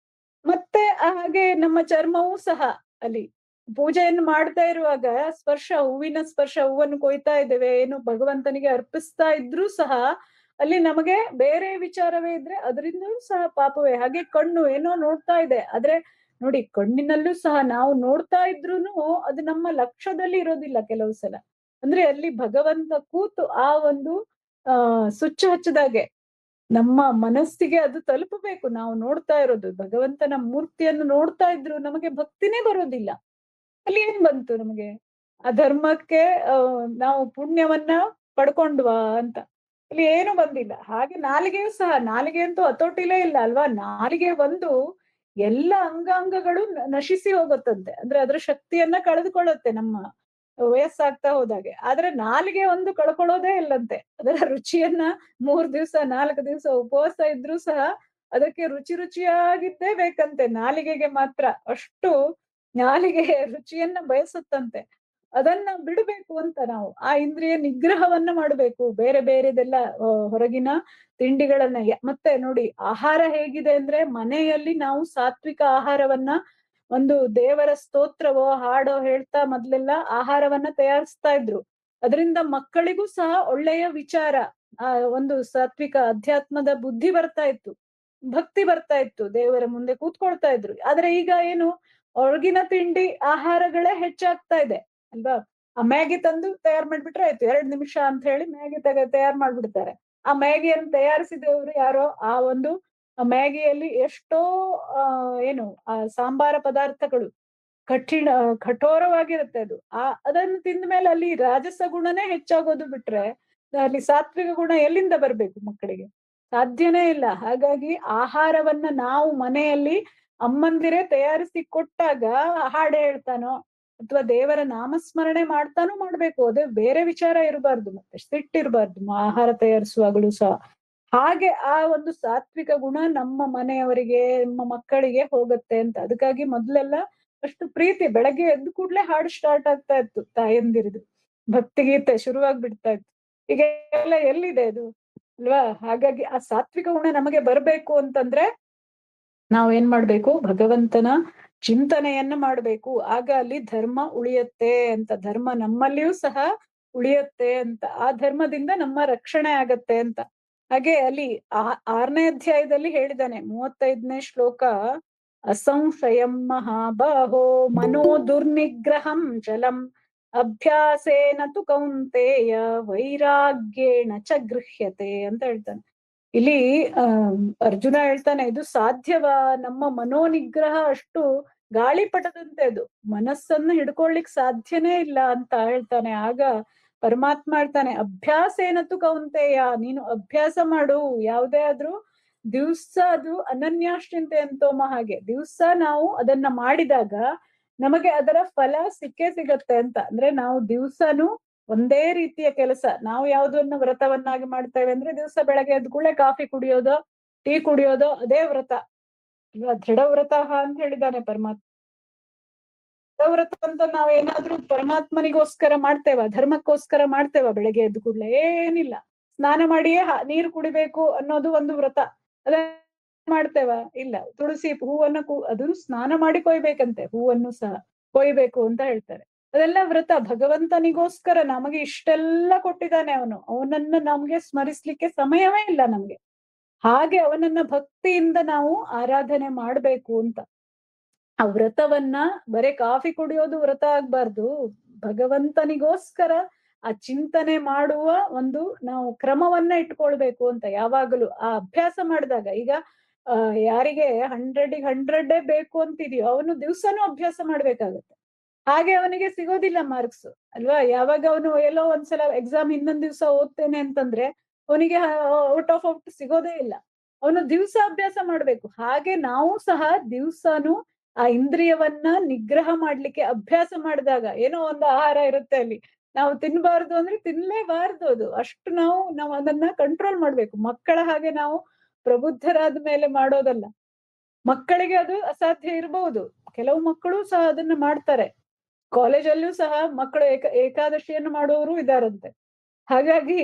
ಮತ್ತೆ ಹಾಗೆ ನಮ್ಮ ಚರ್ಮವೂ ಸಹ ಅಲ್ಲಿ ಪೂಜೆಯನ್ನು ಮಾಡ್ತಾ ಇರುವಾಗ ಸ್ಪರ್ಶ, ಹೂವಿನ ಸ್ಪರ್ಶ, ಹೂವನ್ನು ಕೊಯ್ತಾ ಇದ್ದೇವೆ, ಏನು ಭಗವಂತನಿಗೆ ಅರ್ಪಿಸ್ತಾ ಇದ್ರೂ ಸಹ ಅಲ್ಲಿ ನಮಗೆ ಬೇರೆ ವಿಚಾರವೇ ಇದ್ರೆ ಅದರಿಂದಲೂ ಸಹ ಪಾಪವೇ. ಹಾಗೆ ಕಣ್ಣು ಏನೋ ನೋಡ್ತಾ ಇದೆ, ಆದ್ರೆ ನೋಡಿ ಕಣ್ಣಿನಲ್ಲೂ ಸಹ ನಾವು ನೋಡ್ತಾ ಇದ್ರೂನು ಅದು ನಮ್ಮ ಲಕ್ಷ್ಯದಲ್ಲಿ ಇರೋದಿಲ್ಲ ಕೆಲವು ಸಲ. ಅಂದ್ರೆ ಅಲ್ಲಿ ಭಗವಂತ ಕೂತು ಆ ಒಂದು ಸುಚ್ಚು ಹಚ್ಚದಾಗೆ ನಮ್ಮ ಮನಸ್ಸಿಗೆ ಅದು ತಲುಪಬೇಕು. ನಾವು ನೋಡ್ತಾ ಇರೋದು ಭಗವಂತನ ಮೂರ್ತಿಯನ್ನು ನೋಡ್ತಾ ಇದ್ರು ನಮಗೆ ಭಕ್ತಿನೇ ಬರೋದಿಲ್ಲ, ಅಲ್ಲಿ ಏನ್ ಬಂತು ನಮಗೆ? ಆ ಧರ್ಮಕ್ಕೆ ನಾವು ಪುಣ್ಯವನ್ನ ಪಡ್ಕೊಂಡ್ವಾ ಅಂತ, ಇಲ್ಲಿ ಏನು ಬಂದಿಲ್ಲ. ಹಾಗೆ ನಾಲಿಗೆಯೂ ಸಹ, ನಾಲಿಗೆ ಅಂತೂ ಹತೋಟಿಲೇ ಇಲ್ಲ ಅಲ್ವಾ. ನಾಲಿಗೆ ಒಂದು ಎಲ್ಲ ಅಂಗಾಂಗಗಳು ನಶಿಸಿ ಹೋಗುತ್ತಂತೆ, ಅಂದ್ರೆ ಅದ್ರ ಶಕ್ತಿಯನ್ನ ಕಳೆದುಕೊಳ್ಳುತ್ತೆ ನಮ್ಮ ವಯಸ್ಸಾಗ್ತಾ ಹೋದಾಗೆ. ಆದ್ರೆ ನಾಲಿಗೆ ಒಂದು ಕಳ್ಕೊಳ್ಳೋದೇ ಇಲ್ಲಂತೆ. ಅದರ ರುಚಿಯನ್ನ 3 ದಿವ್ಸ 4 ದಿವ್ಸ ಉಪವಾಸ ಇದ್ರೂ ಸಹ ಅದಕ್ಕೆ ರುಚಿ ರುಚಿಯಾಗಿದ್ದೇ ಬೇಕಂತೆ ನಾಲಿಗೆಗೆ ಮಾತ್ರ. ಅಷ್ಟು ನಾಲಿಗೆ ರುಚಿಯನ್ನ ಬಯಸುತ್ತಂತೆ. ಅದನ್ನ ಬಿಡ್ಬೇಕು ಅಂತ ನಾವು ಆ ಇಂದ್ರಿಯ ನಿಗ್ರಹವನ್ನ ಮಾಡ್ಬೇಕು. ಬೇರೆ ಬೇರೆದೆಲ್ಲ ಹೊರಗಿನ ತಿಂಡಿಗಳನ್ನ ಮತ್ತೆ ನೋಡಿ ಆಹಾರ ಹೇಗಿದೆ ಅಂದ್ರೆ, ಮನೆಯಲ್ಲಿ ನಾವು ಸಾತ್ವಿಕ ಆಹಾರವನ್ನ ಒಂದು ದೇವರ ಸ್ತೋತ್ರವೋ ಹಾಡೋ ಹೇಳ್ತಾ ಮೊದ್ಲೆಲ್ಲ ಆಹಾರವನ್ನ ತಯಾರಿಸ್ತಾ ಇದ್ರು. ಅದರಿಂದ ಮಕ್ಕಳಿಗೂ ಸಹ ಒಳ್ಳೆಯ ವಿಚಾರ, ಆ ಒಂದು ಸಾತ್ವಿಕ ಅಧ್ಯಾತ್ಮದ ಬುದ್ಧಿ ಬರ್ತಾ ಇತ್ತು, ಭಕ್ತಿ ಬರ್ತಾ ಇತ್ತು, ದೇವರ ಮುಂದೆ ಕೂತ್ಕೊಳ್ತಾ ಇದ್ರು. ಆದ್ರೆ ಈಗ ಏನು, ಹೊರಗಿನ ತಿಂಡಿ ಆಹಾರಗಳೇ ಹೆಚ್ಚಾಗ್ತಾ ಇದೆ ಅಲ್ವಾ. ಆ ಮ್ಯಾಗಿ ತಂದು ತಯಾರು ಮಾಡ್ಬಿಟ್ರೆ ಆಯ್ತು, 2 ನಿಮಿಷ ಅಂತ ಹೇಳಿ ಮ್ಯಾಗಿ ತಯಾರು ಮಾಡ್ಬಿಡ್ತಾರೆ. ಆ ಮ್ಯಾಗಿಯನ್ನು ತಯಾರಿಸಿದವರು ಯಾರೋ, ಆ ಒಂದು ಮ್ಯಾಗಿಯಲ್ಲಿ ಎಷ್ಟೋ ಏನು ಆ ಸಾಂಬಾರ ಪದಾರ್ಥಗಳು ಕಠಿಣ ಕಠೋರವಾಗಿರುತ್ತೆ ಅದು. ಅದನ್ನು ತಿಂದ ಮೇಲೆ ಅಲ್ಲಿ ರಾಜಸ ಗುಣನೇ ಹೆಚ್ಚಾಗೋದು ಬಿಟ್ರೆ ಅಲ್ಲಿ ಸಾತ್ವಿಕ ಗುಣ ಎಲ್ಲಿಂದ ಬರ್ಬೇಕು ಮಕ್ಕಳಿಗೆ? ಸಾಧ್ಯನೇ ಇಲ್ಲ. ಹಾಗಾಗಿ ಆಹಾರವನ್ನ ನಾವು ಮನೆಯಲ್ಲಿ ಅಮ್ಮಂದಿರೇ ತಯಾರಿಸಿ ಕೊಟ್ಟಾಗ ಹಾಡು ಹೇಳ್ತಾನೋ ಅಥವಾ ದೇವರ ನಾಮಸ್ಮರಣೆ ಮಾಡ್ತಾನೋ ಮಾಡ್ಬೇಕು. ಅದೇ ಬೇರೆ ವಿಚಾರ ಇರಬಾರ್ದು, ಮತ್ತೆ ಸಿಟ್ಟಿರ್ಬಾರ್ದು ಆಹಾರ ತಯಾರಿಸುವಾಗಲೂ ಸಹ. ಹಾಗೆ ಆ ಒಂದು ಸಾತ್ವಿಕ ಗುಣ ನಮ್ಮ ಮನೆಯವರಿಗೆ, ನಮ್ಮ ಮಕ್ಕಳಿಗೆ ಹೋಗುತ್ತೆ ಅಂತ. ಅದಕ್ಕಾಗಿ ಮೊದ್ಲೆಲ್ಲ ಅಷ್ಟು ಪ್ರೀತಿ, ಬೆಳಗ್ಗೆ ಎದ್ದು ಕೂಡ್ಲೆ ಹಾಡು ಸ್ಟಾರ್ಟ್ ಆಗ್ತಾ ಇತ್ತು ತಾಯಂದಿರದು, ಭಕ್ತಿಗೀತೆ ಶುರುವಾಗ್ಬಿಡ್ತಾ ಇತ್ತು. ಈಗ ಎಲ್ಲ ಎಲ್ಲಿದೆ ಅದು, ಅಲ್ವಾ? ಹಾಗಾಗಿ ಆ ಸಾತ್ವಿಕ ಗುಣ ನಮಗೆ ಬರ್ಬೇಕು ಅಂತಂದ್ರೆ ನಾವ್ ಏನ್ ಮಾಡ್ಬೇಕು? ಭಗವಂತನ ಚಿಂತನೆಯನ್ನ ಮಾಡ್ಬೇಕು. ಆಗ ಅಲ್ಲಿ ಧರ್ಮ ಉಳಿಯತ್ತೆ ಅಂತ. ಧರ್ಮ ನಮ್ಮಲ್ಲಿಯೂ ಸಹ ಉಳಿಯತ್ತೆ ಅಂತ. ಆ ಧರ್ಮದಿಂದ ನಮ್ಮ ರಕ್ಷಣೆ ಆಗತ್ತೆ ಅಂತ. ಹಾಗೆ ಅಲ್ಲಿ 6ನೇ ಅಧ್ಯಾಯದಲ್ಲಿ ಹೇಳಿದಾನೆ, 35ನೇ ಶ್ಲೋಕ, ಅಸಂಶಯಂ ಮಹಾಬಾಹೋ ಮನೋ ದುರ್ನಿಗ್ರಹಂ ಚಲಂ ಅಭ್ಯಾಸೇನ ತು ಕೌಂತೆಯ ವೈರಾಗ್ಯೇಣ ಚ ಗೃಹ್ಯತೆ ಅಂತ ಹೇಳ್ತಾನೆ. ಇಲ್ಲಿ ಅರ್ಜುನ ಹೇಳ್ತಾನೆ, ಇದು ಸಾಧ್ಯವಾ? ನಮ್ಮ ಮನೋನಿಗ್ರಹ ಅಷ್ಟು ಗಾಳಿಪಟದಂತೆ, ಅದು ಮನಸ್ಸನ್ನ ಹಿಡ್ಕೊಳ್ಲಿಕ್ ಸಾಧ್ಯನೇ ಇಲ್ಲ ಅಂತ ಹೇಳ್ತಾನೆ. ಆಗ ಪರಮಾತ್ಮ ಹೇಳ್ತಾನೆ, ಅಭ್ಯಾಸ ಏನತ್ತು ಕೌಂತೆಯ, ನೀನು ಅಭ್ಯಾಸ ಮಾಡು. ಯಾವುದೇ ಆದ್ರೂ ದಿವ್ಸ ಅದು ಅನನ್ಯಾಶ್ಚಿಂತೆ ಅಂತೋಮ ಹಾಗೆ ದಿವ್ಸ ನಾವು ಅದನ್ನ ಮಾಡಿದಾಗ ನಮಗೆ ಅದರ ಫಲ ಸಿಕ್ಕೇ ಸಿಗತ್ತೆ ಅಂತ. ಅಂದ್ರೆ ನಾವು ದಿವ್ಸನೂ ಒಂದೇ ರೀತಿಯ ಕೆಲಸ, ನಾವು ಯಾವುದನ್ನ ವ್ರತವನ್ನಾಗಿ ಮಾಡ್ತೇವೆ ಅಂದ್ರೆ ದಿವಸ ಬೆಳಗ್ಗೆ ಎದ್ದ ಕೂಡಲೇ ಕಾಫಿ ಕುಡಿಯೋದೋ ಟೀ ಕುಡಿಯೋದೋ ಅದೇ ವ್ರತ ಅಲ್ವಾ? ದೃಢ ವ್ರತ ಅಂತ ಹೇಳಿದ್ದಾನೆ ಪರಮಾತ್ಮ. ದೃಢ ವ್ರತ ಅಂತ ನಾವೇನಾದ್ರೂ ಪರಮಾತ್ಮನಿಗೋಸ್ಕರ ಮಾಡ್ತೇವ, ಧರ್ಮಕ್ಕೋಸ್ಕರ ಮಾಡ್ತೇವ? ಬೆಳಗ್ಗೆ ಎದ್ದ ಕೂಡ್ಲೆ ಏನಿಲ್ಲ, ಸ್ನಾನ ಮಾಡಿಯೇ ನೀರು ಕುಡಿಬೇಕು ಅನ್ನೋದು ಒಂದು ವ್ರತ, ಅದೇ ಮಾಡ್ತೇವ? ಇಲ್ಲ. ತುಳಸಿ ಹೂವನ್ನ ಅದನ್ನು ಸ್ನಾನ ಮಾಡಿ ಕೊಯ್ಬೇಕಂತೆ, ಹೂವನ್ನು ಸಹ ಕೊಯ್ಬೇಕು ಅಂತ ಹೇಳ್ತಾರೆ. ಅದೆಲ್ಲ ವ್ರತ. ಭಗವಂತನಿಗೋಸ್ಕರ ನಮಗೆ ಇಷ್ಟೆಲ್ಲ ಕೊಟ್ಟಿದ್ದಾನೆ ಅವನು, ಅವನನ್ನ ನಮ್ಗೆ ಸ್ಮರಿಸ್ಲಿಕ್ಕೆ ಸಮಯವೇ ಇಲ್ಲ ನಮ್ಗೆ. ಹಾಗೆ ಅವನನ್ನ ಭಕ್ತಿಯಿಂದ ನಾವು ಆರಾಧನೆ ಮಾಡ್ಬೇಕು ಅಂತ. ಆ ವ್ರತವನ್ನ ಬರೇ ಕಾಫಿ ಕುಡಿಯೋದು ವ್ರತ ಆಗ್ಬಾರ್ದು, ಭಗವಂತನಿಗೋಸ್ಕರ ಆ ಚಿಂತನೆ ಮಾಡುವ ಒಂದು ನಾವು ಕ್ರಮವನ್ನ ಇಟ್ಕೊಳ್ಬೇಕು ಅಂತ. ಯಾವಾಗಲೂ ಆ ಅಭ್ಯಾಸ ಮಾಡಿದಾಗ, ಈಗ ಯಾರಿಗೆ 100ಗೆ 100 ಬೇಕು ಅಂತಿದೆಯೋ ಅವನು ದಿವ್ಸನೂ ಅಭ್ಯಾಸ ಮಾಡ್ಬೇಕಾಗತ್ತೆ. ಹಾಗೆ ಅವನಿಗೆ ಸಿಗೋದಿಲ್ಲ ಮಾರ್ಕ್ಸ್, ಅಲ್ವಾ? ಯಾವಾಗ ಅವನು ಎಲ್ಲೋ ಒಂದ್ಸಲ ಎಕ್ಸಾಮ್ ಇನ್ನೊಂದ್ ದಿವ್ಸ ಓದ್ತೇನೆ ಅಂತಂದ್ರೆ ಅವನಿಗೆ ಔಟ್ ಆಫ್ ಔಟ್ ಸಿಗೋದೇ ಇಲ್ಲ. ಅವನು ದಿವ್ಸ ಅಭ್ಯಾಸ ಮಾಡ್ಬೇಕು. ಹಾಗೆ ನಾವು ಸಹ ದಿವ್ಸನು ಆ ಇಂದ್ರಿಯವನ್ನ ನಿಗ್ರಹ ಮಾಡ್ಲಿಕ್ಕೆ ಅಭ್ಯಾಸ ಮಾಡಿದಾಗ, ಏನೋ ಒಂದು ಆಹಾರ ಇರುತ್ತೆ ಅಲ್ಲಿ, ನಾವು ತಿನ್ಬಾರ್ದು ಅಂದ್ರೆ ತಿನ್ಲೇಬಾರ್ದು, ಅದು ಅಷ್ಟು ನಾವು ಅದನ್ನ ಕಂಟ್ರೋಲ್ ಮಾಡ್ಬೇಕು. ಮಕ್ಕಳ ಹಾಗೆ ನಾವು ಪ್ರಬುದ್ಧರಾದ ಮೇಲೆ ಮಾಡೋದಲ್ಲ. ಮಕ್ಕಳಿಗೆ ಅದು ಅಸಾಧ್ಯ ಇರಬಹುದು, ಕೆಲವು ಮಕ್ಕಳು ಸಹ ಅದನ್ನ ಮಾಡ್ತಾರೆ. ಕಾಲೇಜಲ್ಲೂ ಸಹ ಮಕ್ಕಳು ಏಕಾದಶಿಯನ್ನು ಮಾಡುವವರು ಇದಾರಂತೆ. ಹಾಗಾಗಿ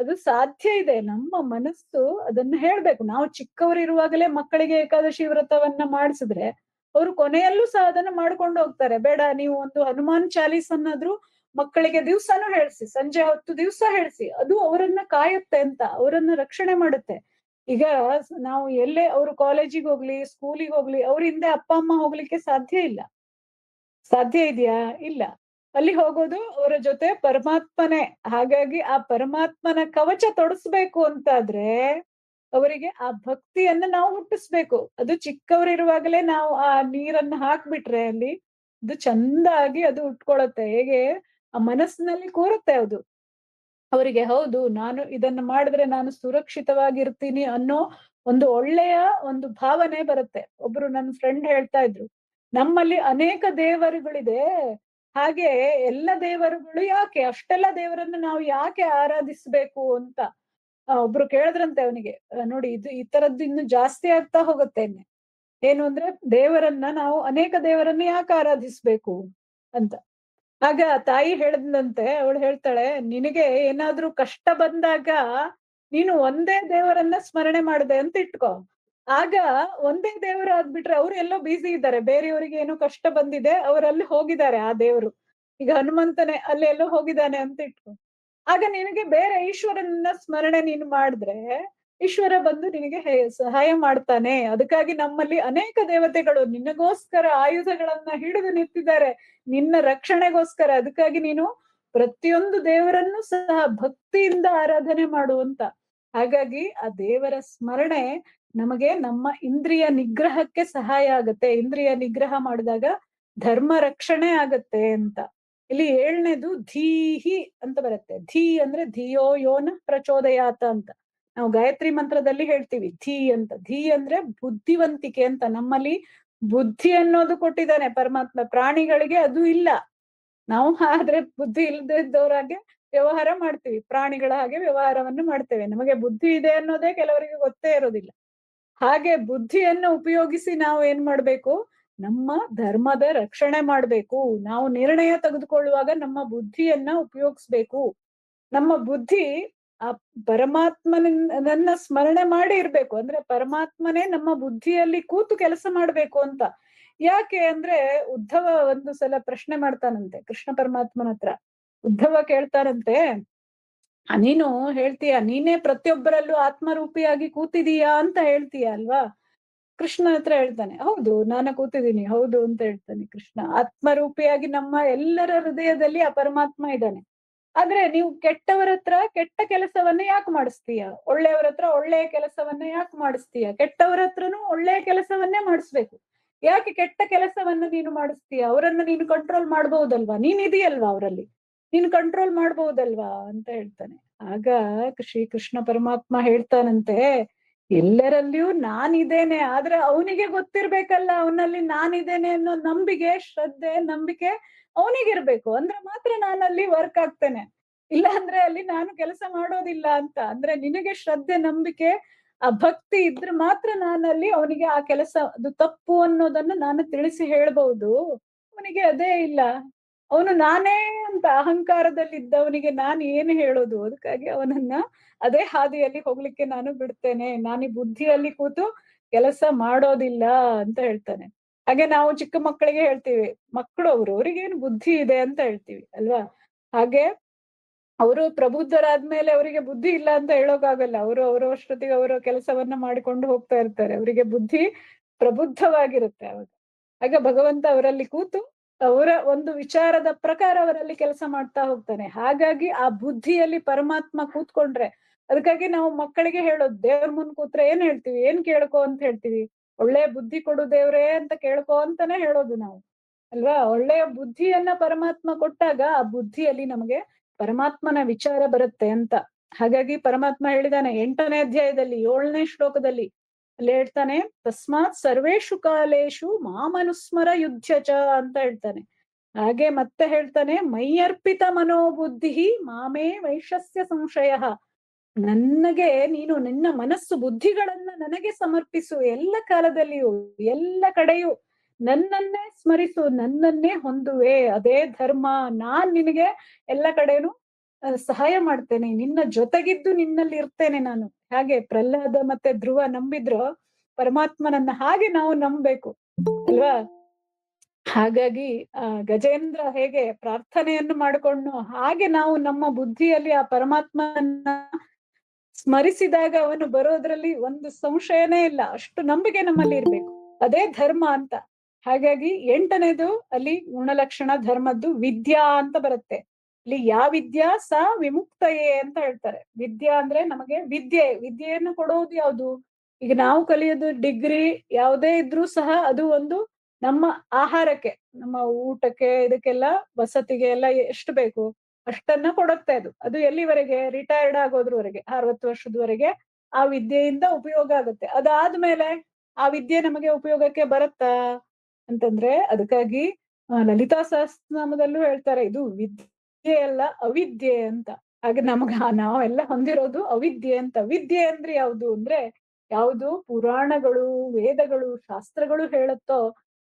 ಅದು ಸಾಧ್ಯ ಇದೆ. ನಮ್ಮ ಮನಸ್ಸು ಅದನ್ನ ಹೇಳ್ಬೇಕು. ನಾವು ಚಿಕ್ಕವರಿರುವಾಗಲೇ ಮಕ್ಕಳಿಗೆ ಏಕಾದಶಿ ವ್ರತವನ್ನ ಮಾಡಿಸಿದ್ರೆ ಅವರು ಕೊನೆಯಲ್ಲೂ ಸಹ ಅದನ್ನ ಮಾಡ್ಕೊಂಡು ಹೋಗ್ತಾರೆ. ಬೇಡ, ನೀವು ಒಂದು ಹನುಮಾನ್ ಚಾಲೀಸನ್ನಾದ್ರೂ ಮಕ್ಕಳಿಗೆ ದಿವ್ಸನೂ ಹೇಳ್ಸಿ, ಸಂಜೆ ಹೊತ್ತು ದಿವ್ಸ ಹೇಳ್ಸಿ, ಅದು ಅವರನ್ನ ಕಾಯುತ್ತೆ ಅಂತ, ಅವರನ್ನ ರಕ್ಷಣೆ ಮಾಡುತ್ತೆ. ಈಗ ನಾವು ಎಲ್ಲೇ ಅವರು ಕಾಲೇಜಿಗೆ ಹೋಗ್ಲಿ, ಸ್ಕೂಲಿಗೆ ಹೋಗ್ಲಿ, ಅವ್ರ ಹಿಂದೆ ಅಪ್ಪ ಅಮ್ಮ ಹೋಗ್ಲಿಕ್ಕೆ ಸಾಧ್ಯ ಇಲ್ಲ. ಸಾಧ್ಯ ಇದೆಯಾ? ಇಲ್ಲ. ಅಲ್ಲಿ ಹೋಗೋದು ಅವರ ಜೊತೆ ಪರಮಾತ್ಮನೇ. ಹಾಗಾಗಿ ಆ ಪರಮಾತ್ಮನ ಕವಚ ತೊಡಸ್ಬೇಕು ಅಂತಾದ್ರೆ ಅವರಿಗೆ ಆ ಭಕ್ತಿಯನ್ನ ನಾವು ಹುಟ್ಟಿಸ್ಬೇಕು. ಅದು ಚಿಕ್ಕವರಿರುವಾಗಲೇ ನಾವು ಆ ನೀರನ್ನ ಹಾಕ್ಬಿಟ್ರೆ ಅಲ್ಲಿ ಅದು ಚಂದಾಗಿ ಅದು ಉಟ್ಕೊಳತ್ತೆ. ಹೇಗೆ ಆ ಮನಸ್ಸಿನಲ್ಲಿ ಕೂರುತ್ತೆ ಅದು ಅವರಿಗೆ. ಹೌದು, ನಾನು ಇದನ್ನ ಮಾಡಿದ್ರೆ ನಾನು ಸುರಕ್ಷಿತವಾಗಿರ್ತೀನಿ ಅನ್ನೋ ಒಂದು ಒಳ್ಳೆಯ ಒಂದು ಭಾವನೆ ಬರುತ್ತೆ. ಒಬ್ರು ನನ್ನ ಫ್ರೆಂಡ್ ಹೇಳ್ತಾ ಇದ್ರು, ನಮ್ಮಲ್ಲಿ ಅನೇಕ ದೇವರುಗಳಿದೆ, ಹಾಗೆ ಎಲ್ಲ ದೇವರುಗಳು ಯಾಕೆ, ಅಷ್ಟೆಲ್ಲ ದೇವರನ್ನ ನಾವು ಯಾಕೆ ಆರಾಧಿಸ್ಬೇಕು ಅಂತ. ಒಬ್ರು ಕೇಳಿದ್ರಂತೆ ಅವನಿಗೆ, ನೋಡಿ ಇದು ಈ ತರದ್ದು ಇನ್ನು ಜಾಸ್ತಿ ಆಗ್ತಾ ಹೋಗುತ್ತೆ. ಏನು ಅಂದ್ರೆ ದೇವರನ್ನ ನಾವು ಅನೇಕ ದೇವರನ್ನ ಯಾಕೆ ಆರಾಧಿಸ್ಬೇಕು ಅಂತ. ಆಗ ತಾಯಿ ಹೇಳಿದ್ನಂತೆ, ಅವಳು ಹೇಳ್ತಾಳೆ, ನಿನಗೆ ಏನಾದ್ರೂ ಕಷ್ಟ ಬಂದಾಗ ನೀನು ಒಂದೇ ದೇವರನ್ನ ಸ್ಮರಣೆ ಮಾಡಿದೆ ಅಂತ ಇಟ್ಕೋ. ಆಗ ಒಂದೇ ದೇವರು ಆಗ್ಬಿಟ್ರೆ ಅವ್ರು ಎಲ್ಲೋ ಬ್ಯುಸಿ ಇದ್ದಾರೆ, ಬೇರೆಯವರಿಗೆ ಏನೋ ಕಷ್ಟ ಬಂದಿದೆ, ಅವರಲ್ಲಿ ಹೋಗಿದ್ದಾರೆ ಆ ದೇವರು. ಈಗ ಹನುಮಂತನೇ ಅಲ್ಲಿ ಎಲ್ಲೋ ಹೋಗಿದ್ದಾನೆ ಅಂತ ಇಟ್ಕೋ. ಆಗ ನಿನಗೆ ಬೇರೆ ಈಶ್ವರನ ಸ್ಮರಣೆ ನೀನು ಮಾಡಿದ್ರೆ ಈಶ್ವರ ಬಂದು ನಿನಗೆ ಸಹಾಯ ಮಾಡ್ತಾನೆ. ಅದಕ್ಕಾಗಿ ನಮ್ಮಲ್ಲಿ ಅನೇಕ ದೇವತೆಗಳು ನಿನಗೋಸ್ಕರ ಆಯುಧಗಳನ್ನ ಹಿಡಿದು ನಿಂತಿದ್ದಾರೆ, ನಿನ್ನ ರಕ್ಷಣೆಗೋಸ್ಕರ. ಅದಕ್ಕಾಗಿ ನೀನು ಪ್ರತಿಯೊಂದು ದೇವರನ್ನು ಸಹ ಭಕ್ತಿಯಿಂದ ಆರಾಧನೆ ಮಾಡುವಂತ. ಹಾಗಾಗಿ ಆ ದೇವರ ಸ್ಮರಣೆ ನಮಗೆ ನಮ್ಮ ಇಂದ್ರಿಯ ನಿಗ್ರಹಕ್ಕೆ ಸಹಾಯ ಆಗತ್ತೆ. ಇಂದ್ರಿಯ ನಿಗ್ರಹ ಮಾಡಿದಾಗ ಧರ್ಮ ರಕ್ಷಣೆ ಆಗತ್ತೆ ಅಂತ. ಇಲ್ಲಿ ಏಳನೇದು ಧೀಹಿ ಅಂತ ಬರುತ್ತೆ. ಧೀ ಅಂದ್ರೆ ಧಿಯೋ ಯೋನ ಪ್ರಚೋದಯಾತ ಅಂತ ನಾವು ಗಾಯತ್ರಿ ಮಂತ್ರದಲ್ಲಿ ಹೇಳ್ತೀವಿ. ಧೀ ಅಂತ. ಧೀ ಅಂದ್ರೆ ಬುದ್ಧಿವಂತಿಕೆ ಅಂತ. ನಮ್ಮಲ್ಲಿ ಬುದ್ಧಿ ಅನ್ನೋದು ಕೊಟ್ಟಿದ್ದಾನೆ ಪರಮಾತ್ಮ. ಪ್ರಾಣಿಗಳಿಗೆ ಅದು ಇಲ್ಲ. ನಾವು ಆದ್ರೆ ಬುದ್ಧಿ ಇಲ್ಲದೆ ಇದ್ದವರಾಗೆ ವ್ಯವಹಾರ ಮಾಡ್ತೀವಿ. ಪ್ರಾಣಿಗಳ ಹಾಗೆ ವ್ಯವಹಾರವನ್ನು ಮಾಡ್ತೇವೆ. ನಮಗೆ ಬುದ್ಧಿ ಇದೆ ಅನ್ನೋದೇ ಕೆಲವರಿಗೆ ಗೊತ್ತೇ ಇರೋದಿಲ್ಲ. ಹಾಗೆ ಬುದ್ಧಿಯನ್ನು ಉಪಯೋಗಿಸಿ ನಾವು ಏನ್ ಮಾಡ್ಬೇಕು, ನಮ್ಮ ಧರ್ಮದ ರಕ್ಷಣೆ ಮಾಡ್ಬೇಕು. ನಾವು ನಿರ್ಣಯ ತೆಗೆದುಕೊಳ್ಳುವಾಗ ನಮ್ಮ ಬುದ್ಧಿಯನ್ನ ಉಪಯೋಗಿಸ್ಬೇಕು. ನಮ್ಮ ಬುದ್ಧಿ ಆ ಪರಮಾತ್ಮನನ್ನ ಸ್ಮರಣೆ ಮಾಡಿ ಇರ್ಬೇಕು. ಅಂದ್ರೆ ಪರಮಾತ್ಮನೇ ನಮ್ಮ ಬುದ್ಧಿಯಲ್ಲಿ ಕೂತು ಕೆಲಸ ಮಾಡ್ಬೇಕು ಅಂತ. ಯಾಕೆ ಅಂದ್ರೆ ಉದ್ಧವ ಒಂದು ಸಲ ಪ್ರಶ್ನೆ ಮಾಡ್ತಾನಂತೆ ಕೃಷ್ಣ ಪರಮಾತ್ಮನ ಹತ್ರ. ಉದ್ಧವ ಕೇಳ್ತಾರಂತೆ, ನೀನು ಹೇಳ್ತೀಯ ನೀನೇ ಪ್ರತಿಯೊಬ್ಬರಲ್ಲೂ ಆತ್ಮರೂಪಿಯಾಗಿ ಕೂತಿದೀಯಾ ಅಂತ ಹೇಳ್ತೀಯ ಅಲ್ವಾ? ಕೃಷ್ಣ ಹತ್ರ ಹೇಳ್ತಾನೆ, ಹೌದು ನಾನು ಕೂತಿದ್ದೀನಿ, ಹೌದು ಅಂತ ಹೇಳ್ತಾನೆ ಕೃಷ್ಣ. ಆತ್ಮರೂಪಿಯಾಗಿ ನಮ್ಮ ಎಲ್ಲರ ಹೃದಯದಲ್ಲಿ ಆ ಪರಮಾತ್ಮ ಇದ್ದಾನೆ. ಆದ್ರೆ ನೀವು ಕೆಟ್ಟವರ ಹತ್ರ ಕೆಟ್ಟ ಕೆಲಸವನ್ನ ಯಾಕೆ ಮಾಡಿಸ್ತೀಯ? ಒಳ್ಳೆಯವರ ಹತ್ರ ಒಳ್ಳೆಯ ಕೆಲಸವನ್ನ ಯಾಕೆ ಮಾಡಿಸ್ತೀಯ? ಕೆಟ್ಟವರ ಹತ್ರನೂ ಒಳ್ಳೆಯ ಕೆಲಸವನ್ನೇ ಮಾಡಿಸ್ಬೇಕು. ಯಾಕೆ ಕೆಟ್ಟ ಕೆಲಸವನ್ನ ನೀನು ಮಾಡಿಸ್ತೀಯ? ಅವರನ್ನ ನೀನು ಕಂಟ್ರೋಲ್ ಮಾಡ್ಬಹುದಲ್ವಾ? ನೀನ್ ಇದೆಯಲ್ವಾ ಅವರಲ್ಲಿ, ನೀನು ಕಂಟ್ರೋಲ್ ಮಾಡ್ಬಹುದಲ್ವಾ ಅಂತ ಹೇಳ್ತಾನೆ. ಆಗ ಶ್ರೀ ಕೃಷ್ಣ ಪರಮಾತ್ಮ ಹೇಳ್ತಾನಂತೆ, ಎಲ್ಲರಲ್ಲಿಯೂ ನಾನಿದ್ದೇನೆ, ಆದ್ರೆ ಅವನಿಗೆ ಗೊತ್ತಿರ್ಬೇಕಲ್ಲ ಅವನಲ್ಲಿ ನಾನಿದ್ದೇನೆ ಅನ್ನೋ ನಂಬಿಕೆ, ಶ್ರದ್ಧೆ, ನಂಬಿಕೆ ಅವನಿಗಿರ್ಬೇಕು. ಅಂದ್ರೆ ಮಾತ್ರ ನಾನಲ್ಲಿ ವರ್ಕ್ ಆಗ್ತೇನೆ. ಇಲ್ಲ ಅಂದ್ರೆ ಅಲ್ಲಿ ನಾನು ಕೆಲಸ ಮಾಡೋದಿಲ್ಲ ಅಂತ. ಅಂದ್ರೆ ನಿನಗೆ ಶ್ರದ್ಧೆ, ನಂಬಿಕೆ, ಆ ಭಕ್ತಿ ಇದ್ರೆ ಮಾತ್ರ ನಾನಲ್ಲಿ ಅವನಿಗೆ ಆ ಕೆಲಸ ಅದು ತಪ್ಪು ಅನ್ನೋದನ್ನ ನಾನು ತಿಳಿಸಿ ಹೇಳ್ಬಹುದು. ಅವನಿಗೆ ಅದೇ ಇಲ್ಲ. ಅವನು ನಾನೇ ಅಂತ ಅಹಂಕಾರದಲ್ಲಿದ್ದವನಿಗೆ ನಾನು ಏನು ಹೇಳೋದು? ಅದಕ್ಕಾಗಿ ಅವನನ್ನ ಅದೇ ಹಾದಿಯಲ್ಲಿ ಹೋಗ್ಲಿಕ್ಕೆ ನಾನು ಬಿಡ್ತೇನೆ. ನಾನು ಈ ಬುದ್ಧಿಯಲ್ಲಿ ಕೂತು ಕೆಲಸ ಮಾಡೋದಿಲ್ಲ ಅಂತ ಹೇಳ್ತಾನೆ. ಹಾಗೆ ನಾವು ಚಿಕ್ಕ ಮಕ್ಕಳಿಗೆ ಹೇಳ್ತೀವಿ, ಮಕ್ಕಳು ಅವ್ರಿಗೇನು ಬುದ್ಧಿ ಇದೆ ಅಂತ ಹೇಳ್ತೀವಿ ಅಲ್ವಾ? ಹಾಗೆ ಅವರು ಪ್ರಬುದ್ಧರಾದ್ಮೇಲೆ ಅವರಿಗೆ ಬುದ್ಧಿ ಇಲ್ಲ ಅಂತ ಹೇಳೋಕ್ಕಾಗಲ್ಲ. ಅವರು ಅವರಷ್ಟೊತ್ತಿಗೆ ಅವರ ಕೆಲಸವನ್ನ ಮಾಡಿಕೊಂಡು ಹೋಗ್ತಾ ಇರ್ತಾರೆ. ಅವರಿಗೆ ಬುದ್ಧಿ ಪ್ರಬುದ್ಧವಾಗಿರುತ್ತೆ ಅವಾಗ. ಆಗ ಭಗವಂತ ಅವರಲ್ಲಿ ಕೂತು ಅವರ ಒಂದು ವಿಚಾರದ ಪ್ರಕಾರ ಅವರಲ್ಲಿ ಕೆಲಸ ಮಾಡ್ತಾ ಹೋಗ್ತಾನೆ. ಹಾಗಾಗಿ ಆ ಬುದ್ಧಿಯಲ್ಲಿ ಪರಮಾತ್ಮ ಕೂತ್ಕೊಂಡ್ರೆ, ಅದಕ್ಕಾಗಿ ನಾವು ಮಕ್ಕಳಿಗೆ ಹೇಳೋದು, ದೇವ್ರ ಮುಂದ್ ಕೂತ್ರೆ ಏನ್ ಹೇಳ್ತೀವಿ? ಏನ್ ಕೇಳ್ಕೊ ಅಂತ ಹೇಳ್ತೀವಿ? ಒಳ್ಳೆ ಬುದ್ಧಿ ಕೊಡು ದೇವ್ರೇ ಅಂತ ಕೇಳ್ಕೊ ಅಂತಾನೆ ಹೇಳೋದು ನಾವು ಅಲ್ವಾ? ಒಳ್ಳೆಯ ಬುದ್ಧಿಯನ್ನ ಪರಮಾತ್ಮ ಕೊಟ್ಟಾಗ ಆ ಬುದ್ಧಿಯಲ್ಲಿ ನಮಗೆ ಪರಮಾತ್ಮನ ವಿಚಾರ ಬರುತ್ತೆ ಅಂತ. ಹಾಗಾಗಿ ಪರಮಾತ್ಮ ಹೇಳಿದಾನೆ 8ನೇ ಅಧ್ಯಾಯದಲ್ಲಿ 7ನೇ ಶ್ಲೋಕದಲ್ಲಿ ಅಲ್ಲಿ ಹೇಳ್ತಾನೆ, ತಸ್ಮಾತ್ ಸರ್ವೇಷು ಕಾಲೇಶು ಮಾಮನುಸ್ಮರ ಯುದ್ಧ ಚ ಅಂತ ಹೇಳ್ತಾನೆ. ಹಾಗೆ ಮತ್ತೆ ಹೇಳ್ತಾನೆ, ಮೈಯರ್ಪಿತ ಮನೋಬುದ್ಧಿ ಮಾಮೇ ವೈಶ್ಯಸ್ಯ ಸಂಶಯ. ನನಗೆ ನೀನು ನಿನ್ನ ಮನಸ್ಸು ಬುದ್ಧಿಗಳನ್ನ ನನಗೆ ಸಮರ್ಪಿಸು. ಎಲ್ಲ ಕಾಲದಲ್ಲಿಯೂ ಎಲ್ಲ ಕಡೆಯೂ ನನ್ನನ್ನೇ ಸ್ಮರಿಸು, ನನ್ನನ್ನೇ ಹೊಂದುವೆ, ಅದೇ ಧರ್ಮ. ನಾನ್ ನಿನಗೆ ಎಲ್ಲ ಕಡೆನೂ ಸಹಾಯ ಮಾಡ್ತೇನೆ, ನಿನ್ನ ಜೊತೆಗಿದ್ದು ನಿನ್ನಲ್ಲಿ ಇರ್ತೇನೆ ನಾನು. ಹಾಗೆ ಪ್ರಹ್ಲಾದ ಮತ್ತೆ ಧ್ರುವ ನಂಬಿದ್ರು ಪರಮಾತ್ಮನನ್ನ, ಹಾಗೆ ನಾವು ನಂಬಬೇಕು ಅಲ್ವಾ? ಹಾಗಾಗಿ ಗಜೇಂದ್ರ ಹೇಗೆ ಪ್ರಾರ್ಥನೆಯನ್ನು ಮಾಡಿಕೊಂಡು, ಹಾಗೆ ನಾವು ನಮ್ಮ ಬುದ್ಧಿಯಲ್ಲಿ ಆ ಪರಮಾತ್ಮನ ಸ್ಮರಿಸಿದಾಗ ಅವನು ಬರೋದ್ರಲ್ಲಿ ಒಂದು ಸಂಶಯನೇ ಇಲ್ಲ. ಅಷ್ಟು ನಂಬಿಕೆ ನಮ್ಮಲ್ಲಿ ಇರ್ಬೇಕು. ಅದೇ ಧರ್ಮ ಅಂತ. ಹಾಗಾಗಿ 8ನೇದು ಅಲ್ಲಿ ಗುಣಲಕ್ಷಣ ಧರ್ಮದ್ದು ವಿದ್ಯಾ ಅಂತ ಬರುತ್ತೆ. ಇಲ್ಲಿ ಯಾ ವಿದ್ಯಾ ಸಾ ವಿಮುಕ್ತಯೇ ಅಂತ ಹೇಳ್ತಾರೆ. ವಿದ್ಯಾ ಅಂದ್ರೆ ನಮಗೆ ವಿದ್ಯೆಯನ್ನು ಕೊಡೋದು ಯಾವುದು? ಈಗ ನಾವು ಕಲಿಯೋದು ಡಿಗ್ರಿ ಯಾವುದೇ ಇದ್ರೂ ಸಹ ಅದು ಒಂದು ನಮ್ಮ ಆಹಾರಕ್ಕೆ, ನಮ್ಮ ಊಟಕ್ಕೆ, ಇದಕ್ಕೆಲ್ಲ ವಸತಿಗೆ ಎಲ್ಲ ಎಷ್ಟು ಬೇಕು ಅಷ್ಟನ್ನ ಕೊಡುತ್ತೆ. ಅದು ಎಲ್ಲಿವರೆಗೆ? ರಿಟೈರ್ಡ್ ಆಗೋದ್ರವರೆಗೆ, 60 ವರ್ಷದವರೆಗೆ ಆ ವಿದ್ಯೆಯಿಂದ ಉಪಯೋಗ ಆಗುತ್ತೆ. ಅದಾದ್ಮೇಲೆ ಆ ವಿದ್ಯೆ ನಮಗೆ ಉಪಯೋಗಕ್ಕೆ ಬರುತ್ತಾ ಅಂತಂದ್ರೆ, ಅದಕ್ಕಾಗಿ ಲಲಿತಾ ಸಹಸ್ರನಾಮದಲ್ಲೂ ಹೇಳ್ತಾರೆ, ಇದು ವಿದ್ಯೆ ಅಲ್ಲ ಅವಿದ್ಯೆ ಅಂತ. ಹಾಗೆ ನಾವೆಲ್ಲ ಹೊಂದಿರೋದು ಅವಿದ್ಯೆ ಅಂತ. ವಿದ್ಯೆ ಅಂದ್ರೆ ಯಾವುದು ಅಂದ್ರೆ, ಯಾವುದು ಪುರಾಣಗಳು, ವೇದಗಳು, ಶಾಸ್ತ್ರಗಳು ಹೇಳುತ್ತೋ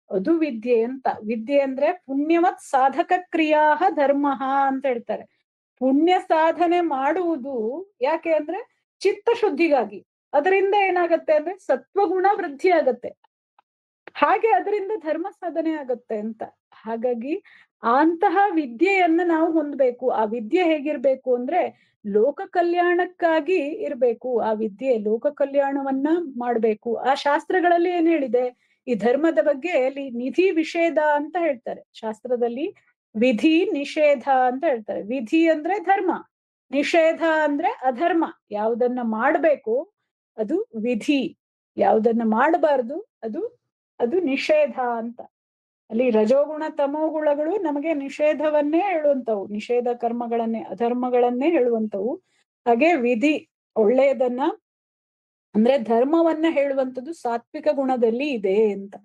ಅದು ವಿದ್ಯೆ ಅಂತ. ವಿದ್ಯೆ ಅಂದ್ರೆ ಪುಣ್ಯವತ್ ಸಾಧಕ ಕ್ರಿಯಾ ಧರ್ಮ ಅಂತ ಹೇಳ್ತಾರೆ. ಪುಣ್ಯ ಸಾಧನೆ ಮಾಡುವುದು ಯಾಕೆ ಅಂದ್ರೆ ಚಿತ್ತ ಶುದ್ಧಿಗಾಗಿ. ಅದರಿಂದ ಏನಾಗತ್ತೆ ಅಂದ್ರೆ ಸತ್ವಗುಣ ವೃದ್ಧಿ ಆಗತ್ತೆ. ಹಾಗೆ ಅದರಿಂದ ಧರ್ಮ ಸಾಧನೆ ಆಗತ್ತೆ ಅಂತ. ಹಾಗಾಗಿ ಅಂತಹ ವಿದ್ಯೆಯನ್ನ ನಾವು ಹೊಂದ್ಬೇಕು. ಆ ವಿದ್ಯೆ ಹೇಗಿರ್ಬೇಕು ಅಂದ್ರೆ ಲೋಕ ಕಲ್ಯಾಣಕ್ಕಾಗಿ ಇರ್ಬೇಕು. ಆ ವಿದ್ಯೆ ಲೋಕ ಕಲ್ಯಾಣವನ್ನ ಮಾಡ್ಬೇಕು. ಆ ಶಾಸ್ತ್ರಗಳಲ್ಲಿ ಏನ್ ಹೇಳಿದೆ ಈ ಧರ್ಮದ ಬಗ್ಗೆ? ಅಲ್ಲಿ ನಿಧಿ ವಿಷೇಧ ಅಂತ ಹೇಳ್ತಾರೆ ಶಾಸ್ತ್ರದಲ್ಲಿ. ವಿಧಿ ನಿಷೇಧ ಅಂತ ಹೇಳ್ತಾರೆ. ವಿಧಿ ಅಂದ್ರೆ ಧರ್ಮ, ನಿಷೇಧ ಅಂದ್ರೆ ಅಧರ್ಮ. ಯಾವುದನ್ನ ಮಾಡ್ಬೇಕು ಅದು ವಿಧಿ, ಯಾವುದನ್ನ ಮಾಡಬಾರ್ದು ಅದು ಅದು ನಿಷೇಧ ಅಂತ. ಅಲ್ಲಿ ರಜೋಗುಣ ತಮೋಗುಣಗಳು ನಮಗೆ ನಿಷೇಧವನ್ನೇ ಹೇಳುವಂತವು, ನಿಷೇಧ ಕರ್ಮಗಳನ್ನೇ ಅಧರ್ಮಗಳನ್ನೇ ಹೇಳುವಂತವು. ಹಾಗೆ ವಿಧಿ ಒಳ್ಳೆಯದನ್ನ ಅಂದ್ರೆ ಧರ್ಮವನ್ನ ಹೇಳುವಂಥದ್ದು ಸಾತ್ವಿಕ ಗುಣದಲ್ಲಿ ಇದೆ ಅಂತ.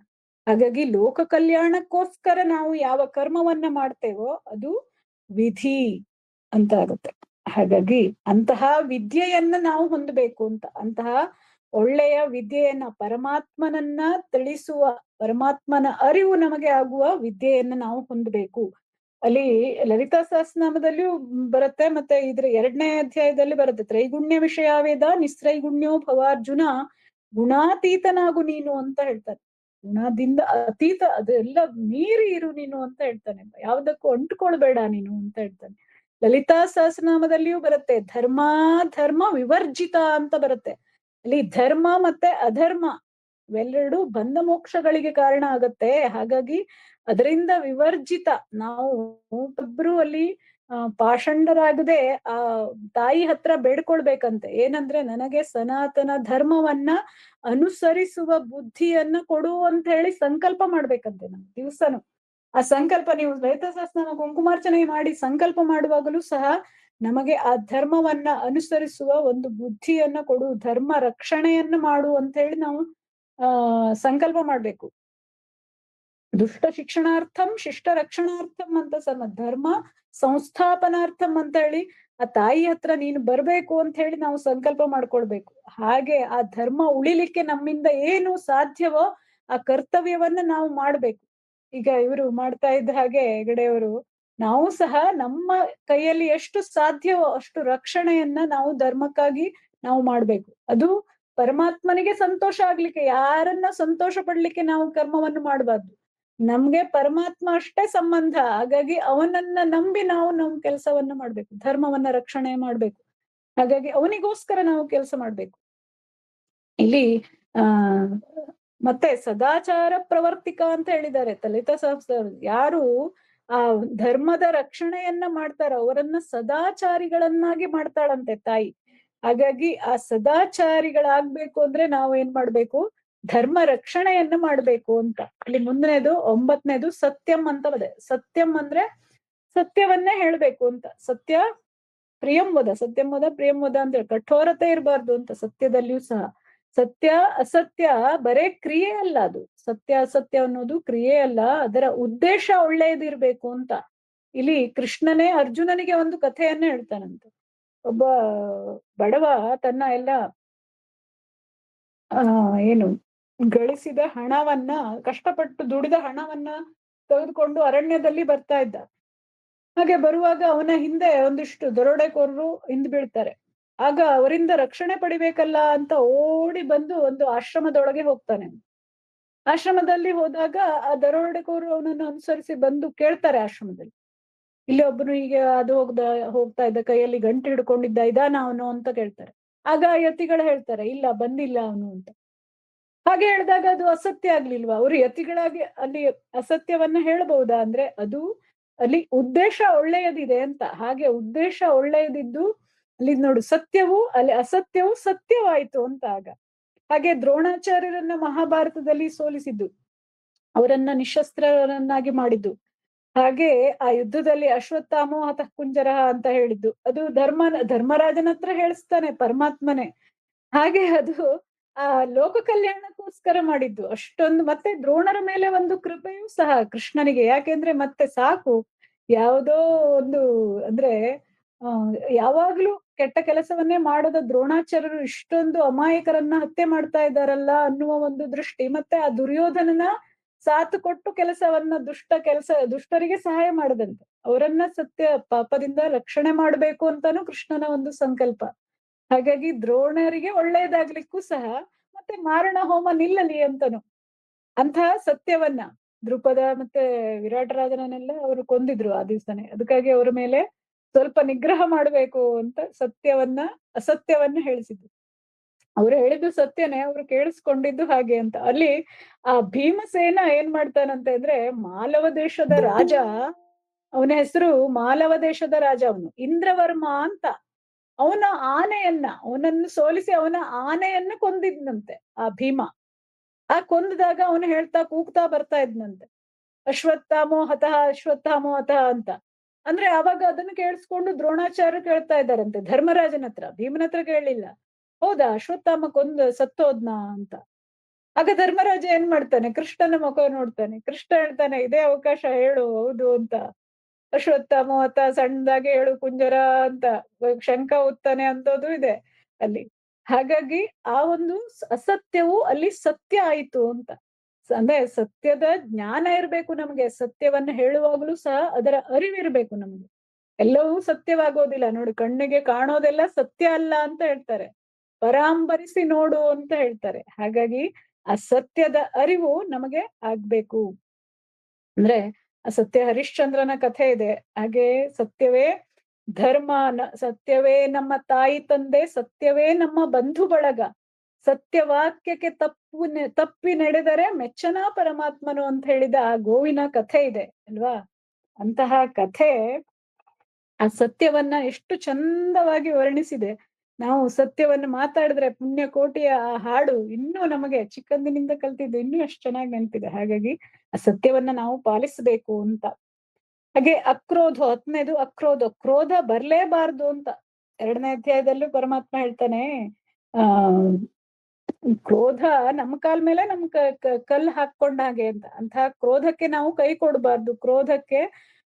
ಹಾಗಾಗಿ ಲೋಕ ಕಲ್ಯಾಣಕ್ಕೋಸ್ಕರ ನಾವು ಯಾವ ಕರ್ಮವನ್ನ ಮಾಡ್ತೇವೋ ಅದು ವಿಧಿ ಅಂತ ಆಗುತ್ತೆ. ಹಾಗಾಗಿ ಅಂತಹ ವಿದ್ಯೆಯನ್ನ ನಾವು ಹೊಂದಬೇಕು ಅಂತ, ಅಂತಹ ಒಳ್ಳೆಯ ವಿದ್ಯೆಯನ್ನ, ಪರಮಾತ್ಮನನ್ನ ತಿಳಿಸುವ, ಪರಮಾತ್ಮನ ಅರಿವು ನಮಗೆ ಆಗುವ ವಿದ್ಯೆಯನ್ನ ನಾವು ಹೊಂದಬೇಕು. ಅಲ್ಲಿ ಲಲಿತಾ ಸಹಸ್ರನಾಮದಲ್ಲಿಯೂ ಬರುತ್ತೆ, ಮತ್ತೆ ಇದ್ರ 2ನೇ ಅಧ್ಯಾಯದಲ್ಲಿ ಬರುತ್ತೆ, ತ್ರೈಗುಣ್ಯ ವಿಷಯಾವೇದ ನಿಸ್ತ್ರೈಗುಣ್ಯೋ ಭವಾರ್ಜುನ ಗುಣಾತೀತನಾಗು ನೀನು ಅಂತ ಹೇಳ್ತಾನೆ. ಗುಣದಿಂದ ಅತೀತ, ಅದೆಲ್ಲ ಮೀರಿ ಇರು ನೀನು ಅಂತ ಹೇಳ್ತಾನೆ, ಯಾವ್ದಕ್ಕೂ ಅಂಟ್ಕೊಳ್ಬೇಡ ನೀನು ಅಂತ ಹೇಳ್ತಾನೆ. ಲಲಿತಾ ಸಹಸ್ರನಾಮದಲ್ಲಿಯೂ ಬರುತ್ತೆ, ಧರ್ಮ ವಿವರ್ಜಿತ ಅಂತ ಬರುತ್ತೆ. ಅಲ್ಲಿ ಧರ್ಮ ಮತ್ತೆ ಅಧರ್ಮ ಇವೆರಡು ಬಂಧ ಮೋಕ್ಷಗಳಿಗೆ ಕಾರಣ ಆಗತ್ತೆ. ಹಾಗಾಗಿ ಅದರಿಂದ ವಿವರ್ಜಿತ ನಾವು ಒಬ್ರು ಅಲ್ಲಿ ಪಾಷಂಡರಾಗದೆ ಆ ತಾಯಿ ಹತ್ರ ಬೇಡ್ಕೊಳ್ಬೇಕಂತೆ. ಏನಂದ್ರೆ ನನಗೆ ಸನಾತನ ಧರ್ಮವನ್ನ ಅನುಸರಿಸುವ ಬುದ್ಧಿಯನ್ನ ಕೊಡು ಅಂತ ಹೇಳಿ ಸಂಕಲ್ಪ ಮಾಡ್ಬೇಕಂತೆ ನಾವು ದಿವ್ಸನು. ಆ ಸಂಕಲ್ಪ, ನೀವು ಲಲಿತಾ ಸಹಸ್ರನಾಮ ಕುಂಕುಮಾರ್ಚನೆ ಮಾಡಿ ಸಂಕಲ್ಪ ಮಾಡುವಾಗಲೂ ಸಹ ನಮಗೆ ಆ ಧರ್ಮವನ್ನ ಅನುಸರಿಸುವ ಒಂದು ಬುದ್ಧಿಯನ್ನ ಕೊಡು, ಧರ್ಮ ರಕ್ಷಣೆಯನ್ನ ಮಾಡು ಅಂತ ಹೇಳಿ ನಾವು ಸಂಕಲ್ಪ ಮಾಡ್ಬೇಕು. ದುಷ್ಟ ಶಿಕ್ಷಣಾರ್ಥಂ ಶಿಷ್ಟ ರಕ್ಷಣಾರ್ಥಂ ಅಂತ ಧರ್ಮ ಸಂಸ್ಥಾಪನಾರ್ಥಂ ಅಂತ ಹೇಳಿ ಆ ತಾಯಿ ಹತ್ರ ನೀನು ಬರ್ಬೇಕು ಅಂತ ಹೇಳಿ ನಾವು ಸಂಕಲ್ಪ ಮಾಡ್ಕೊಳ್ಬೇಕು. ಹಾಗೆ ಆ ಧರ್ಮ ಉಳಿಲಿಕ್ಕೆ ನಮ್ಮಿಂದ ಏನು ಸಾಧ್ಯವೋ ಆ ಕರ್ತವ್ಯವನ್ನ ನಾವು ಮಾಡ್ಬೇಕು. ಈಗ ಇವರು ಮಾಡ್ತಾ ಇದ್ದ ಹಾಗೆ ಹೆಗಡೆಯವರು, ನಾವು ಸಹ ನಮ್ಮ ಕೈಯಲ್ಲಿ ಎಷ್ಟು ಸಾಧ್ಯವೋ ಅಷ್ಟು ರಕ್ಷಣೆಯನ್ನ ನಾವು ಧರ್ಮಕ್ಕಾಗಿ ನಾವು ಮಾಡ್ಬೇಕು. ಅದು ಪರಮಾತ್ಮನಿಗೆ ಸಂತೋಷ ಆಗ್ಲಿಕ್ಕೆ, ಯಾರನ್ನ ಸಂತೋಷ ಪಡ್ಲಿಕ್ಕೆ ನಾವು ಕರ್ಮವನ್ನು ಮಾಡಬಾರ್ದು. ನಮ್ಗೆ ಪರಮಾತ್ಮ ಅಷ್ಟೇ ಸಂಬಂಧ. ಹಾಗಾಗಿ ಅವನನ್ನ ನಂಬಿ ನಾವು ನಮ್ ಕೆಲಸವನ್ನ ಮಾಡ್ಬೇಕು, ಧರ್ಮವನ್ನ ರಕ್ಷಣೆ ಮಾಡ್ಬೇಕು. ಹಾಗಾಗಿ ಅವನಿಗೋಸ್ಕರ ನಾವು ಕೆಲಸ ಮಾಡ್ಬೇಕು. ಇಲ್ಲಿ ಆ ಮತ್ತೆ ಸದಾಚಾರ ಪ್ರವರ್ತಿಕ ಅಂತ ಹೇಳಿದ್ದಾರೆ ಲಲಿತಾ ಸಹಸ್ರ. ಯಾರು ಆ ಧರ್ಮದ ರಕ್ಷಣೆಯನ್ನ ಮಾಡ್ತಾರೋ ಅವರನ್ನ ಸದಾಚಾರಿಗಳನ್ನಾಗಿ ಮಾಡ್ತಾಳಂತೆ ತಾಯಿ. ಹಾಗಾಗಿ ಆ ಸದಾಚಾರಿಗಳಾಗ್ಬೇಕು ಅಂದ್ರೆ ನಾವು ಏನ್ ಮಾಡ್ಬೇಕು, ಧರ್ಮ ರಕ್ಷಣೆಯನ್ನ ಮಾಡ್ಬೇಕು ಅಂತ. ಇಲ್ಲಿ ಮುಂದನೇದು 9ನೇದು ಸತ್ಯಂ ಅಂತ ಬದೆ. ಸತ್ಯಂ ಅಂದ್ರೆ ಸತ್ಯವನ್ನೇ ಹೇಳ್ಬೇಕು ಅಂತ. ಸತ್ಯ ಸತ್ಯಂ ವದ ಪ್ರಿಯಂ ವದ ಅಂತ ಹೇಳಿ ಕಠೋರತೆ ಇರಬಾರ್ದು ಅಂತ ಸತ್ಯದಲ್ಲಿಯೂ ಸಹ. ಸತ್ಯ ಅಸತ್ಯ ಬರೇ ಕ್ರಿಯೆ ಅಲ್ಲ, ಅದು ಸತ್ಯ ಅಸತ್ಯ ಅನ್ನೋದು ಕ್ರಿಯೆ ಅಲ್ಲ, ಅದರ ಉದ್ದೇಶ ಒಳ್ಳೆಯದಿರ್ಬೇಕು ಅಂತ. ಇಲ್ಲಿ ಕೃಷ್ಣನೇ ಅರ್ಜುನನಿಗೆ ಒಂದು ಕಥೆಯನ್ನ ಹೇಳ್ತಾನಂತೆ. ಒಬ್ಬ ಬಡವ ತನ್ನ ಎಲ್ಲ ಏನು ಗಳಿಸಿದ ಹಣವನ್ನ, ಕಷ್ಟಪಟ್ಟು ದುಡಿದ ಹಣವನ್ನ ತೆಗೆದುಕೊಂಡು ಅರಣ್ಯದಲ್ಲಿ ಬರ್ತಾ ಇದ್ದ. ಹಾಗೆ ಬರುವಾಗ ಅವನ ಹಿಂದೆ ಒಂದಿಷ್ಟು ದರೋಡೆಕೋರರು ಹಿಂದ್ ಬೀಳ್ತಾರೆ. ಆಗ ಅವರಿಂದ ರಕ್ಷಣೆ ಪಡಿಬೇಕಲ್ಲ ಅಂತ ಓಡಿ ಬಂದು ಒಂದು ಆಶ್ರಮದೊಳಗೆ ಹೋಗ್ತಾನೆ. ಆಶ್ರಮದಲ್ಲಿ ಹೋದಾಗ ಆ ದರೋಡೆಕೋರರು ಅವನನ್ನು ಅನುಸರಿಸಿ ಬಂದು ಕೇಳ್ತಾರೆ ಆಶ್ರಮದಲ್ಲಿ, ಇಲ್ಲಿ ಒಬ್ಬನು ಹೀಗೆ ಅದು ಹೋಗ್ತಾ ಇದ್ದ, ಕೈಯಲ್ಲಿ ಗಂಟು ಹಿಡ್ಕೊಂಡಿದ್ದ, ಇದಾನ ಅವನು ಅಂತ ಕೇಳ್ತಾರೆ. ಆಗ ಯತಿಗಳು ಹೇಳ್ತಾರೆ, ಇಲ್ಲ ಬಂದಿಲ್ಲ ಅವನು ಅಂತ. ಹಾಗೆ ಹೇಳಿದಾಗ ಅದು ಅಸತ್ಯ ಆಗ್ಲಿಲ್ವಾ? ಅವರು ಯತಿಗಳಾಗಿ ಅಲ್ಲಿ ಅಸತ್ಯವನ್ನ ಹೇಳ್ಬಹುದಾ? ಅಂದ್ರೆ ಅದು ಅಲ್ಲಿ ಉದ್ದೇಶ ಒಳ್ಳೆಯದಿದೆ ಅಂತ. ಹಾಗೆ ಉದ್ದೇಶ ಒಳ್ಳೆಯದಿದ್ದು ಅಲ್ಲಿ ನೋಡು, ಸತ್ಯವು ಅಲ್ಲಿ ಅಸತ್ಯವು ಸತ್ಯವಾಯ್ತು ಅಂತ. ಆಗ ಹಾಗೆ ದ್ರೋಣಾಚಾರ್ಯರನ್ನ ಮಹಾಭಾರತದಲ್ಲಿ ಸೋಲಿಸಿದ್ದು, ಅವರನ್ನ ನಿಶಸ್ತ್ರರನ್ನಾಗಿ ಮಾಡಿದ್ದು, ಹಾಗೆ ಆ ಯುದ್ಧದಲ್ಲಿ ಅಶ್ವತ್ಥಾಮೋ ಹತಃ ಕುಂಜರಃ ಅಂತ ಹೇಳಿದ್ದು, ಅದು ಧರ್ಮರಾಜನ ಹತ್ರ ಹೇಳಿಸ್ತಾನೆ ಪರಮಾತ್ಮನೇ. ಹಾಗೆ ಅದು ಆ ಲೋಕ ಕಲ್ಯಾಣಕ್ಕೋಸ್ಕರ ಮಾಡಿದ್ದು ಅಷ್ಟೊಂದು. ಮತ್ತೆ ದ್ರೋಣರ ಮೇಲೆ ಒಂದು ಕೃಪೆಯೂ ಸಹ ಕೃಷ್ಣನಿಗೆ. ಯಾಕೆಂದ್ರೆ ಮತ್ತೆ ಸಾಕು, ಯಾವುದೋ ಒಂದು ಅಂದ್ರೆ ಆ ಯಾವಾಗ್ಲೂ ಕೆಟ್ಟ ಕೆಲಸವನ್ನೇ ಮಾಡದ ದ್ರೋಣಾಚಾರ್ಯರು ಇಷ್ಟೊಂದು ಅಮಾಯಕರನ್ನ ಹತ್ಯೆ ಮಾಡ್ತಾ ಇದ್ದಾರಲ್ಲ ಅನ್ನುವ ಒಂದು ದೃಷ್ಟಿ, ಮತ್ತೆ ಆ ದುರ್ಯೋಧನನ ಸಾಥ್ ಕೊಟ್ಟು ಕೆಲಸವನ್ನ ದುಷ್ಟರಿಗೆ ಸಹಾಯ ಮಾಡದಂತೆ ಅವರನ್ನ ಸತ್ಯ ಪಾಪದಿಂದ ರಕ್ಷಣೆ ಮಾಡ್ಬೇಕು ಅಂತಾನು ಕೃಷ್ಣನ ಒಂದು ಸಂಕಲ್ಪ. ಹಾಗಾಗಿ ದ್ರೋಣರಿಗೆ ಒಳ್ಳೆಯದಾಗ್ಲಿಕ್ಕೂ ಸಹ, ಮತ್ತೆ ಮಾರಣ ಹೋಮ ನಿಲ್ಲಲಿ ಅಂತನು ಅಂತಹ ಸತ್ಯವನ್ನ, ದೃಪದ ಮತ್ತೆ ವಿರಾಟ ರಾಜನನ್ನೆಲ್ಲ ಅವರು ಕೊಂದಿದ್ರು ಆ ದಿವ್ಸನೇ. ಅದಕ್ಕಾಗಿ ಅವರ ಮೇಲೆ ಸ್ವಲ್ಪ ನಿಗ್ರಹ ಮಾಡ್ಬೇಕು ಅಂತ ಅಸತ್ಯವನ್ನ ಹೇಳಿಸಿದ್ರು. ಅವ್ರು ಹೇಳಿದ್ದು ಸತ್ಯನೇ, ಅವ್ರು ಕೇಳಿಸ್ಕೊಂಡಿದ್ದು ಹಾಗೆ ಅಂತ. ಅಲ್ಲಿ ಆ ಭೀಮಸೇನ ಏನ್ ಮಾಡ್ತಾನಂತೆ ಅಂದ್ರೆ, ಮಾಲವ ದೇಶದ ರಾಜ, ಅವನ ಹೆಸರು ಮಾಲವ ದೇಶದ ರಾಜ, ಅವನು ಇಂದ್ರವರ್ಮ ಅಂತ. ಅವನನ್ನು ಸೋಲಿಸಿ ಅವನ ಆನೆಯನ್ನ ಕೊಂದಿದ್ನಂತೆ ಆ ಭೀಮ. ಆ ಕೊಂದಾಗ ಅವನು ಕೂಗ್ತಾ ಬರ್ತಾ ಇದ್ನಂತೆ, ಅಶ್ವತ್ಥಾಮೋ ಹತಃ ಅಶ್ವತ್ಥಾಮೋ ಹತಃ ಅಂತ. ಅಂದ್ರೆ ಅವಾಗ ಅದನ್ನ ಕೇಳಿಸ್ಕೊಂಡು ದ್ರೋಣಾಚಾರ್ಯ ಕೇಳ್ತಾ ಇದ್ದಾರಂತೆ ಧರ್ಮರಾಜನ ಹತ್ರ, ಭೀಮನ ಹತ್ರ ಕೇಳಲಿಲ್ಲ. ಹೌದಾ ಅಶ್ವತ್ಥಾಮ ಸತ್ತೋದ್ನಾ ಅಂತ. ಆಗ ಧರ್ಮರಾಜ ಏನ್ ಮಾಡ್ತಾನೆ, ಕೃಷ್ಣನ ಮುಖ ನೋಡ್ತಾನೆ. ಕೃಷ್ಣ ಹೇಳ್ತಾನೆ ಇದೇ ಅವಕಾಶ ಹೇಳು ಹೌದು ಅಂತ. ಅಶ್ವತ್ಥಾಮ ಹತ ಸಣ್ಣದಾಗೆ ಹೇಳು ಕುಂಜರ ಅಂತ ಶಂಕ ಉತ್ತಾನೆ ಅಂತೋದು ಇದೆ ಅಲ್ಲಿ. ಹಾಗಾಗಿ ಆ ಒಂದು ಅಸತ್ಯವು ಅಲ್ಲಿ ಸತ್ಯ ಆಯ್ತು ಅಂತ. ಅಂದ್ರೆ ಸತ್ಯದ ಜ್ಞಾನ ಇರ್ಬೇಕು ನಮ್ಗೆ, ಸತ್ಯವನ್ನ ಹೇಳುವಾಗ್ಲೂ ಸಹ ಅದರ ಅರಿವಿರ್ಬೇಕು ನಮ್ಗೆ. ಎಲ್ಲವೂ ಸತ್ಯವಾಗೋದಿಲ್ಲ ನೋಡಿ, ಕಣ್ಣಿಗೆ ಕಾಣೋದೆಲ್ಲ ಸತ್ಯ ಅಲ್ಲ ಅಂತ ಹೇಳ್ತಾರೆ, ಪರಾಂಬರಿಸಿ ನೋಡು ಅಂತ ಹೇಳ್ತಾರೆ. ಹಾಗಾಗಿ ಆ ಸತ್ಯದ ಅರಿವು ನಮಗೆ ಆಗ್ಬೇಕು. ಅಂದ್ರೆ ಆ ಸತ್ಯ ಹರಿಶ್ಚಂದ್ರನ ಕಥೆ ಇದೆ. ಹಾಗೆ ಸತ್ಯವೇ ಧರ್ಮ, ಸತ್ಯವೇ ನಮ್ಮ ತಾಯಿ ತಂದೆ, ಸತ್ಯವೇ ನಮ್ಮ ಬಂಧು ಬಳಗ, ಸತ್ಯವಾಕ್ಯಕ್ಕೆ ತಪ್ಪಿ ನಡೆದರೆ ಮೆಚ್ಚನ ಪರಮಾತ್ಮನು ಅಂತ ಹೇಳಿದ ಆ ಗೋವಿನ ಕಥೆ ಇದೆ ಅಲ್ವಾ. ಅಂತಹ ಕಥೆ ಆ ಸತ್ಯವನ್ನ ಎಷ್ಟು ಚಂದವಾಗಿ ವರ್ಣಿಸಿದೆ. ನಾವು ಸತ್ಯವನ್ನು ಮಾತಾಡಿದ್ರೆ ಪುಣ್ಯಕೋಟಿಯ ಆ ಹಾಡು ಇನ್ನೂ ನಮಗೆ ಚಿಕ್ಕಂದಿನಿಂದ ಕಲ್ತಿದ್ದು ಇನ್ನೂ ಎಷ್ಟು ಚೆನ್ನಾಗಿ ನೆನಪಿದೆ. ಹಾಗಾಗಿ ಆ ಸತ್ಯವನ್ನ ನಾವು ಪಾಲಿಸಬೇಕು ಅಂತ. ಹಾಗೆ ಅಕ್ರೋಧ, 10ನೇದು ಅಕ್ರೋಧ, ಕ್ರೋಧ ಬರ್ಲೇಬಾರ್ದು ಅಂತ 2ನೇ ಅಧ್ಯಾಯದಲ್ಲೂ ಪರಮಾತ್ಮ ಹೇಳ್ತಾನೆ. ಆ ಕ್ರೋಧ ನಮ್ಮ ಕಾಲ್ ಮೇಲೆ ನಮ್ ಕಲ್ಲು ಹಾಕೊಂಡ ಹಾಗೆ ಅಂತ. ಅಂತಹ ಕ್ರೋಧಕ್ಕೆ ನಾವು ಕೈ ಕೊಡಬಾರ್ದು, ಕ್ರೋಧಕ್ಕೆ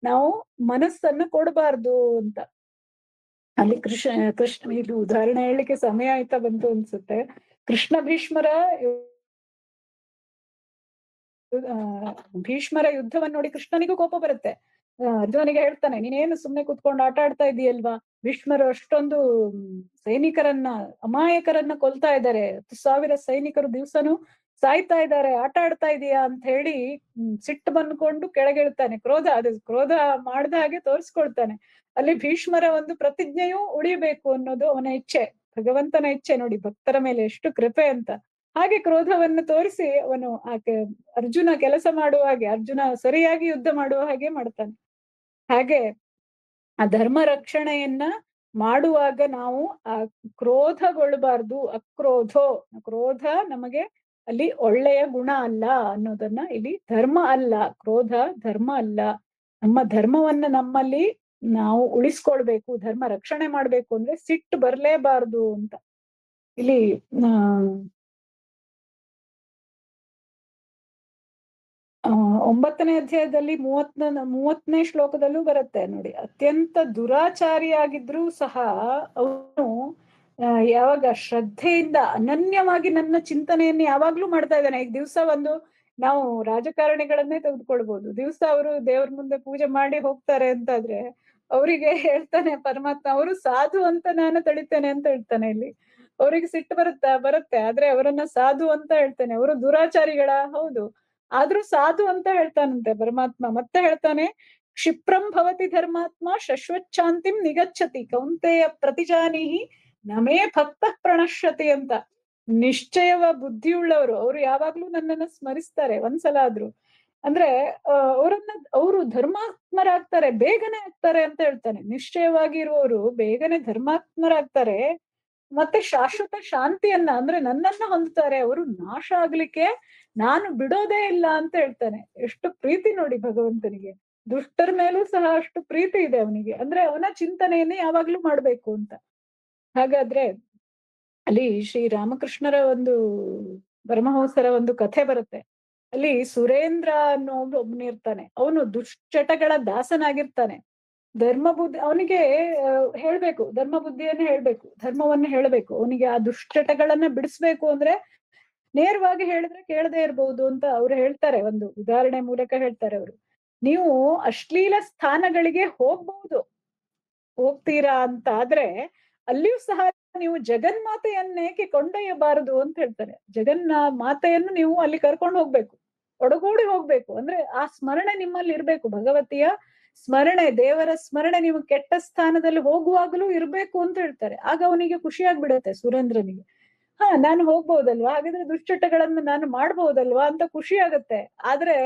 ನಾವು ಮನಸ್ಸನ್ನ ಕೊಡಬಾರ್ದು ಅಂತ. ಅಲ್ಲಿ ಕೃಷ್ಣ ಇದು ಉದಾಹರಣೆ ಹೇಳಲಿಕ್ಕೆ ಸಮಯ ಆಯ್ತಾ ಬಂತು ಅನ್ಸುತ್ತೆ. ಕೃಷ್ಣ ಭೀಷ್ಮರ ಯುದ್ಧವನ್ನ ನೋಡಿ ಕೃಷ್ಣನಿಗೂ ಕೋಪ ಬರುತ್ತೆ. ಅರ್ಜುನಿಗೆ ಹೇಳ್ತಾನೆ, ನೀನೇನು ಸುಮ್ನೆ ಕುತ್ಕೊಂಡು ಆಟ ಆಡ್ತಾ ಇದೀಯಲ್ವಾ, ಭೀಷ್ಮರು ಅಷ್ಟೊಂದು ಸೈನಿಕರನ್ನ, ಅಮಾಯಕರನ್ನ ಕೊಲ್ತಾ ಇದ್ದಾರೆ, 10,000 ಸೈನಿಕರು ದಿವ್ಸನೂ ಸಾಯ್ತಾ ಇದ್ದಾರೆ, ಆಟ ಆಡ್ತಾ ಇದೀಯಾ ಅಂತ ಹೇಳಿ ಸಿಟ್ಟು ಬಂದ್ಕೊಂಡು ಕೆಳಗಿಳ್ತಾನೆ. ಕ್ರೋಧ ಮಾಡ್ದ ಹಾಗೆ ತೋರಿಸ್ಕೊಳ್ತಾನೆ. ಅಲ್ಲಿ ಭೀಷ್ಮರ ಒಂದು ಪ್ರತಿಜ್ಞೆಯೂ ಉಳಿಬೇಕು ಅನ್ನೋದು ಅವನ ಇಚ್ಛೆ, ಭಗವಂತನ ಇಚ್ಛೆ ನೋಡಿ ಭಕ್ತರ ಮೇಲೆ ಎಷ್ಟು ಕೃಪೆ ಅಂತ. ಹಾಗೆ ಕ್ರೋಧವನ್ನು ತೋರಿಸಿ ಅವನು ಅರ್ಜುನ ಕೆಲಸ ಮಾಡುವ ಹಾಗೆ, ಅರ್ಜುನ ಸರಿಯಾಗಿ ಯುದ್ಧ ಮಾಡುವ ಹಾಗೆ ಮಾಡ್ತಾನೆ. ಹಾಗೆ ಆ ಧರ್ಮ ರಕ್ಷಣೆಯನ್ನ ಮಾಡುವಾಗ ನಾವು ಆ ಕ್ರೋಧಗೊಳ್ಳಬಾರ್ದು. ಕ್ರೋಧ ನಮಗೆ ಅಲ್ಲಿ ಒಳ್ಳೆಯ ಗುಣ ಅಲ್ಲ ಅನ್ನೋದನ್ನ, ಇಲ್ಲಿ ಧರ್ಮ ಅಲ್ಲ, ಕ್ರೋಧ ಧರ್ಮ ಅಲ್ಲ. ನಮ್ಮ ಧರ್ಮವನ್ನ ನಮ್ಮಲ್ಲಿ ನಾವು ಉಳಿಸ್ಕೊಳ್ಬೇಕು, ಧರ್ಮ ರಕ್ಷಣೆ ಮಾಡ್ಬೇಕು ಅಂದ್ರೆ ಸಿಟ್ಟು ಬರ್ಲೇಬಾರ್ದು ಅಂತ. ಇಲ್ಲಿ 9ನೇ ಅಧ್ಯಾಯದಲ್ಲಿ 30ನೇ ಶ್ಲೋಕದಲ್ಲೂ ಬರುತ್ತೆ ನೋಡಿ. ಅತ್ಯಂತ ದುರಾಚಾರಿಯಾಗಿದ್ರೂ ಸಹ ಅವನು ಯಾವಾಗ ಶ್ರದ್ಧೆಯಿಂದ ಅನನ್ಯವಾಗಿ ನನ್ನ ಚಿಂತನೆಯನ್ನು ಯಾವಾಗ್ಲೂ ಮಾಡ್ತಾ ಇದ್ದಾನೆ. ಈಗ ದಿವ್ಸ ನಾವು ರಾಜಕಾರಣಿಗಳನ್ನೇ ತೆಗೆದುಕೊಳ್ಬಹುದು, ದಿವ್ಸ ಅವರು ದೇವ್ರ ಮುಂದೆ ಪೂಜೆ ಮಾಡಿ ಹೋಗ್ತಾರೆ ಅಂತಾದ್ರೆ ಅವರಿಗೆ ಹೇಳ್ತಾನೆ ಪರಮಾತ್ಮ, ಅವರು ಸಾಧು ಅಂತ ನಾನು ತಳಿತೇನೆ ಅಂತ ಹೇಳ್ತಾನೆ. ಇಲ್ಲಿ ಅವರಿಗೆ ಸಿಟ್ಟು ಬರುತ್ತೆ, ಆದ್ರೆ ಅವರನ್ನ ಸಾಧು ಅಂತ ಹೇಳ್ತಾನೆ. ಅವರು ದುರಾಚಾರಿಗಳ ಹೌದು, ಆದ್ರೂ ಸಾಧು ಅಂತ ಹೇಳ್ತಾನಂತೆ ಪರಮಾತ್ಮ. ಮತ್ತೆ ಹೇಳ್ತಾನೆ, ಕ್ಷಿಪ್ರಂ ಭವತಿ ಧರ್ಮಾತ್ಮ ಶಶ್ವಚ್ಛಾಂತಿಂ ನಿಗಚ್ಚತಿ ಕೌಂತೆಯ ಪ್ರತಿಜಾನೀಹಿ ನಮೇ ಭಕ್ತ ಪ್ರಣಶ್ಯತಿ ಅಂತ. ನಿಶ್ಚಯವ ಬುದ್ಧಿಯುಳ್ಳವರು, ಅವರು ಯಾವಾಗ್ಲೂ ನನ್ನನ್ನ ಸ್ಮರಿಸ್ತಾರೆ ಒಂದ್ಸಲ ಆದ್ರೂ. ಅಂದ್ರೆ ಅವರು ಧರ್ಮಾತ್ಮರಾಗ್ತಾರೆ, ಬೇಗನೆ ಆಗ್ತಾರೆ ಅಂತ ಹೇಳ್ತಾನೆ. ನಿಶ್ಚಯವಾಗಿ ಇರುವವರು ಬೇಗನೆ ಧರ್ಮಾತ್ಮರಾಗ್ತಾರೆ, ಮತ್ತೆ ಶಾಶ್ವತ ಶಾಂತಿಯನ್ನ ಅಂದ್ರೆ ನನ್ನನ್ನ ಹೊಂದ್ತಾರೆ. ಅವರು ನಾಶ ಆಗ್ಲಿಕ್ಕೆ ನಾನು ಬಿಡೋದೇ ಇಲ್ಲ ಅಂತ ಹೇಳ್ತಾನೆ. ಎಷ್ಟು ಪ್ರೀತಿ ನೋಡಿ ಭಗವಂತನಿಗೆ, ದುಷ್ಟರ ಮೇಲೂ ಸಹ ಅಷ್ಟು ಪ್ರೀತಿ ಇದೆ ಅವನಿಗೆ. ಅಂದ್ರೆ ಅವನ ಚಿಂತನೆಯನ್ನೇ ಯಾವಾಗ್ಲೂ ಮಾಡ್ಬೇಕು ಅಂತ. ಹಾಗಾದ್ರೆ ಅಲ್ಲಿ ಶ್ರೀ ರಾಮಕೃಷ್ಣರ ಒಂದು ಪರಮಹಂಸರ ಒಂದು ಕಥೆ ಬರುತ್ತೆ. ಅಲ್ಲಿ ಸುರೇಂದ್ರ ಅನ್ನೋ ಒಬ್ನಿರ್ತಾನೆ, ಅವನು ದುಶ್ಚಟಗಳ ದಾಸನಾಗಿರ್ತಾನೆ. ಅವನಿಗೆ ಹೇಳ್ಬೇಕು, ಧರ್ಮ ಬುದ್ಧಿಯನ್ನ ಹೇಳ್ಬೇಕು, ಧರ್ಮವನ್ನ ಹೇಳ್ಬೇಕು. ಅವನಿಗೆ ಆ ದುಶ್ಚಟಗಳನ್ನ ಬಿಡಿಸ್ಬೇಕು ಅಂದ್ರೆ ನೇರವಾಗಿ ಹೇಳಿದ್ರೆ ಕೇಳದೆ ಇರ್ಬಹುದು ಅಂತ ಅವ್ರು ಹೇಳ್ತಾರೆ. ಒಂದು ಉದಾಹರಣೆ ಮೂಲಕ ಹೇಳ್ತಾರೆ ಅವರು. ನೀವು ಅಶ್ಲೀಲ ಸ್ಥಾನಗಳಿಗೆ ಹೋಗ್ತೀರಾ ಅಂತ ಆದ್ರೆ ಅಲ್ಲಿಯೂ ಸಹ ನೀವು ಜಗನ್ಮಾತೆಯನ್ನೇಕೆ ಕೊಂಡೊಯ್ಯಬಾರದು ಅಂತ ಹೇಳ್ತಾರೆ. ಮಾತೆಯನ್ನು ನೀವು ಅಲ್ಲಿ ಕರ್ಕೊಂಡು ಹೋಗ್ಬೇಕು, ಒಡಗೂಡಿ ಹೋಗ್ಬೇಕು. ಅಂದ್ರೆ ಆ ಸ್ಮರಣೆ ನಿಮ್ಮಲ್ಲಿ ಇರ್ಬೇಕು, ಭಗವತಿಯ ಸ್ಮರಣೆ, ದೇವರ ಸ್ಮರಣೆ ನೀವು ಕೆಟ್ಟ ಸ್ಥಾನದಲ್ಲಿ ಹೋಗುವಾಗಲೂ ಇರ್ಬೇಕು ಅಂತ ಹೇಳ್ತಾರೆ. ಆಗ ಅವನಿಗೆ ಖುಷಿಯಾಗ್ಬಿಡತ್ತೆ ಸುರೇಂದ್ರನಿಗೆ. ನಾನು ಹೋಗ್ಬಹುದಲ್ವಾ, ಹಾಗಾದ್ರೆ ದುಶ್ಚಟಗಳನ್ನ ನಾನು ಮಾಡ್ಬಹುದಲ್ವಾ ಅಂತ ಖುಷಿ ಆಗತ್ತೆ. ಆದ್ರೆ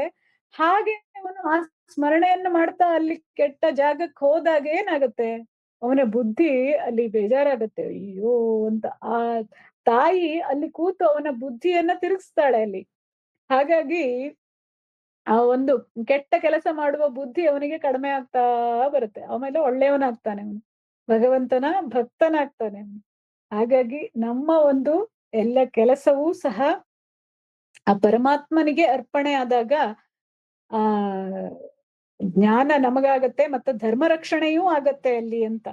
ಹಾಗೆ ಅವನು ಆ ಸ್ಮರಣೆಯನ್ನು ಮಾಡ್ತಾ ಅಲ್ಲಿ ಕೆಟ್ಟ ಜಾಗಕ್ಕೆ ಹೋದಾಗ ಏನಾಗತ್ತೆ, ಅವನ ಬುದ್ಧಿ ಅಲ್ಲಿ ಬೇಜಾರಾಗತ್ತೆ. ಅಯ್ಯೋ ಅಂತ ಆ ತಾಯಿ ಅಲ್ಲಿ ಕೂತು ಅವನ ಬುದ್ಧಿಯನ್ನ ತಿರುಗಿಸ್ತಾಳೆ ಅಲ್ಲಿ. ಹಾಗಾಗಿ ಆ ಒಂದು ಕೆಟ್ಟ ಕೆಲಸ ಮಾಡುವ ಬುದ್ಧಿ ಅವನಿಗೆ ಕಡಿಮೆ ಆಗ್ತಾ ಬರುತ್ತೆ. ಆಮೇಲೆ ಒಳ್ಳೆಯವನಾಗ್ತಾನೆ ಅವನು, ಭಗವಂತನ ಭಕ್ತನಾಗ್ತಾನೆ ಅವನು. ಹಾಗಾಗಿ ನಮ್ಮ ಒಂದು ಎಲ್ಲ ಕೆಲಸವೂ ಸಹ ಆ ಪರಮಾತ್ಮನಿಗೆ ಅರ್ಪಣೆ ಆದಾಗ ಆ ಜ್ಞಾನ ನಮಗಾಗತ್ತೆ, ಮತ್ತೆ ಧರ್ಮ ರಕ್ಷಣೆಯೂ ಆಗತ್ತೆ ಅಲ್ಲಿ ಅಂತ.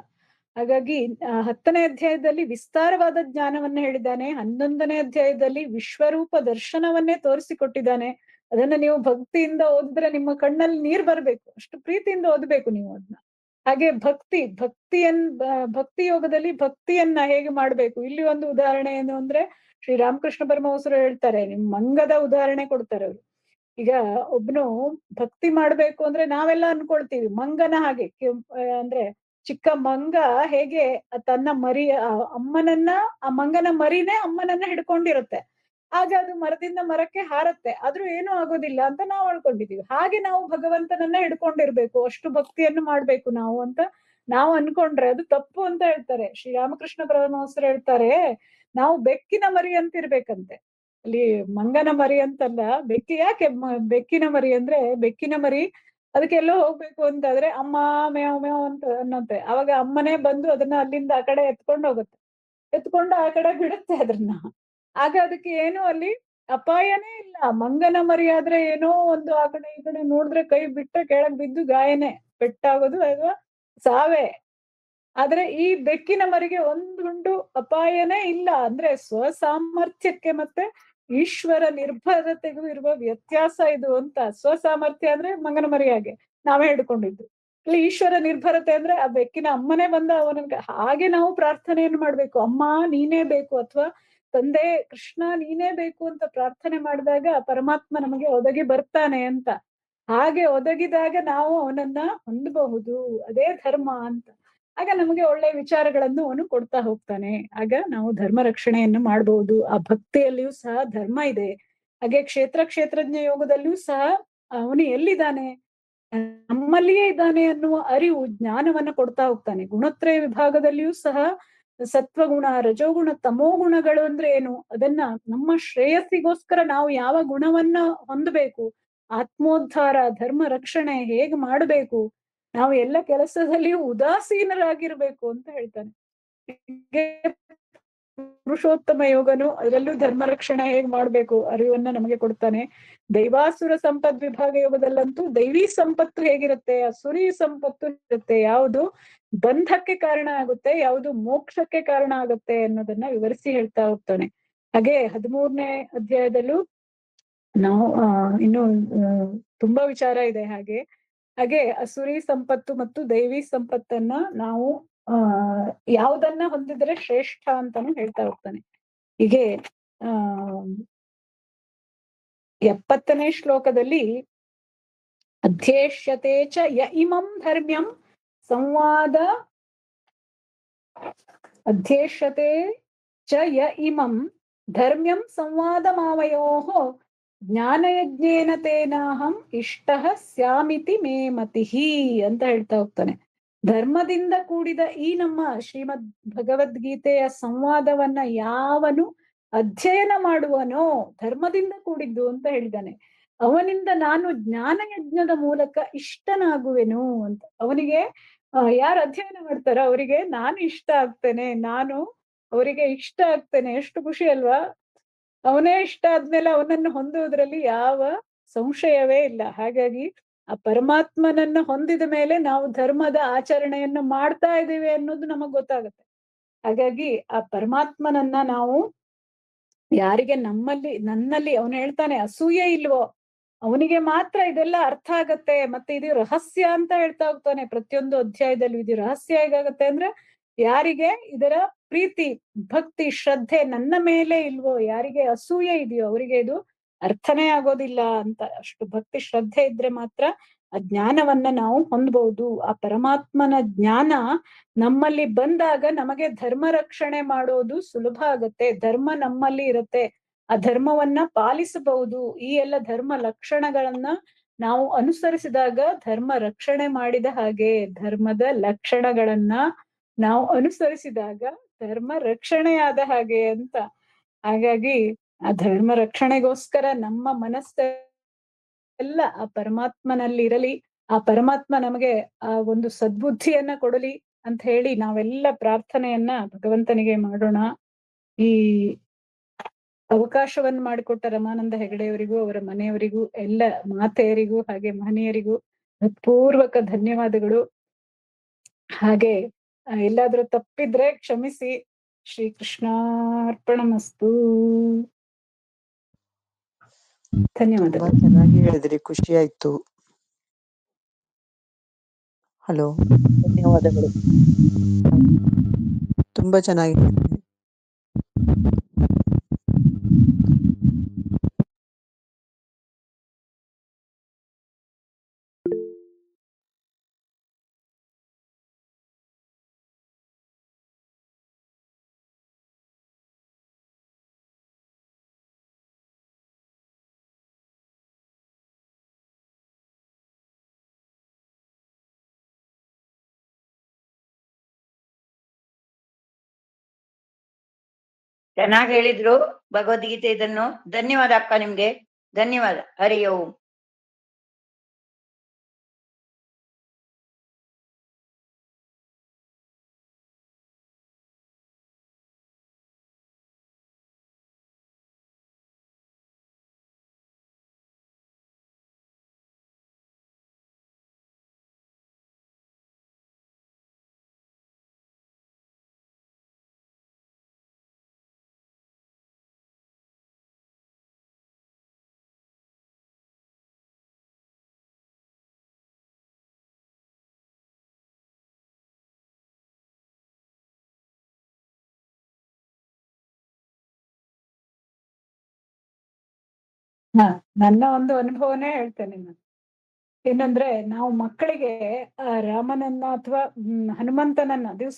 ಹಾಗಾಗಿ 10ನೇ ಅಧ್ಯಾಯದಲ್ಲಿ ವಿಸ್ತಾರವಾದ ಜ್ಞಾನವನ್ನ ಹೇಳಿದ್ದಾನೆ. 11ನೇ ಅಧ್ಯಾಯದಲ್ಲಿ ವಿಶ್ವರೂಪ ದರ್ಶನವನ್ನೇ ತೋರಿಸಿಕೊಟ್ಟಿದ್ದಾನೆ. ಅದನ್ನ ನೀವು ಭಕ್ತಿಯಿಂದ ಓದಿದ್ರೆ ನಿಮ್ಮ ಕಣ್ಣಲ್ಲಿ ನೀರ್ ಬರ್ಬೇಕು, ಅಷ್ಟು ಪ್ರೀತಿಯಿಂದ ಓದ್ಬೇಕು ನೀವು ಅದನ್ನ. ಹಾಗೆ ಭಕ್ತಿ ಯೋಗದಲ್ಲಿ ಭಕ್ತಿಯನ್ನ ಹೇಗೆ ಮಾಡ್ಬೇಕು, ಇಲ್ಲಿ ಒಂದು ಉದಾಹರಣೆ ಏನು ಅಂದ್ರೆ ಶ್ರೀ ರಾಮಕೃಷ್ಣ ಪರಮಹಂಸರು ಹೇಳ್ತಾರೆ, ನಿಮ್ ಮಂಗದ ಉದಾಹರಣೆ ಕೊಡ್ತಾರೆ ಅವರು. ಈಗ ಒಬ್ನು ಭಕ್ತಿ ಮಾಡ್ಬೇಕು ಅಂದ್ರೆ ನಾವೆಲ್ಲ ಅನ್ಕೊಳ್ತೀವಿ ಮಂಗನ ಹಾಗೆ ಅಂದ್ರೆ ಚಿಕ್ಕ ಮಂಗ ಹೇಗೆ ತನ್ನ ಮರಿ ಅಮ್ಮನನ್ನ, ಆ ಮಂಗನ ಮರಿನೇ ಅಮ್ಮನನ್ನ ಹಿಡ್ಕೊಂಡಿರುತ್ತೆ, ಆಗ ಅದು ಮರದಿಂದ ಮರಕ್ಕೆ ಹಾರತ್ತೆ, ಆದ್ರೂ ಏನೂ ಆಗೋದಿಲ್ಲ ಅಂತ ನಾವು ಅನ್ಕೊಂಡಿದೀವಿ. ಹಾಗೆ ನಾವು ಭಗವಂತನನ್ನ ಹಿಡ್ಕೊಂಡಿರ್ಬೇಕು, ಅಷ್ಟು ಭಕ್ತಿಯನ್ನು ಮಾಡ್ಬೇಕು ನಾವು ಅಂತ ನಾವು ಅನ್ಕೊಂಡ್ರೆ ಅದು ತಪ್ಪು ಅಂತ ಹೇಳ್ತಾರೆ. ಶ್ರೀರಾಮಕೃಷ್ಣ ಪರಮಹಂಸರು ಹೇಳ್ತಾರೆ, ನಾವು ಬೆಕ್ಕಿನ ಮರಿ ಅಂತ ಇರ್ಬೇಕಂತೆ, ಅಲ್ಲಿ ಮಂಗನ ಮರಿ ಅಂತಲ್ಲ. ಯಾಕೆ ಬೆಕ್ಕಿನ ಮರಿ ಅಂದ್ರೆ, ಬೆಕ್ಕಿನ ಮರಿ ಅದಕ್ಕೆಲ್ಲೋ ಹೋಗ್ಬೇಕು ಅಂತಾದ್ರೆ ಅಮ್ಮ ಮೇವ್ ಮೇವ್ ಅಂತ ಅನ್ನತ್ತೆ, ಅವಾಗ ಅಮ್ಮನೇ ಬಂದು ಅದನ್ನ ಅಲ್ಲಿಂದ ಆ ಕಡೆ ಎತ್ಕೊಂಡು ಹೋಗುತ್ತೆ, ಎತ್ಕೊಂಡು ಆ ಕಡೆ ಬಿಡುತ್ತೆ ಅದನ್ನ. ಆಗ ಅದಕ್ಕೆ ಏನು ಅಲ್ಲಿ ಅಪಾಯನೇ ಇಲ್ಲ. ಮಂಗನ ಮರಿ ಆದ್ರೆ ಏನೋ ಒಂದು ಆ ಕಡೆ ಈ ಕಡೆ ನೋಡಿದ್ರೆ ಕೈ ಬಿಟ್ಟ ಕೆಳಗ್ ಬಿದ್ದು ಗಾಯನೇ, ಪೆಟ್ಟಾಗೋದು ಅಥವಾ ಸಾವೇ. ಆದ್ರೆ ಈ ಬೆಕ್ಕಿನ ಮರಿಗೆ ಒಂದುಂಡು ಅಪಾಯನೇ ಇಲ್ಲ. ಅಂದ್ರೆ ಸ್ವಸಾಮರ್ಥ್ಯಕ್ಕೆ ಮತ್ತೆ ಈಶ್ವರ ನಿರ್ಭರತೆಗೂ ಇರುವ ವ್ಯತ್ಯಾಸ ಇದು ಅಂತ. ಸ್ವಸಾಮರ್ಥ್ಯ ಅಂದ್ರೆ ಮಂಗನ ಮರಿ ಹಾಗೆ ನಾವೇ ಹಿಡ್ಕೊಂಡಿದ್ದು, ಇಲ್ಲಿ ಈಶ್ವರ ನಿರ್ಭರತೆ ಅಂದ್ರೆ ಆ ಬೆಕ್ಕಿನ ಅಮ್ಮನೇ ಬಂದ ಅವನಿಗೆ. ಹಾಗೆ ನಾವು ಪ್ರಾರ್ಥನೆಯನ್ನು ಮಾಡ್ಬೇಕು, ಅಮ್ಮ ನೀನೇ ಬೇಕು ಅಥವಾ ತಂದೆ ಕೃಷ್ಣ ನೀನೇ ಬೇಕು ಅಂತ ಪ್ರಾರ್ಥನೆ ಮಾಡಿದಾಗ ಪರಮಾತ್ಮ ನಮಗೆ ಒದಗಿ ಬರ್ತಾನೆ ಅಂತ. ಹಾಗೆ ಒದಗಿದಾಗ ನಾವು ಅವನನ್ನ ಹೊಂದಬಹುದು, ಅದೇ ಧರ್ಮ ಅಂತ. ಆಗ ನಮಗೆ ಒಳ್ಳೆ ವಿಚಾರಗಳನ್ನು ಅವನು ಕೊಡ್ತಾ ಹೋಗ್ತಾನೆ. ಆಗ ನಾವು ಧರ್ಮ ರಕ್ಷಣೆಯನ್ನು ಮಾಡಬಹುದು. ಆ ಭಕ್ತಿಯಲ್ಲಿಯೂ ಸಹ ಧರ್ಮ ಇದೆ. ಹಾಗೆ ಕ್ಷೇತ್ರಜ್ಞ ಯೋಗದಲ್ಲಿಯೂ ಸಹ ಅವನು ಎಲ್ಲಿದ್ದಾನೆ, ನಮ್ಮಲ್ಲಿಯೇ ಇದ್ದಾನೆ ಅನ್ನುವ ಅರಿವು ಜ್ಞಾನವನ್ನ ಕೊಡ್ತಾ ಹೋಗ್ತಾನೆ. ಗುಣತ್ರಯ ವಿಭಾಗದಲ್ಲಿಯೂ ಸಹ ಸತ್ವಗುಣ, ರಜೋಗುಣ, ತಮೋಗುಣಗಳು ಅಂದ್ರೆ ಏನು, ಅದನ್ನ ನಮ್ಮ ಶ್ರೇಯಸ್ಸಿಗೋಸ್ಕರ ನಾವು ಯಾವ ಗುಣವನ್ನ ಹೊಂದಬೇಕು, ಆತ್ಮೋದ್ಧಾರ, ಧರ್ಮ ರಕ್ಷಣೆ ಹೇಗ್ ಮಾಡಬೇಕು, ನಾವು ಎಲ್ಲ ಕೆಲಸದಲ್ಲಿಯೂ ಉದಾಸೀನರಾಗಿರ್ಬೇಕು ಅಂತ ಹೇಳ್ತಾನೆ. ಪುರುಷೋತ್ತಮ ಯೋಗನು ಅದರಲ್ಲೂ ಧರ್ಮ ರಕ್ಷಣೆ ಹೇಗ್ ಮಾಡ್ಬೇಕು ಅರಿವನ್ನ ನಮಗೆ ಕೊಡ್ತಾನೆ. ದೈವಾಸುರ ಸಂಪತ್ ವಿಭಾಗ ಯೋಗದಲ್ಲಂತೂ ದೈವಿ ಸಂಪತ್ತು ಹೇಗಿರುತ್ತೆ, ಅಸುರಿ ಸಂಪತ್ತು ಇರುತ್ತೆ, ಯಾವುದು ಬಂಧಕ್ಕೆ ಕಾರಣ ಆಗುತ್ತೆ, ಯಾವುದು ಮೋಕ್ಷಕ್ಕೆ ಕಾರಣ ಆಗುತ್ತೆ ಅನ್ನೋದನ್ನ ವಿವರಿಸಿ ಹೇಳ್ತಾ ಹೋಗ್ತಾನೆ. ಹಾಗೆ 13ನೇ ಅಧ್ಯಾಯದಲ್ಲೂ ನಾವು ಇನ್ನು ತುಂಬಾ ವಿಚಾರ ಇದೆ. ಹಾಗೆ ಅಸುರಿ ಸಂಪತ್ತು ಮತ್ತು ದೈವಿ ಸಂಪತ್ತನ್ನ ನಾವು ಯಾವುದನ್ನ ಹೊಂದಿದ್ರೆ ಶ್ರೇಷ್ಠ ಅಂತಾನು ಹೇಳ್ತಾ ಹೋಗ್ತಾನೆ. ಹೀಗೆ 70ನೇ ಶ್ಲೋಕದಲ್ಲಿ ಅಧ್ಯೇಷ್ಯತೆ ಚ ಯ ಇಮಂ ಧರ್ಮ್ಯಂ ಸಂವಾದ ಅಧ್ಯೇಷ್ಯತೆ ಚ ಯ ಇಮಂ ಧರ್ಮ್ಯಂ ಸಂವಾದ ಮಾವಯೋಃ ಜ್ಞಾನಯಜ್ಞೇನ ತೇನಾಹಂ ಇಷ್ಟಃ ಸ್ಯಾಮಿತಿ ಮೇ ಮತಿಹಿ ಅಂತ ಹೇಳ್ತಾ ಹೋಗ್ತಾನೆ. ಧರ್ಮದಿಂದ ಕೂಡಿದ ಈ ನಮ್ಮ ಶ್ರೀಮದ್ ಭಗವದ್ಗೀತೆಯ ಸಂವಾದವನ್ನ ಯಾವನು ಅಧ್ಯಯನ ಮಾಡುವನೋ, ಧರ್ಮದಿಂದ ಕೂಡಿದ್ದು ಅಂತ ಹೇಳಿದ್ದಾನೆ, ಅವನಿಂದ ನಾನು ಜ್ಞಾನಯಜ್ಞದ ಮೂಲಕ ಇಷ್ಟನಾಗುವೆನು ಅಂತ. ಅವನಿಗೆ ಯಾರು ಅಧ್ಯಯನ ಮಾಡ್ತಾರ ಅವರಿಗೆ ನಾನು ಇಷ್ಟ ಆಗ್ತೇನೆ, ನಾನು ಅವರಿಗೆ ಇಷ್ಟ ಆಗ್ತೇನೆ. ಎಷ್ಟು ಖುಷಿ ಅಲ್ವಾ. ಅವನೇ ಇಷ್ಟ ಆದ್ಮೇಲೆ ಅವನನ್ನು ಹೊಂದುವುದರಲ್ಲಿ ಯಾವ ಸಂಶಯವೇ ಇಲ್ಲ. ಹಾಗಾಗಿ ಆ ಪರಮಾತ್ಮನನ್ನ ಹೊಂದಿದ ಮೇಲೆ ನಾವು ಧರ್ಮದ ಆಚರಣೆಯನ್ನು ಮಾಡ್ತಾ ಇದ್ದೀವಿ ಅನ್ನೋದು ನಮಗ್ ಗೊತ್ತಾಗುತ್ತೆ. ಹಾಗಾಗಿ ಆ ಪರಮಾತ್ಮನನ್ನ ನಾವು ಯಾರಿಗೆ ನನ್ನಲ್ಲಿ ಅವನು ಹೇಳ್ತಾನೆ ಅಸೂಯೆ ಇಲ್ವೋ ಅವನಿಗೆ ಮಾತ್ರ ಇದೆಲ್ಲ ಅರ್ಥ ಆಗತ್ತೆ. ಮತ್ತೆ ಇದು ರಹಸ್ಯ ಅಂತ ಹೇಳ್ತಾ ಹೋಗ್ತಾನೆ ಪ್ರತಿಯೊಂದು ಅಧ್ಯಾಯದಲ್ಲೂ. ಇದು ರಹಸ್ಯ ಹೇಗಾಗತ್ತೆ ಅಂದ್ರೆ, ಯಾರಿಗೆ ಇದರ ಪ್ರೀತಿ, ಭಕ್ತಿ, ಶ್ರದ್ಧೆ ನನ್ನ ಮೇಲೆ ಇಲ್ವೋ, ಯಾರಿಗೆ ಅಸೂಯೆ ಇದೆಯೋ ಅವರಿಗೆ ಇದು ಅರ್ಥನೇ ಆಗೋದಿಲ್ಲ ಅಂತ. ಅಷ್ಟು ಭಕ್ತಿ ಶ್ರದ್ಧೆ ಇದ್ರೆ ಮಾತ್ರ ಆ ಜ್ಞಾನವನ್ನ ನಾವು ಹೊಂದ್ಬಹುದು. ಆ ಪರಮಾತ್ಮನ ಜ್ಞಾನ ನಮ್ಮಲ್ಲಿ ಬಂದಾಗ ನಮಗೆ ಧರ್ಮ ರಕ್ಷಣೆ ಮಾಡೋದು ಸುಲಭ ಆಗತ್ತೆ. ಧರ್ಮ ನಮ್ಮಲ್ಲಿ ಇರುತ್ತೆ, ಆ ಧರ್ಮವನ್ನ ಪಾಲಿಸಬಹುದು. ಈ ಎಲ್ಲ ಧರ್ಮ ಲಕ್ಷಣಗಳನ್ನ ನಾವು ಅನುಸರಿಸಿದಾಗ ಧರ್ಮ ರಕ್ಷಣೆ ಮಾಡಿದ ಹಾಗೆ, ಧರ್ಮದ ಲಕ್ಷಣಗಳನ್ನ ನಾವು ಅನುಸರಿಸಿದಾಗ ಧರ್ಮ ರಕ್ಷಣೆಯಾದ ಹಾಗೆ ಅಂತ. ಹಾಗಾಗಿ ಆ ಧರ್ಮ ರಕ್ಷಣೆಗೋಸ್ಕರ ನಮ್ಮ ಮನಸ್ಸಲ್ಲಿ ಎಲ್ಲ ಆ ಪರಮಾತ್ಮನಲ್ಲಿ ಇರಲಿ. ಆ ಪರಮಾತ್ಮ ನಮಗೆ ಆ ಒಂದು ಸದ್ಬುದ್ಧಿಯನ್ನ ಕೊಡಲಿ ಅಂತ ಹೇಳಿ ನಾವೆಲ್ಲ ಪ್ರಾರ್ಥನೆಯನ್ನ ಭಗವಂತನಿಗೆ ಮಾಡೋಣ. ಈ ಅವಕಾಶವನ್ನು ಮಾಡಿಕೊಟ್ಟ ರಮಾನಂದ ಹೆಗಡೆಯವರಿಗೂ ಅವರ ಮನೆಯವರಿಗೂ ಎಲ್ಲ ಮಾತೆಯರಿಗೂ ಹಾಗೆ ಮಹನೀಯರಿಗೂ ಹೃತ್ಪೂರ್ವಕ ಧನ್ಯವಾದಗಳು. ಹಾಗೆ ಎಲ್ಲಾದ್ರೂ ತಪ್ಪಿದ್ರೆ ಕ್ಷಮಿಸಿ. ಶ್ರೀಕೃಷ್ಣಾರ್ಪಣಮಸ್ತು. ತುಂಬಾ ಧನ್ಯವಾದಗಳು. ಚೆನ್ನಾಗಿ ಹೇಳಿದ್ರಿ, ಖುಷಿ ಆಯ್ತು. ಹಲೋ, ಧನ್ಯವಾದಗಳು. ತುಂಬಾ ಚೆನ್ನಾಗಿ ಹೇಳಿದ್ರಿ. ಚೆನ್ನಾಗಿ ಹೇಳಿದ್ರು ಭಗವದ್ಗೀತೆ ಇದನ್ನು. ಧನ್ಯವಾದ ಅಕ್ಕ, ನಿಮ್ಗೆ ಧನ್ಯವಾದ. ಹರಿ ಓಂ. ಹಾ, ನನ್ನ ಒಂದು ಅನುಭವನೇ ಹೇಳ್ತೇನೆ ನಾನು. ಏನಂದ್ರೆ ನಾವು ಮಕ್ಕಳಿಗೆ ಆ ರಾಮನನ್ನ ಅಥವಾ ಹನುಮಂತನನ್ನ ದಿವ್ಸ